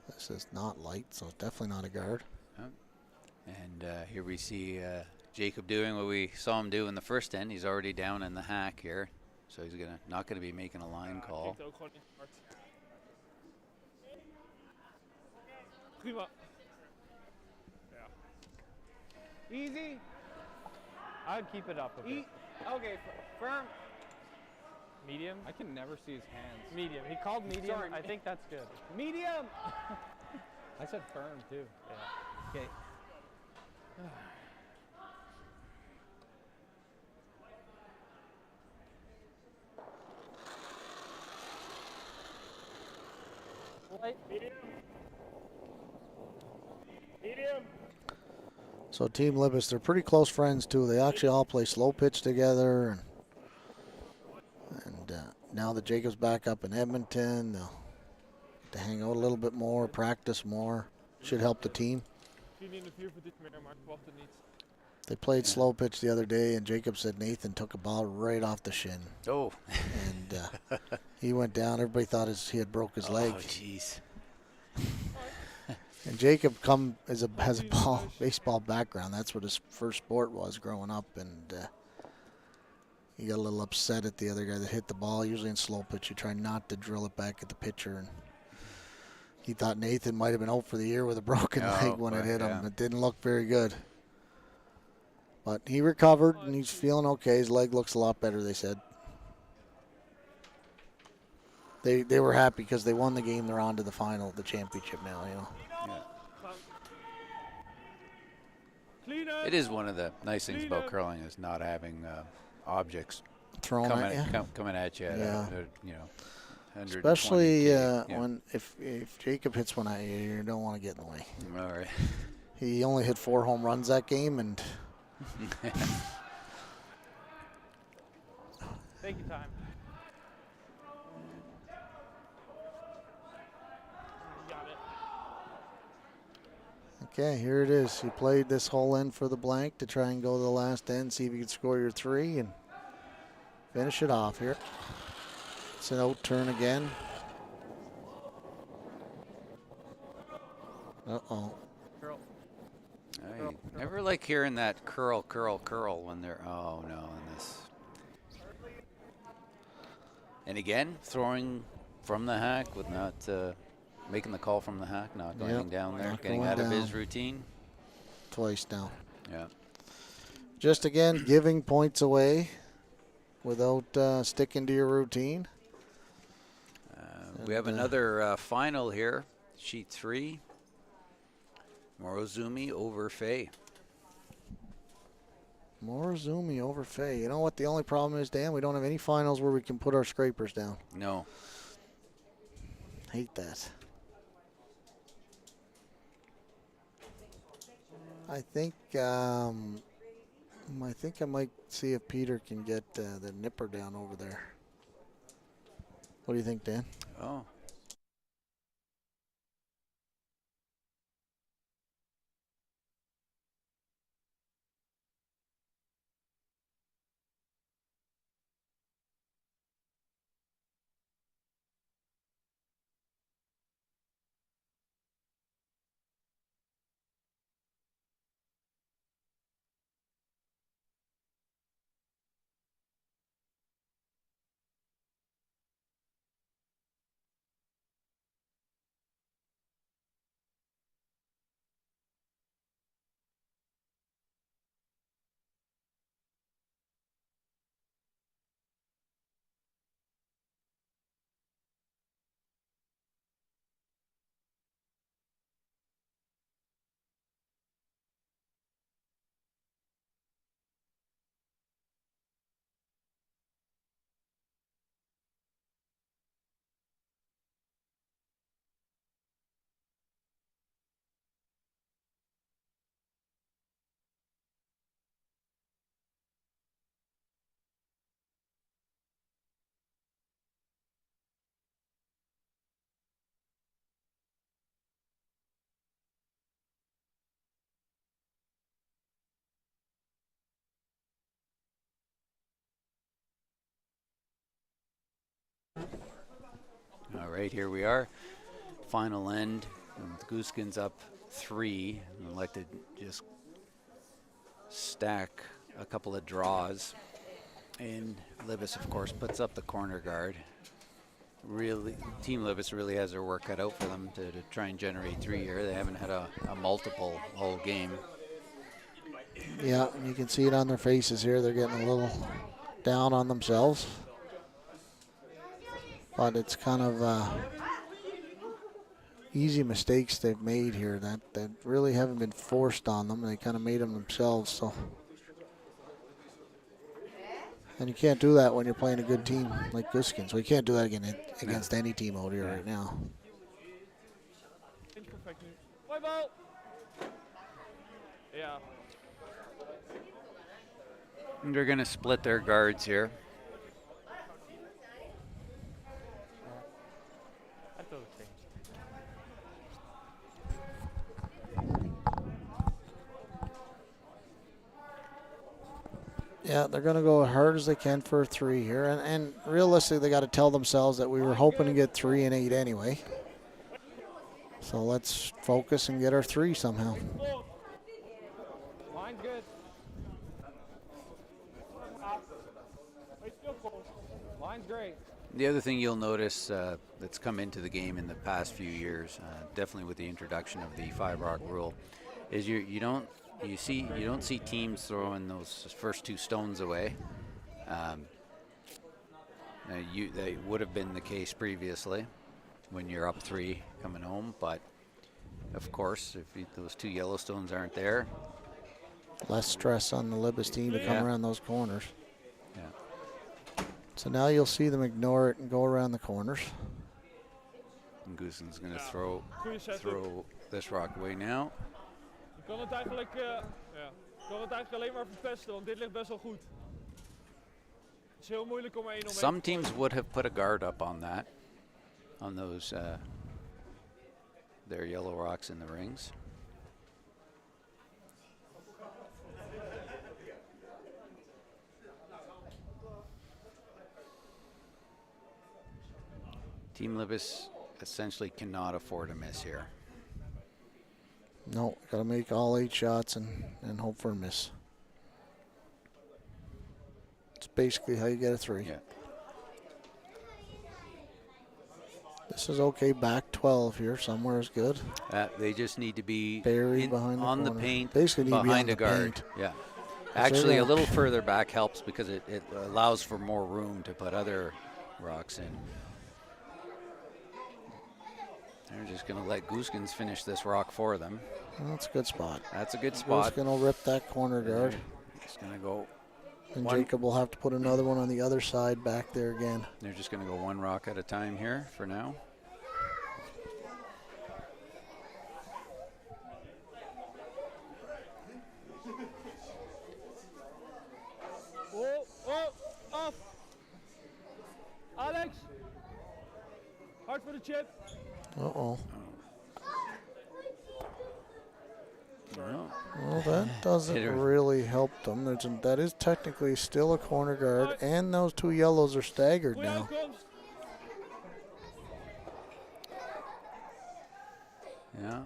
Yeah. This is not light, so it's definitely not a guard. And here we see Jacob doing what we saw him do in the first end. He's already down in the hack here, so he's not going to be making a line call. Prima. Easy. I'd keep it up a bit. Okay, firm. Medium. I can never see his hands. Medium. He called medium. Sorry. I think that's good. Medium. I said firm too. Yeah. Okay. Light. Medium. Medium. So Team Libbus, they're pretty close friends too. They actually all play slow pitch together, and now that Jacob's back up in Edmonton, they'll get to hang out a little bit more, practice more. Should help the team. They played slow pitch the other day, and Jacob said Nathan took a ball right off the shin. Oh. And he went down. Everybody thought he had broke his leg. Oh, jeez. And Jacob has a baseball background. That's what his first sport was growing up, and he got a little upset at the other guy that hit the ball. Usually in slow pitch, you try not to drill it back at the pitcher. And he thought Nathan might have been out for the year with a broken leg when it hit him. It didn't look very good. But he recovered, and he's feeling okay. His leg looks a lot better, they said. They were happy because they won the game. They're on to the final, the championship now, you know. It is one of the nice things about curling is not having objects thrown coming at you. Yeah. You know, especially when if Jacob hits one at you, you don't want to get in the way. All right. He only hit 4 home runs that game, and take your time. Okay, here it is. You played this whole end for the blank to try and go to the last end, see if you can score your 3 and finish it off here. It's an out turn again. Uh-oh. I never like hearing that curl when they're, oh no, in this. And again, throwing from the hack with not making the call from the hack, not going down there, getting out of his routine. Twice now. Yeah. Just again, giving points away without sticking to your routine. We have another final here, sheet 3. Morozumi over Faye. Morozumi over Faye. You know what the only problem is, Dan? We don't have any finals where we can put our scrapers down. No. Hate that. I think I might see if Peter can get the nipper down over there. What do you think, Dan? Oh. All right, here we are. Final end. The Gosgens up 3. I'd like to just stack a couple of draws. And Libbus, of course, puts up the corner guard. Really, Team Libbus really has their work cut out for them to try and generate 3 here. They haven't had a multiple whole game. Yeah, you can see it on their faces here. They're getting a little down on themselves. But it's kind of easy mistakes they've made here that really haven't been forced on them. They kind of made them themselves. So, and you can't do that when you're playing a good team like Gosgens. So you can't do that against any team out here right now. And they're going to split their guards here. Yeah, they're going to go as hard as they can for a 3 here. And realistically, they got to tell themselves that we were hoping to get 3 and 8 anyway. So let's focus and get our 3 somehow. Line's good. Line's great. The other thing you'll notice that's come into the game in the past few years, definitely with the introduction of the 5-rock rule, is you don't see teams throwing those first 2 stones away. That would have been the case previously when you're up 3 coming home, but of course, if those 2 yellow stones aren't there, less stress on the Libbus team to come around those corners. Yeah. So now you'll see them ignore it and go around the corners. And Gosgens going to throw this rock away now. Je kan het eigenlijk, kan het eigenlijk alleen maar verpesten, want dit ligt best wel goed. Het is heel moeilijk om er 1 omheen. Some teams would have put a guard up on that, on those their yellow rocks in the rings. Team Libbus essentially cannot afford a miss here. No, got to make all 8 shots and hope for a miss. It's basically how you get a 3. Yeah. This is okay. Back 12 here. Somewhere is good. They just need to be Buried behind on the the corner. paint, Basically need to be behind on a the guard. paint. Yeah. That's Actually, it. a little further back helps because it allows for more room to put other rocks in. They're just going to let Gosgens finish this rock for them. Well, that's a good spot. That's a good spot. Gosgens will rip that corner guard. It's going to go. And Jacob will have to put another one on the other side back there again. They're just going to go 1 rock at a time here for now. Off. Alex. Hard for the chip. Uh-oh. No. Well, that doesn't really help them. That is technically still a corner guard, and those 2 yellows are staggered now. Yeah.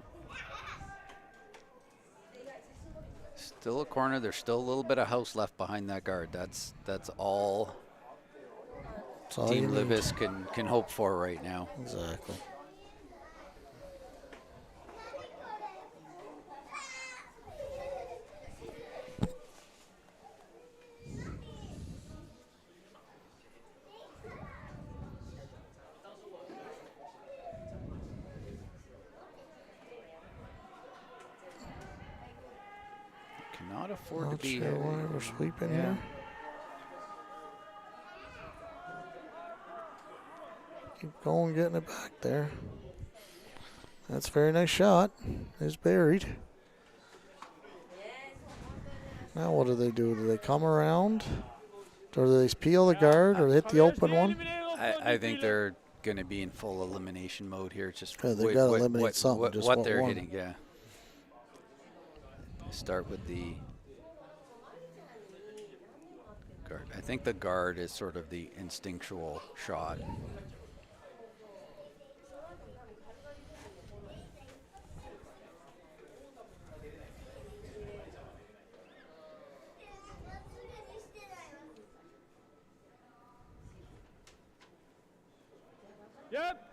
Still a corner. There's still a little bit of house left behind that guard. That's all Team Libbus can hope for right now. Exactly. Cannot afford Not to be sure why we're sweeping here. Keep going, getting it back there. That's a very nice shot. It's buried. Now what do? Do they come around? Or do they peel the guard or hit the open one? I think they're going to be in full elimination mode here. Just Yeah, they've got to eliminate something. Just what they're one. hitting, yeah. Start with the guard. I think the guard is sort of the instinctual shot. Yep.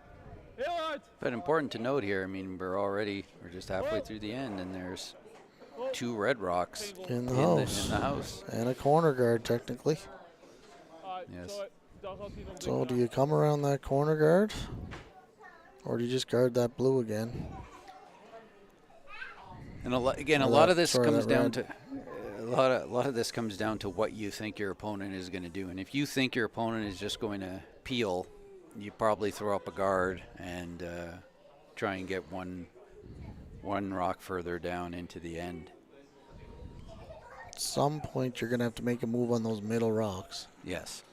Heel hard. But important to note here, I mean, we're just halfway through the end, and there's 2 red rocks In the house. And a corner guard, technically. Yes. So do you come around that corner guard? Or do you just guard that blue again? And a lot of this comes down to a lot of this comes down to what you think your opponent is going to do. And if you think your opponent is just going to peel, you probably throw up a guard and try and get one rock further down into the end. At some point, you're going to have to make a move on those middle rocks. Yes.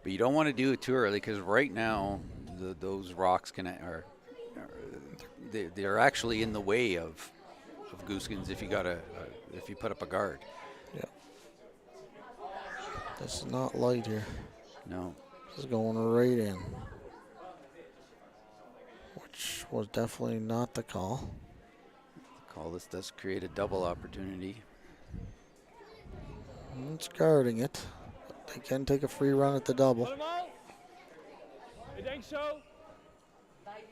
But you don't want to do it too early because right now those rocks they're actually in the way of Gosgens if you put up a guard. Yeah. This is not light here. No. This is going right in. Which was definitely not the call. This does create a double opportunity. It's guarding it. But they can take a free run at the double. Allemaal? Ik denk zo. 9.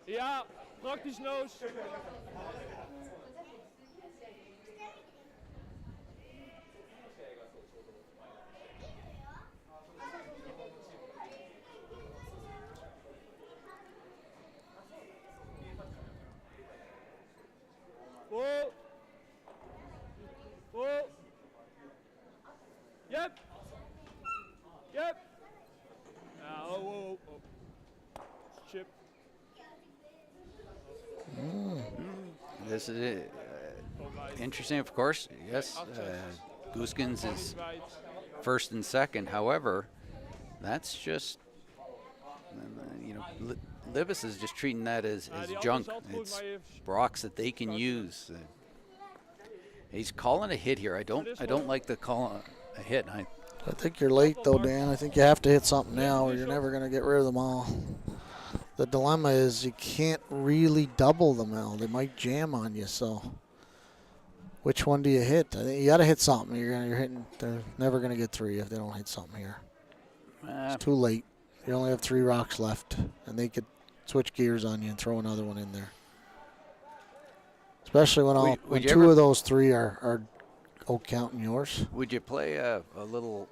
Ja, praktisch noos. Whoa. Whoa. Yep. Yep. Oh. Chip. This is it. Interesting, of course. Yes, Gosgens is first and second. However, that's just Libbus is just treating that as junk. It's rocks that they can use. He's calling a hit here. I don't like the call a hit. I think you're late though, Dan. I think you have to hit something now or you're never going to get rid of them all. The dilemma is you can't really double them all. They might jam on you, so which one do you hit? I think you got to hit something. You're hitting. They're never going to get 3 if they don't hit something here. It's too late. You only have 3 rocks left, and they could switch gears on you and throw another one in there. Especially when 2 of those 3 are counting yours. Would you play a little?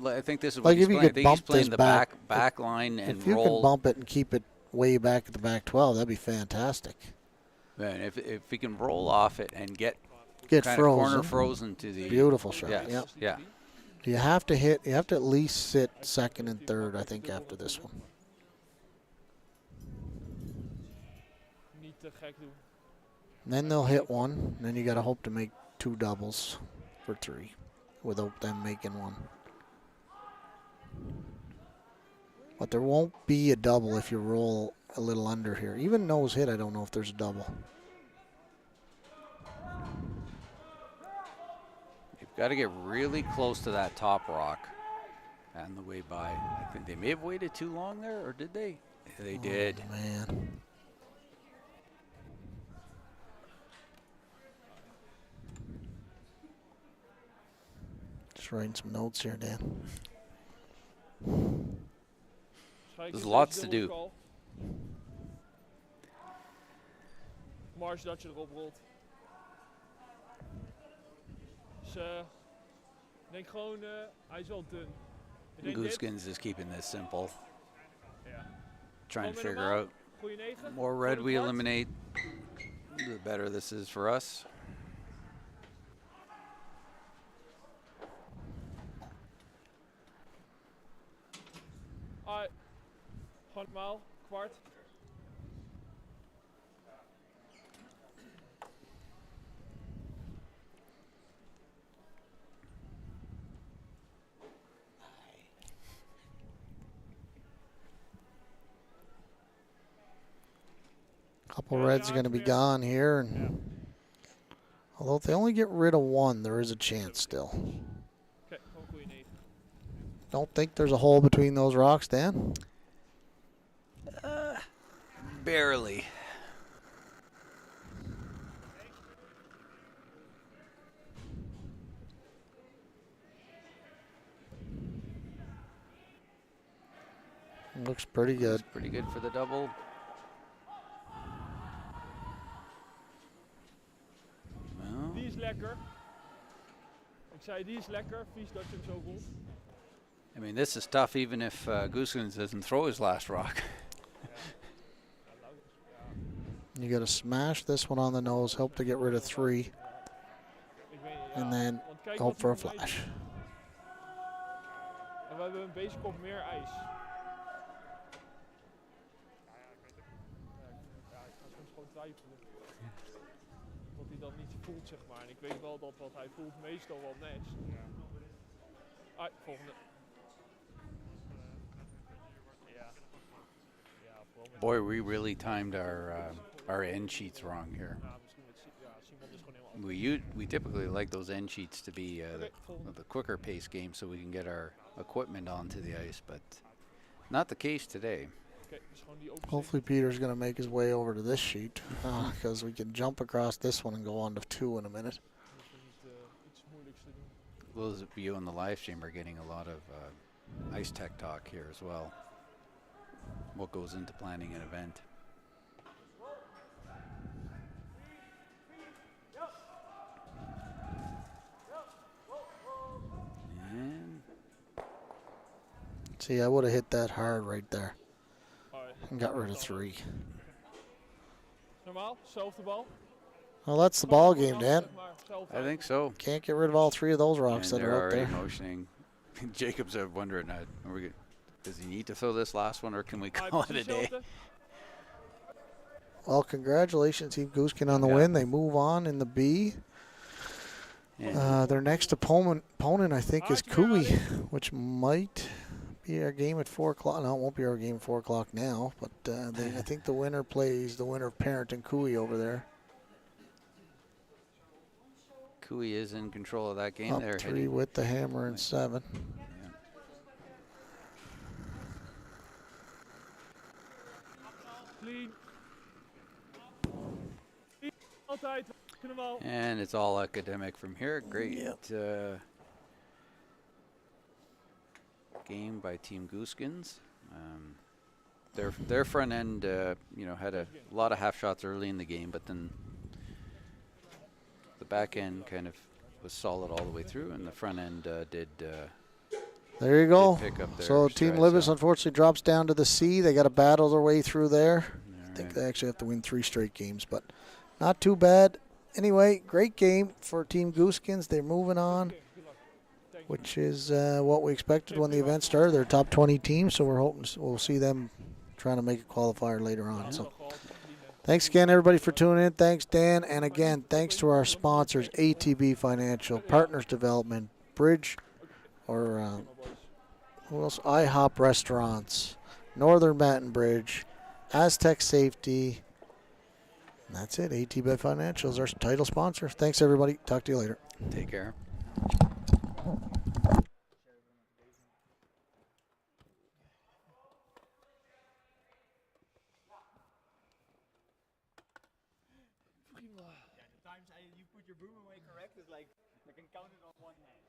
I think this is like what he's if you playing. I could think bump he's playing this the back line and if you roll. can bump it and keep it way back at the back 12, that'd be fantastic. Man, if he can roll off it and get frozen. Corner frozen to the beautiful shot. Yes. Yep. Yeah. You have to hit. You have to at least sit second and third, I think, after this one. And then they'll hit one, and then you got to hope to make 2 doubles for 3 without them making 1. But there won't be a double if you roll a little under here. Even nose hit, I don't know if there's a double. You've got to get really close to that top rock on the way by. I think they may have waited too long there, or did they? They did. Man. Just writing some notes here, Dan. There's lots to do. Mars dat je erop rolt. Dus ik denk gewoon, hij is wel dun. Gosgens is keeping this simple. Ja. Trying to figure out the more red we eliminate, the better this is for us. Gewoon normaal, kwart. Couple reds are going to be gone here, and although if they only get rid of 1, there is a chance still. Don't think there's a hole between those rocks, Dan? Barely. Looks pretty good. Looks pretty good for the double. Well. Die is lekker. Ik zei die is lekker, vies dat je hem zo rolt. I mean, this is tough even if Gosgens doesn't throw his last rock. You got to smash this one on the nose, hope to get rid of 3, and then hope for a flash. En we hebben een beetje op meer ijs. Ja, ik ga soms gewoon twijfelen. Dat hij dat niet voelt, zeg maar. En ik weet wel dat wat hij voelt meestal wel nest. Volgende. Boy, we really timed our end sheets wrong here. We typically like those end sheets to be the quicker pace game so we can get our equipment onto the ice, but not the case today. Hopefully Peter's going to make his way over to this sheet because we can jump across this one and go on to 2 in a minute. Those of you on the live stream are getting a lot of ice tech talk here as well. What goes into planning an event. And see, I would have hit that hard right there and got rid of 3. Normaal, zelfde bal. Well, that's the ball game, Dan. I think so. Can't get rid of all 3 of those rocks and that are out there. They're already motioning. Jacobs are wondering, does he need to throw this last one, or can we call it a day? Well, congratulations, Team Gosgens, on the win. They move on in the B. Their next opponent, I think, is Kui, which might be our game at 4 o'clock. No, it won't be our game at 4 o'clock now, but I think the winner plays the winner of Parent and Cooey over there. Cooey is in control of that game. Up They're 3 heading. with the hammer and 7. Clean. Altijd. Kunnen we al. And it's all academic from here. Great game by Team Gosgens. Their front end, had a lot of half shots early in the game, but then the back end kind of was solid all the way through, and the front end did. There you go. Pick up their So Team strides, Libbus unfortunately drops down to the C. They got to battle their way through there. I think right. they actually have to win 3 straight games, but not too bad. Anyway, great game for Team Gosgens. They're moving on, which is what we expected when the event started. They're a top 20 team, so we're hoping we'll see them trying to make a qualifier later on. So thanks again, everybody, for tuning in. Thanks, Dan. And again, thanks to our sponsors, ATB Financial, Partners Development, Bridge, or who else? IHOP Restaurants, Northern Baton Bridge, Aztec Safety. And that's it. ATB Financial is our title sponsor. Thanks, everybody. Talk to you later. Take care. Yeah, the times you put your boom away correct is like I can count it on one hand.